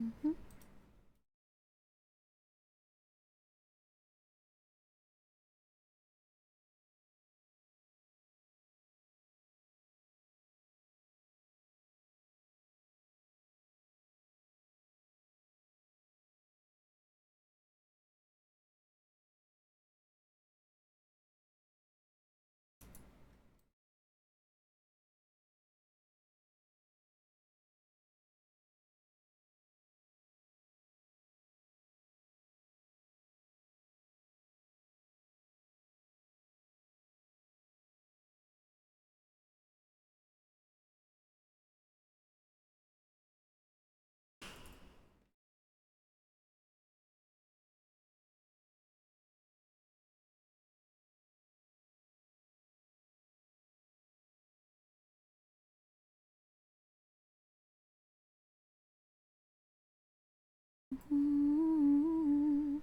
Mm-hmm. Mm-hmm.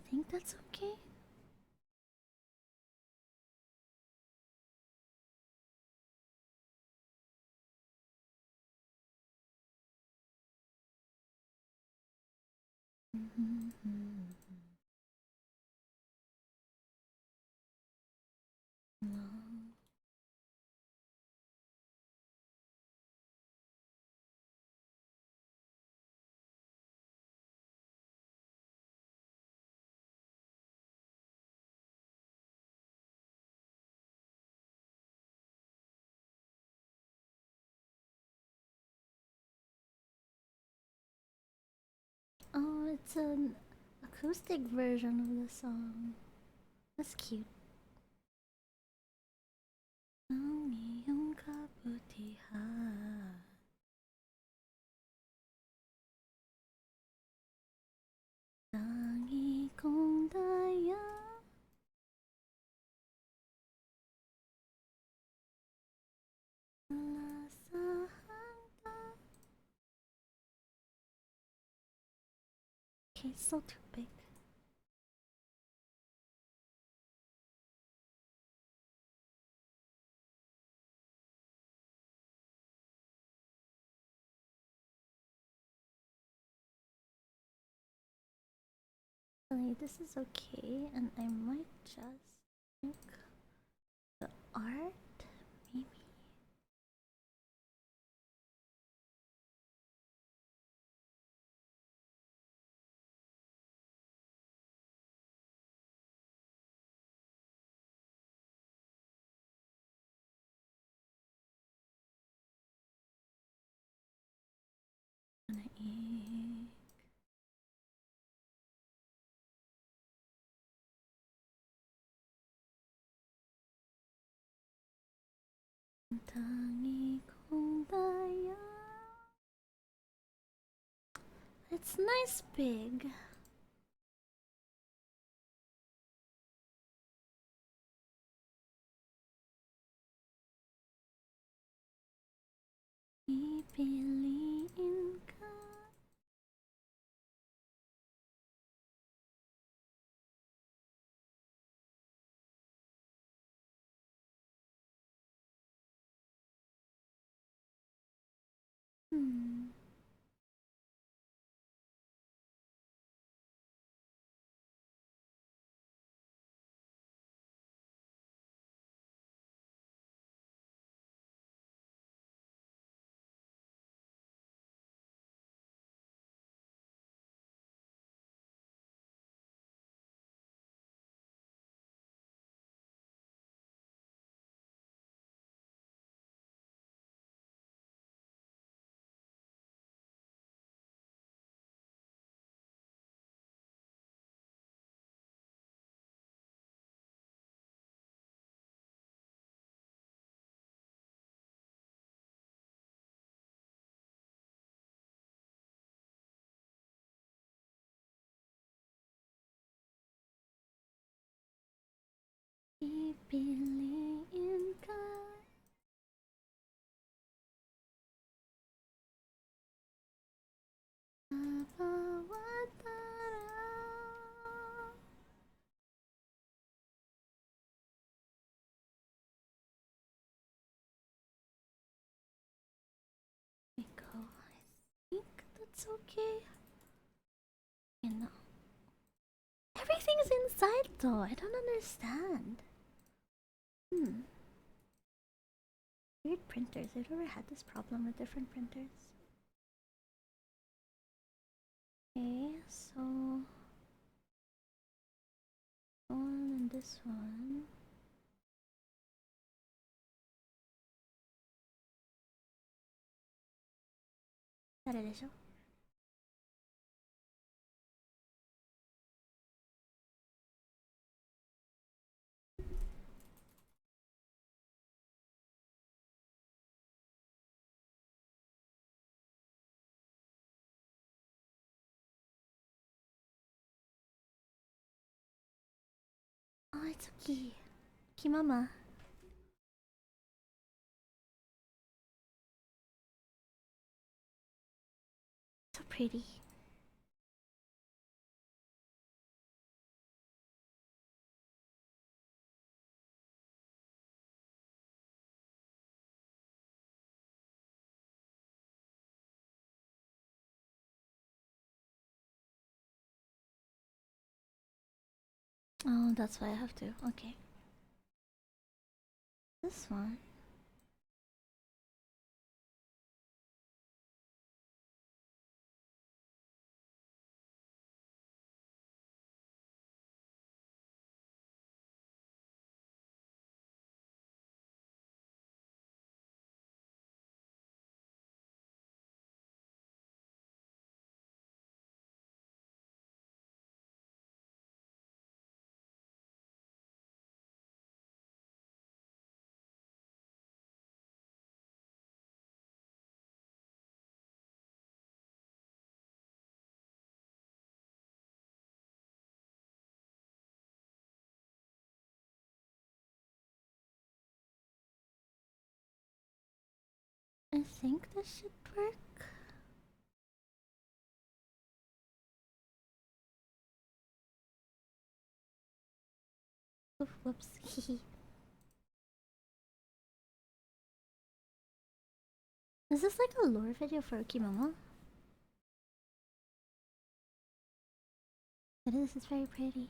think that's okay. Oh, it's an acoustic version of the song. That's cute. Ang iyong kabutihan, tangi kong daya. Okay, it's still too big. Actually, this is okay, and I might just make the art, maybe. Naik tangi kong daya. It's nice big. Pipiliin ka. Hmm. Pipiliin ka. Sa bawat araw. Ikaw, I think that's okay. You know, everything's inside though. I don't understand. Hmm. Weird printers. I've never had this problem with different printers. Okay, so one and this one. 誰でしょ？Oh, it's okay. Kimama. So pretty. Oh, that's why I have to. Okay. This one. I think this should work. Whoops. Is this like a lore video for Okimama? It is, it's very pretty.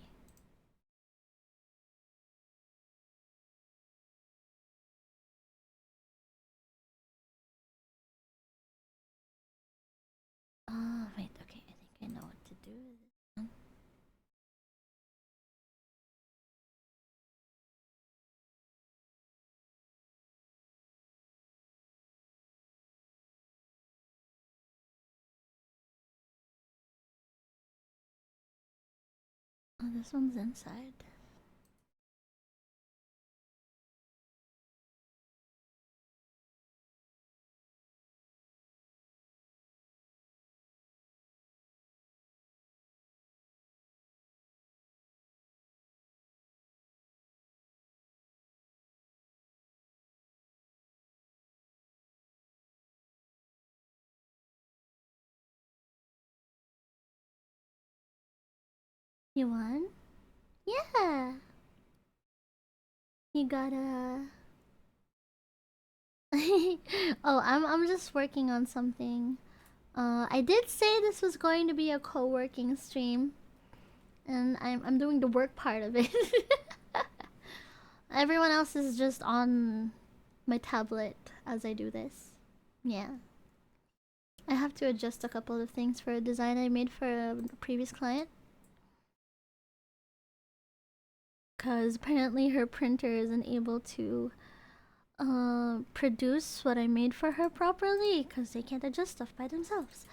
Oh, wait, okay, I think I know what to do with this one. Oh, this one's inside. You won? Yeah! You gotta... Oh, I'm just working on something. I did say this was going to be a co-working stream. And I'm doing the work part of it. Everyone else is just on my tablet as I do this. Yeah. I have to adjust a couple of things for a design I made for a previous client. Because apparently her printer isn't able to produce what I made for her properly because they can't adjust stuff by themselves.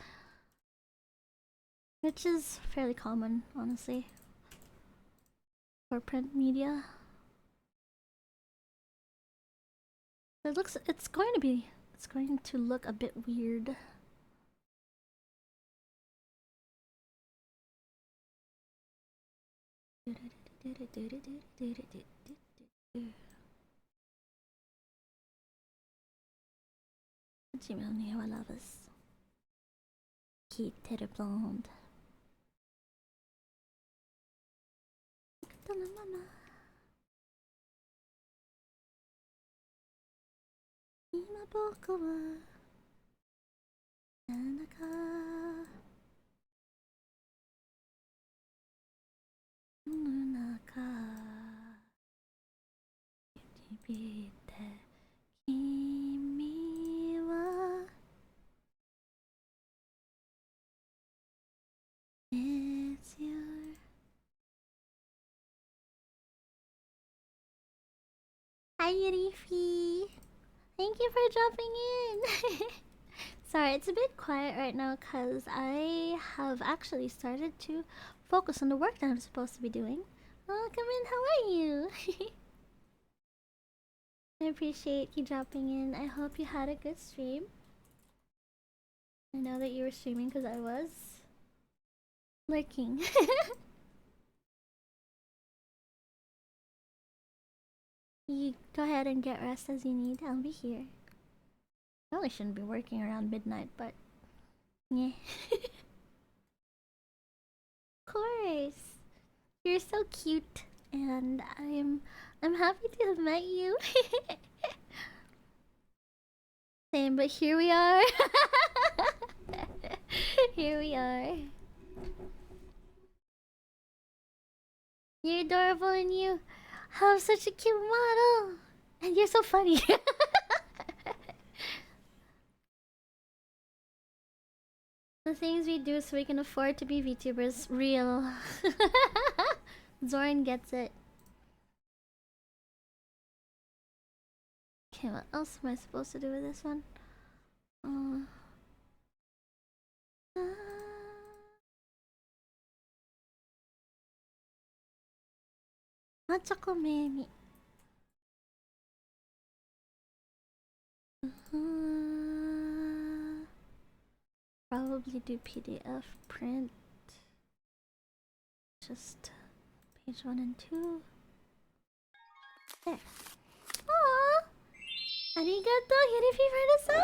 Which is fairly common, honestly, for print media. It's going to look a bit weird. Jimmy Wallavis. Keith Terre Blonde. Mama. 今僕はなんだか世の中響いて君は It's your Hi Yurifi! Thank you for dropping in! Sorry, it's a bit quiet right now because I have actually started to focus on the work that I'm supposed to be doing. Oh, come in, how are you? I appreciate you dropping in. I hope you had a good stream. I know that you were streaming because I was lurking. You go ahead and get rest as you need. I'll be here. Probably shouldn't be working around midnight, but yeah. Of course. You're so cute, and I'm happy to have met you. Same, but here we are. Here we are. You're adorable and you have such a cute model. And you're so funny. The things we do so we can afford to be VTubers, real. Zoran gets it. Okay, what else am I supposed to do with this one? Machako-memi. Probably do PDF print. Just page 1 and 2. There. Aww! Arigato, Hirifi for the sub!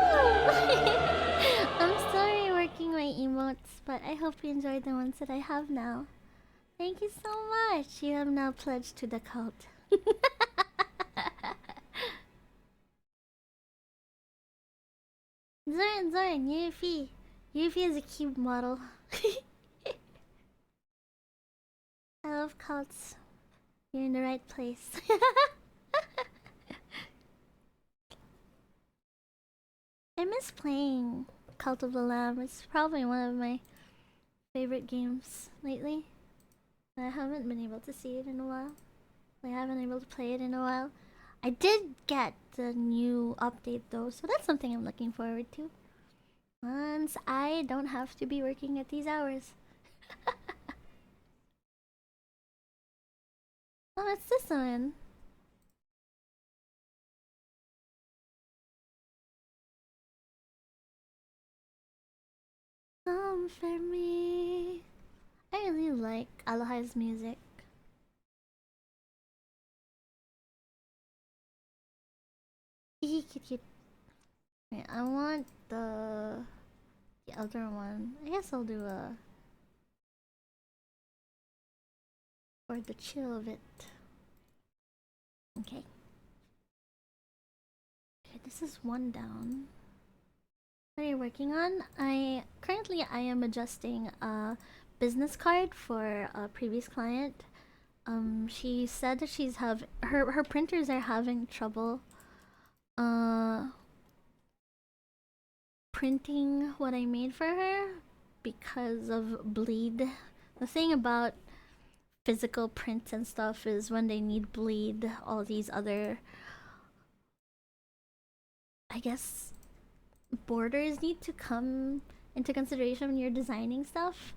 I'm still reworking my emotes, but I hope you enjoyed the ones that I have now. Thank you so much! You have now pledged to the cult. Zoran, Yuffie. Yuffie is a cube model. I love cults. You're in the right place. I miss playing Cult of the Lamb. It's probably one of my favorite games lately. I haven't been able to see it in a while. I haven't been able to play it in a while. I did get the new update though, so that's something I'm looking forward to. Once I don't have to be working at these hours. Oh, it's this one. Come for me. I really like Alahai's music. Cute. Wait, I want the other one. I guess I'll do a for the chill of it. Okay. Okay, this is one down. What are you working on? I am adjusting a business card for a previous client. She said that she's her printers are having trouble printing what I made for her because of bleed. The thing about physical prints and stuff is when they need bleed, all these other, I guess, borders need to come into consideration when you're designing stuff.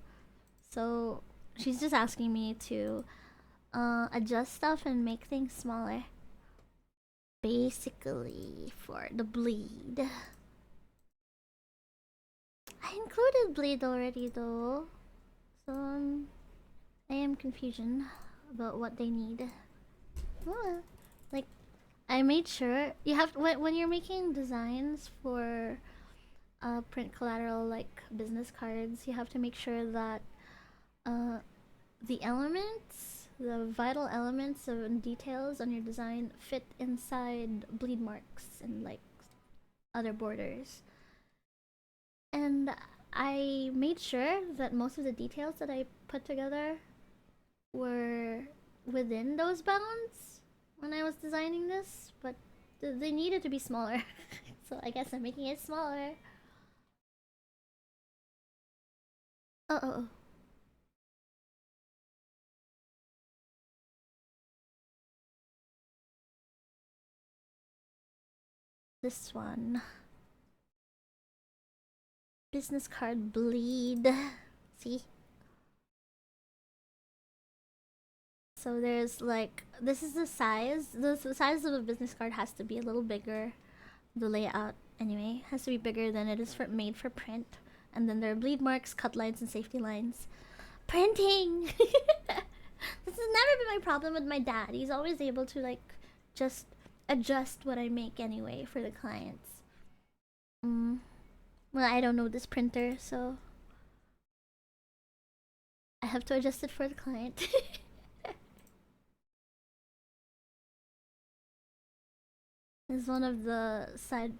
So she's just asking me to adjust stuff and make things smaller. Basically, for the bleed. I included bleed already though. So I am confusion about what they need. Oh, like, I made sure you have when you're making designs for print collateral like business cards, you have to make sure that the elements, the vital elements and details on your design fit inside bleed marks and like other borders. And I made sure that most of the details that I put together were within those bounds when I was designing this, but they needed to be smaller. So I guess I'm making it smaller. Oh. This one. Business card bleed. See? So there's like, this is the size. The size of a business card has to be a little bigger. The layout, anyway, has to be bigger than it is made for print. And then there are bleed marks, cut lines, and safety lines. Printing! This has never been my problem with my dad. He's always able to, like, just adjust what I make anyway for the clients. Well, I don't know this printer, so I have to adjust it for the client. This is one of the side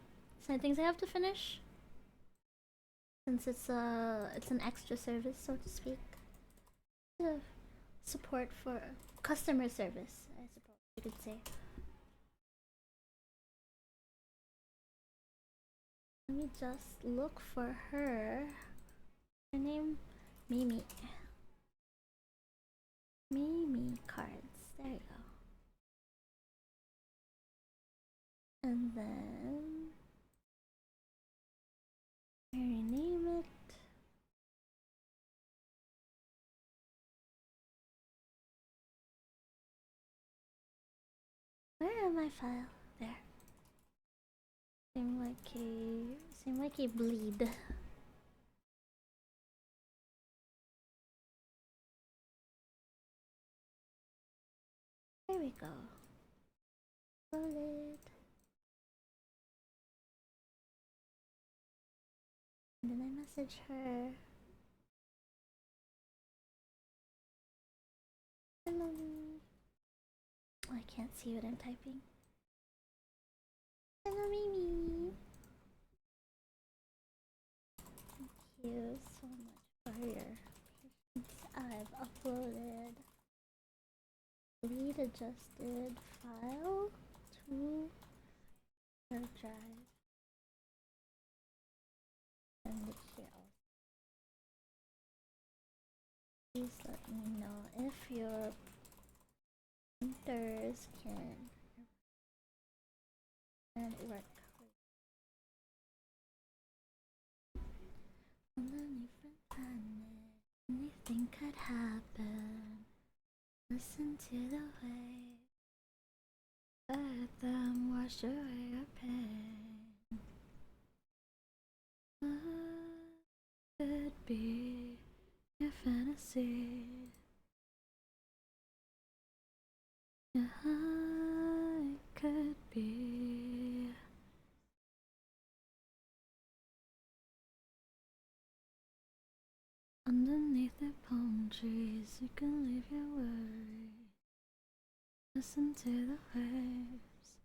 things I have to finish, since it's an extra service, so to speak. support for customer service, I suppose you could say. Let me just look for her. Her name, Mimi. Mimi cards. There you go. And then I rename it. Where am I file? There. Seem like a bleed. There we go. Bullet. And then I message her. Hello. Oh, I can't see what I'm typing. Hello, Mimi. Thank you so much for your patience. I've uploaded bleed adjusted file to her drive. And it here also. Please let me know if your printers can work. On a different planet, anything could happen. Listen to the waves, let them wash away your pain. What could be your fantasy? Yeah, it could be. Underneath the palm trees, you can leave your worries. Listen to the waves.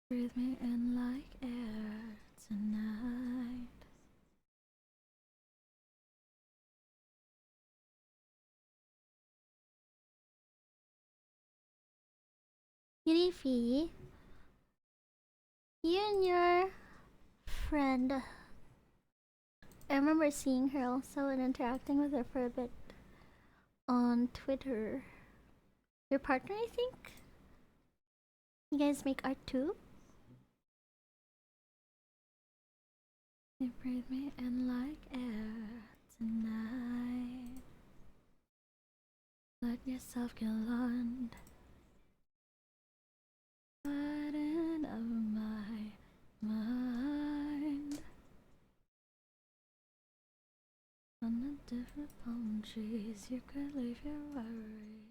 Breathe me in like air tonight. Yurifi, you and your friend, I remember seeing her also and interacting with her for a bit on Twitter. Your partner, I think? You guys make art too? You breathe me in like air tonight. Let yourself get lost. Burden of my mind. On the different palm trees, you could leave your worry.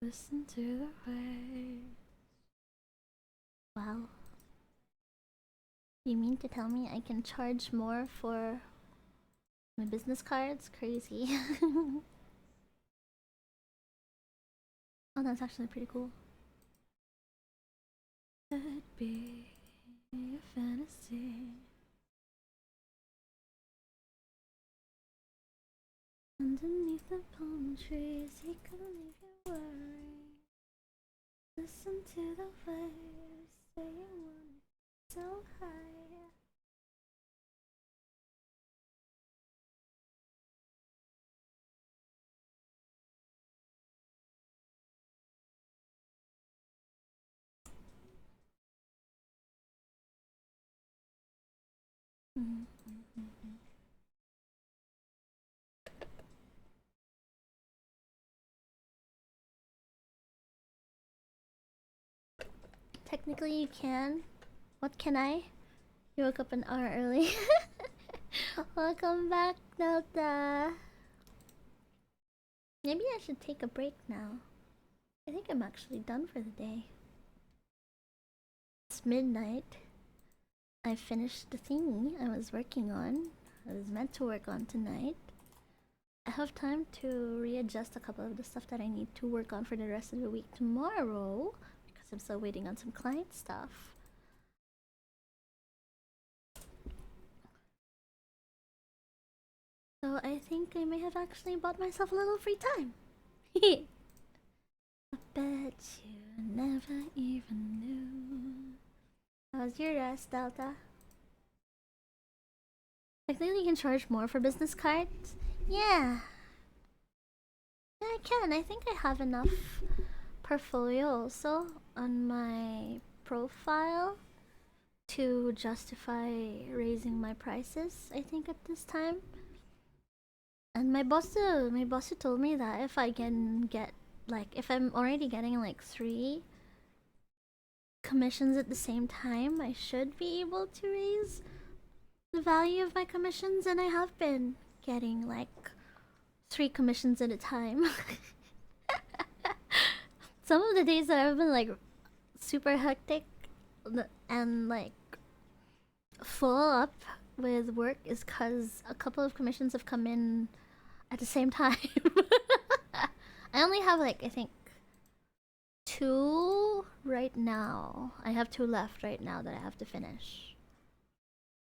Listen to the waves. Wow. You mean to tell me I can charge more for my business cards? Crazy. Oh, that's actually pretty cool. Could be a fantasy. Underneath the palm trees, you can leave your worry. Listen to the waves, say you want it so high. Technically, you can. What can I? You woke up an hour early. Welcome back, Delta. Maybe I should take a break now. I think I'm actually done for the day. It's midnight. I finished the thing I was working on. I was meant to work on tonight. I have time to readjust a couple of the stuff that I need to work on for the rest of the week tomorrow because I'm still waiting on some client stuff. So So I think I may have actually bought myself a little free time. I bet you never even knew. How's your rest, Delta? Technically, you can charge more for business cards. Yeah. Yeah, I can. I think I have enough portfolio also on my profile to justify raising my prices, I think, at this time. And my boss told me that if I can get, like, if I'm already getting like 3 commissions at the same time, I should be able to raise the value of my commissions, and I have been getting like 3 commissions at a time. Some of the days that I've been like super hectic and like full up with work is because a couple of commissions have come in at the same time. I only have like, I think, 2 right now. I have 2 left right now that I have to finish.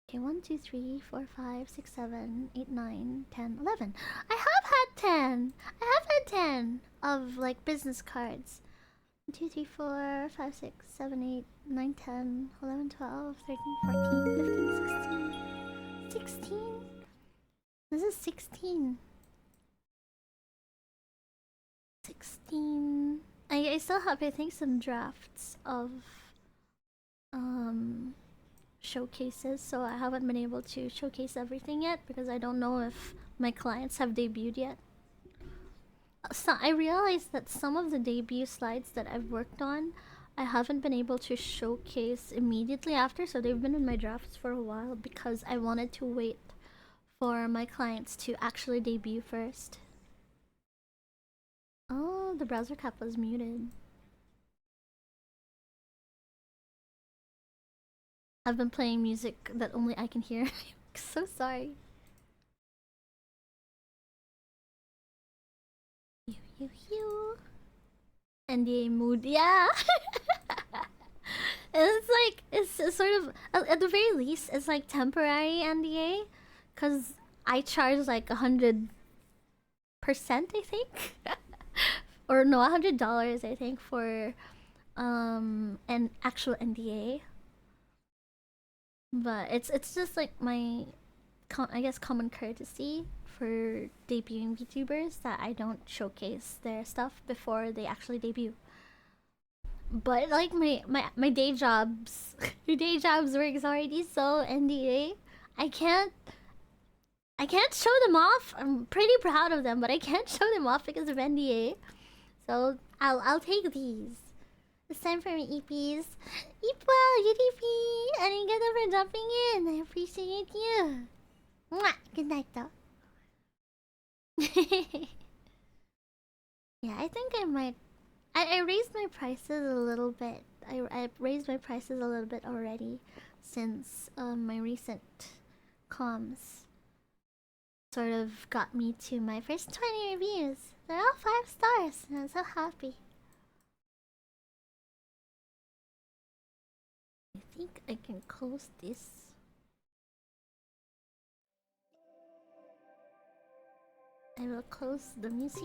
Okay, 1, 2, 3, 4, 5, 6, 7, 8, 9, 10, 11. I have had 10. I have had 10 of like business cards. 1, 2, 3, 4, 5, 6, 7, 8, 9, 10, 11, 12, 13, 14, 15, 16. 16? This is 16. 16. I still have, I think, some drafts of showcases, so I haven't been able to showcase everything yet because I don't know if my clients have debuted yet. So I realized that some of the debut slides that I've worked on, I haven't been able to showcase immediately after, so they've been in my drafts for a while because I wanted to wait for my clients to actually debut first. Oh, the browser cap was muted. I've been playing music that only I can hear. So sorry. You. NDA mood, yeah. It's like, it's sort of, at the very least, it's like temporary NDA, cause I charge like 100%, I think, or no, $100, I think, for an actual NDA. But it's just like my, I guess, common courtesy for debuting VTubers that I don't showcase their stuff before they actually debut. But like my day jobs, my day jobs works already so NDA. I can't show them off. I'm pretty proud of them, but I can't show them off because of NDA. So I'll take these. It's time for me, EPs. Eepwell, UDP! Arigato for jumping in. I appreciate you. Mwah! Good night, though. Yeah, I think I might. I raised my prices a little bit. I raised my prices a little bit already since my recent comms sort of got me to my first 20 reviews. They're all 5 stars, and I'm so happy. I think I can close this. I will close the music.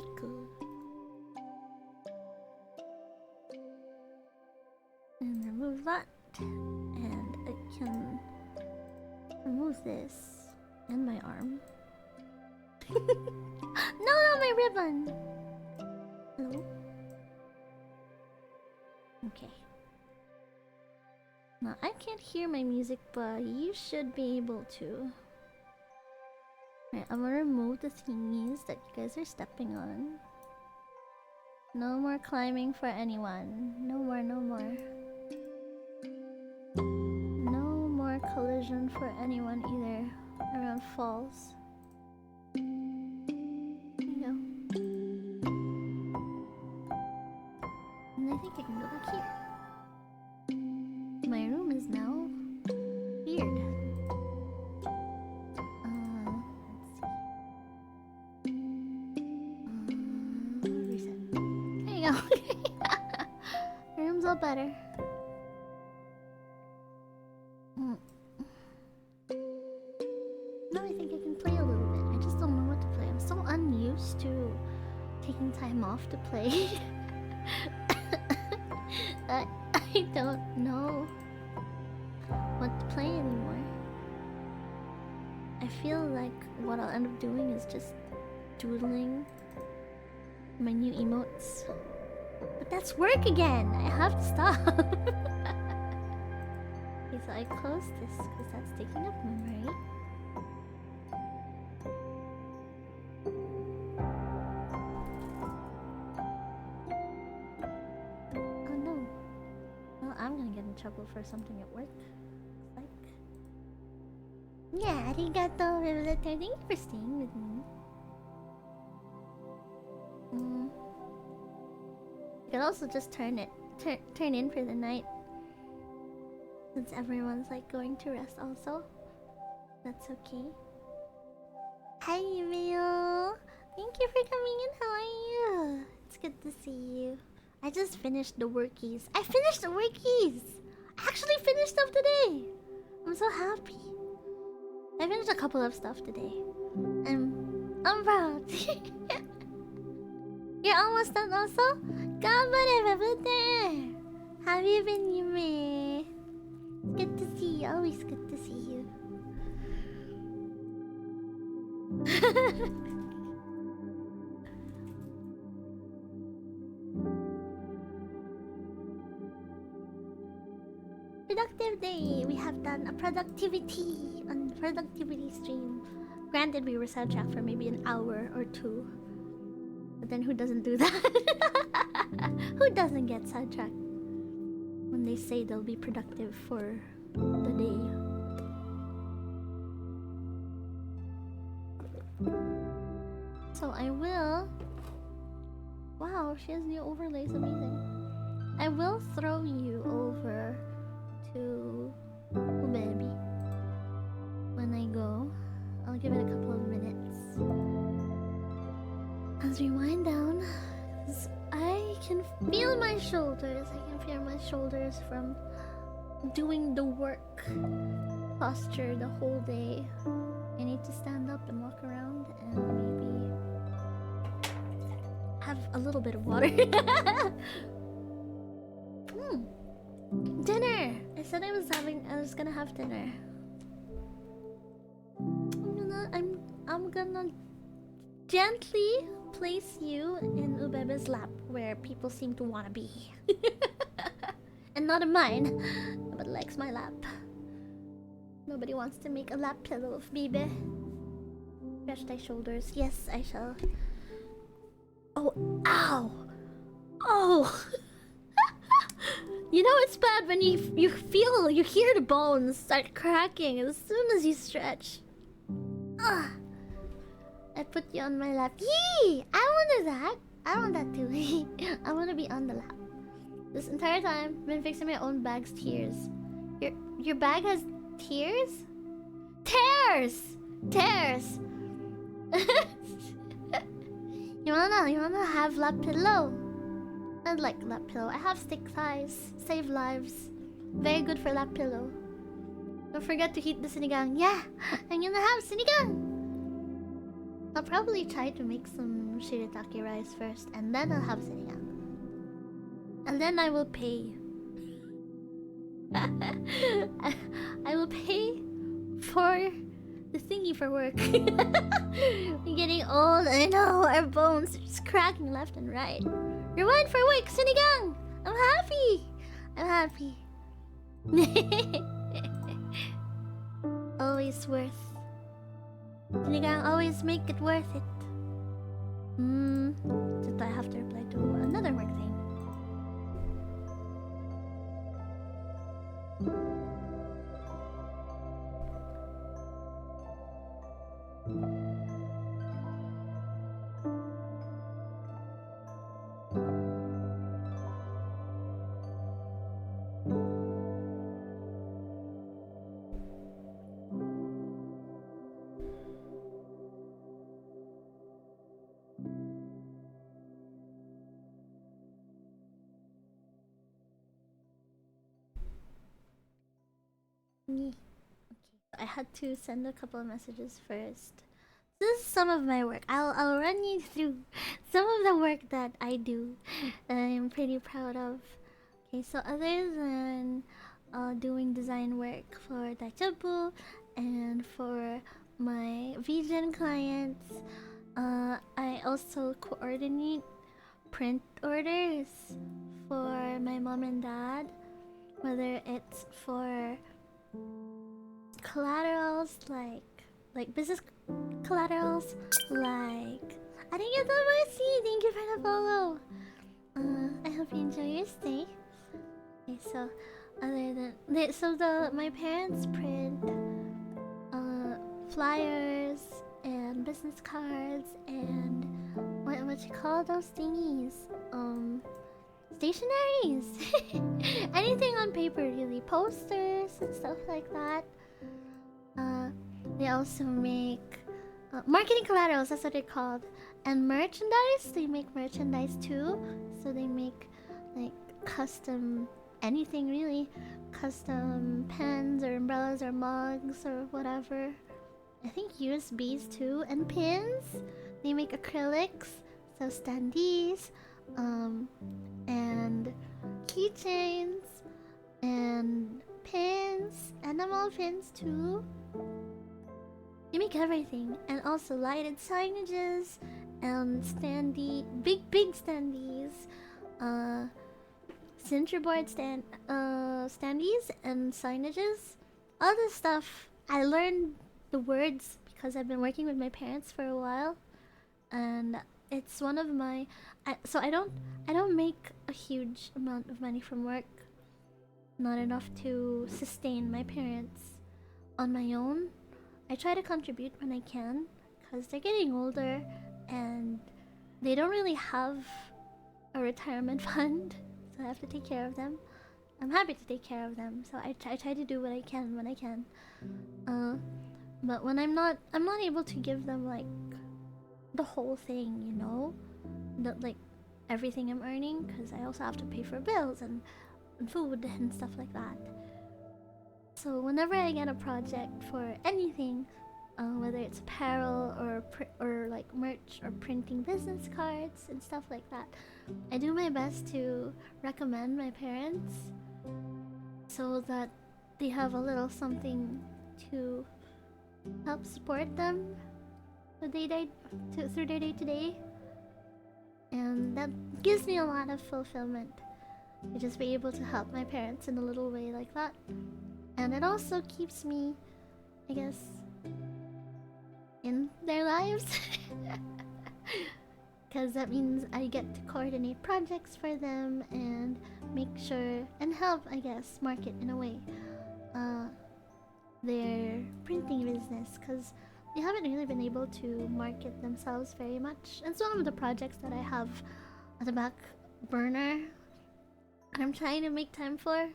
And remove that. And I can remove this and my arm. No, not my ribbon! Hello? Okay. Now, I can't hear my music, but you should be able to. Right, I'm gonna remove the thingies that you guys are stepping on. No more climbing for anyone. No more, no more. No more collision for anyone either around falls. There you go. And I think I can go back here. My room is now weird. Let's see. Reset. There you go. The room's all better. Now I think I can play a little bit. I just don't know what used to taking time off to play. I don't know what to play anymore. I feel like what I'll end up doing is just doodling my new emotes. But that's work again! I have to stop! Okay, so I close this because that's taking up memory. Oh no. Well, I'm gonna get in trouble for something at work. Looks like. Yeah, arigato, Vivlet. Thank you for staying with me. You could also just turn in for the night. Since everyone's like going to rest also. That's okay. Hi Emil! Thank you for coming in, how are you? It's good to see you. I just finished the workies. I finished the workies! I actually finished them today! I'm so happy. I finished a couple of stuff today. I'm proud. You're almost done also? Ganbare, how have you been, Yume? Good to see you. Always good to see you. Productive day. We have done a productivity on productivity stream. Granted, we were sidetracked for maybe an hour or two. But then who doesn't do that? Who doesn't get sidetracked when they say they'll be productive for the day? So I will... Wow, she has new overlays, amazing. I will throw you over to Baby when I go. I'll give it a couple of minutes. As we wind down, I can feel my shoulders. I can feel my shoulders from doing the work posture the whole day. I need to stand up and walk around and maybe have a little bit of water. Dinner! I said I was gonna have dinner. I'm gonna gently place you in Ubebe's lap where people seem to wanna be. And not in mine, but likes my lap. Nobody wants to make a lap pillow of Bibe. Stretch thy shoulders. Yes, I shall. Oh, ow! Oh! You know it's bad when you hear the bones start cracking as soon as you stretch. Ugh. I put you on my lap. Yee! I wanted that. I want that too. I want to be on the lap. This entire time, I've been fixing my own bag's tears. Your bag has tears? Tears! Tears! You wanna have lap pillow? I like lap pillow. I have stick thighs. Save lives. Very good for lap pillow. Don't forget to heat the sinigang. Yeah! I'm gonna have sinigang! I'll probably try to make some shirataki rice first, and then I'll have sinigang. And then I will pay. I will pay for the thingy for work. I'm getting old. I know, our bones are just cracking left and right. Rewind for work, sinigang! I'm happy! I'm happy. Always worth. Sinigang, always make it worth it. Just I have to reply to another work thing. Okay, I had to send a couple of messages first. This is some of my work. I'll run you through some of the work that I do that I'm pretty proud of. Okay, so other than doing design work for Dachabu and for my vegan clients, I also coordinate print orders for my mom and dad, whether it's for collaterals like business collaterals, like I didn't get the mercy. Thank you for the follow. I hope you enjoy your stay. Okay, so other than my parents print flyers and business cards and what you call those thingies? Stationaries. Anything on paper really, posters and stuff like that. Uh, they also make marketing collaterals, that's what they're called. And merchandise, they make merchandise too. So they make like custom anything really. Custom pens or umbrellas or mugs or whatever. I think USBs too. And pins. They make acrylics, so standees, and keychains, and pins, enamel pins too. They make everything, and also lighted signages and big standees, centerboard standees and signages. All this stuff I learned the words because I've been working with my parents for a while, and it's one of my. So I don't make a huge amount of money from work, not enough to sustain my parents on my own. I try to contribute when I can because they're getting older and they don't really have a retirement fund, so I have to take care of them. I'm happy to take care of them, so I try to do what I can when I can. But when I'm not able to give them like the whole thing, you know, like everything I'm earning, because I also have to pay for bills and food and stuff like that. So whenever I get a project for anything, whether it's apparel or like merch or printing business cards and stuff like that, I do my best to recommend my parents so that they have a little something to help support them through their day to day, and that gives me a lot of fulfillment to just be able to help my parents in a little way like that. And it also keeps me, I guess, in their lives. Because that means I get to coordinate projects for them and make sure and help, I guess, market in a way their printing business. Because they haven't really been able to market themselves very much. It's one of the projects that I have at the back burner. I'm trying to make time for.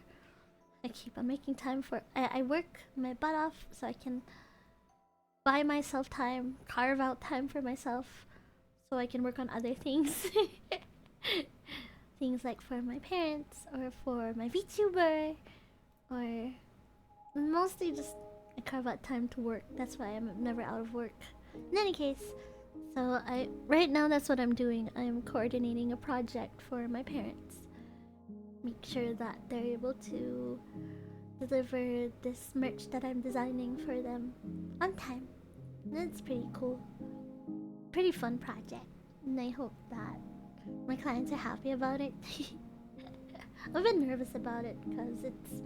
I keep on making time for. I work my butt off so I can buy myself time, carve out time for myself, so I can work on other things. Things like for my parents or for my VTuber, or mostly just I carve out time to work. That's why I'm never out of work. In any case, so right now that's what I'm doing. I'm coordinating a project for my parents. Make sure that they're able to deliver this merch that I'm designing for them on time. That's pretty cool. Pretty fun project. And I hope that my clients are happy about it. I've been nervous about it because it's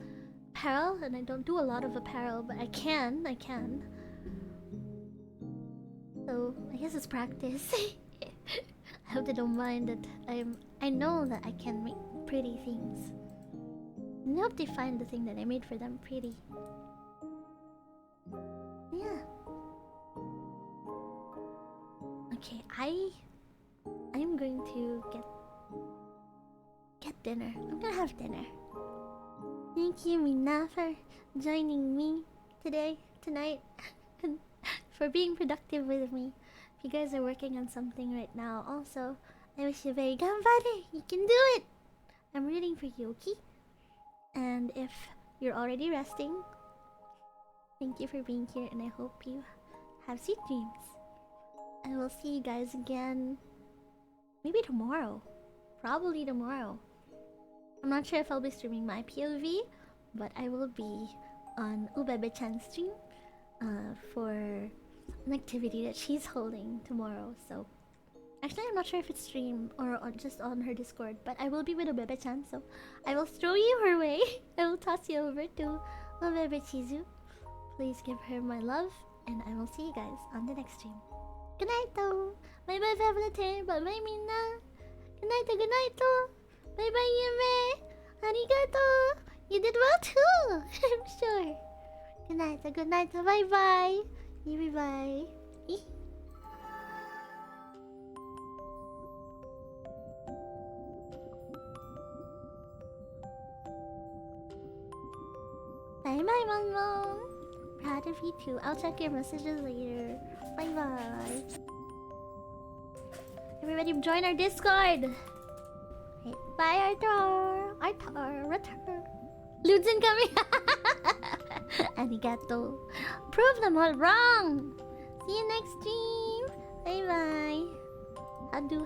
apparel and I don't do a lot of apparel, but I can. So I guess it's practice. I hope they don't mind that I know that I can make pretty things. And I hope they find the thing that I made for them pretty. Yeah. Okay, I'm going to get dinner. I'm gonna have dinner. Thank you, Mina, for joining me tonight, and for being productive with me. If you guys are working on something right now, also, I wish you very ganbare. You can do it. I'm rooting for you, okay? And if you're already resting, thank you for being here, and I hope you have sweet dreams. I will see you guys again. Maybe tomorrow. Probably tomorrow. I'm not sure if I'll be streaming my POV, but I will be on Ubebe-chan's stream for an activity that she's holding tomorrow. So, actually, I'm not sure if it's stream or just on her Discord, but I will be with Ubebe-chan, so I will throw you her way. I will toss you over to Ubebe-chizu. Please give her my love, and I will see you guys on the next stream. Good night, though. Bye bye, Favlater. Bye bye, Mina. Good night, good night, though. Bye bye, Yume. Arigato. You did well too. I'm sure. Good night, bye bye. Bye bye. Bye bye, Mom. Proud of you too. I'll check your messages later. Bye bye. Everybody join our Discord. Okay. Bye, Arthur. Return. Ludzen coming. Arigato. Prove them all wrong. See you next stream. Bye bye.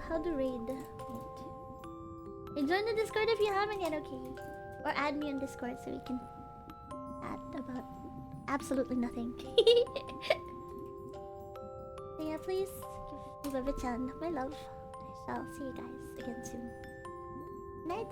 How do raid? Wait. Hey, join the Discord if you haven't yet, okay? Or add me on Discord so we can chat about absolutely nothing. So yeah, please give Ubebe-chan my love. I shall see you guys again soon. Night.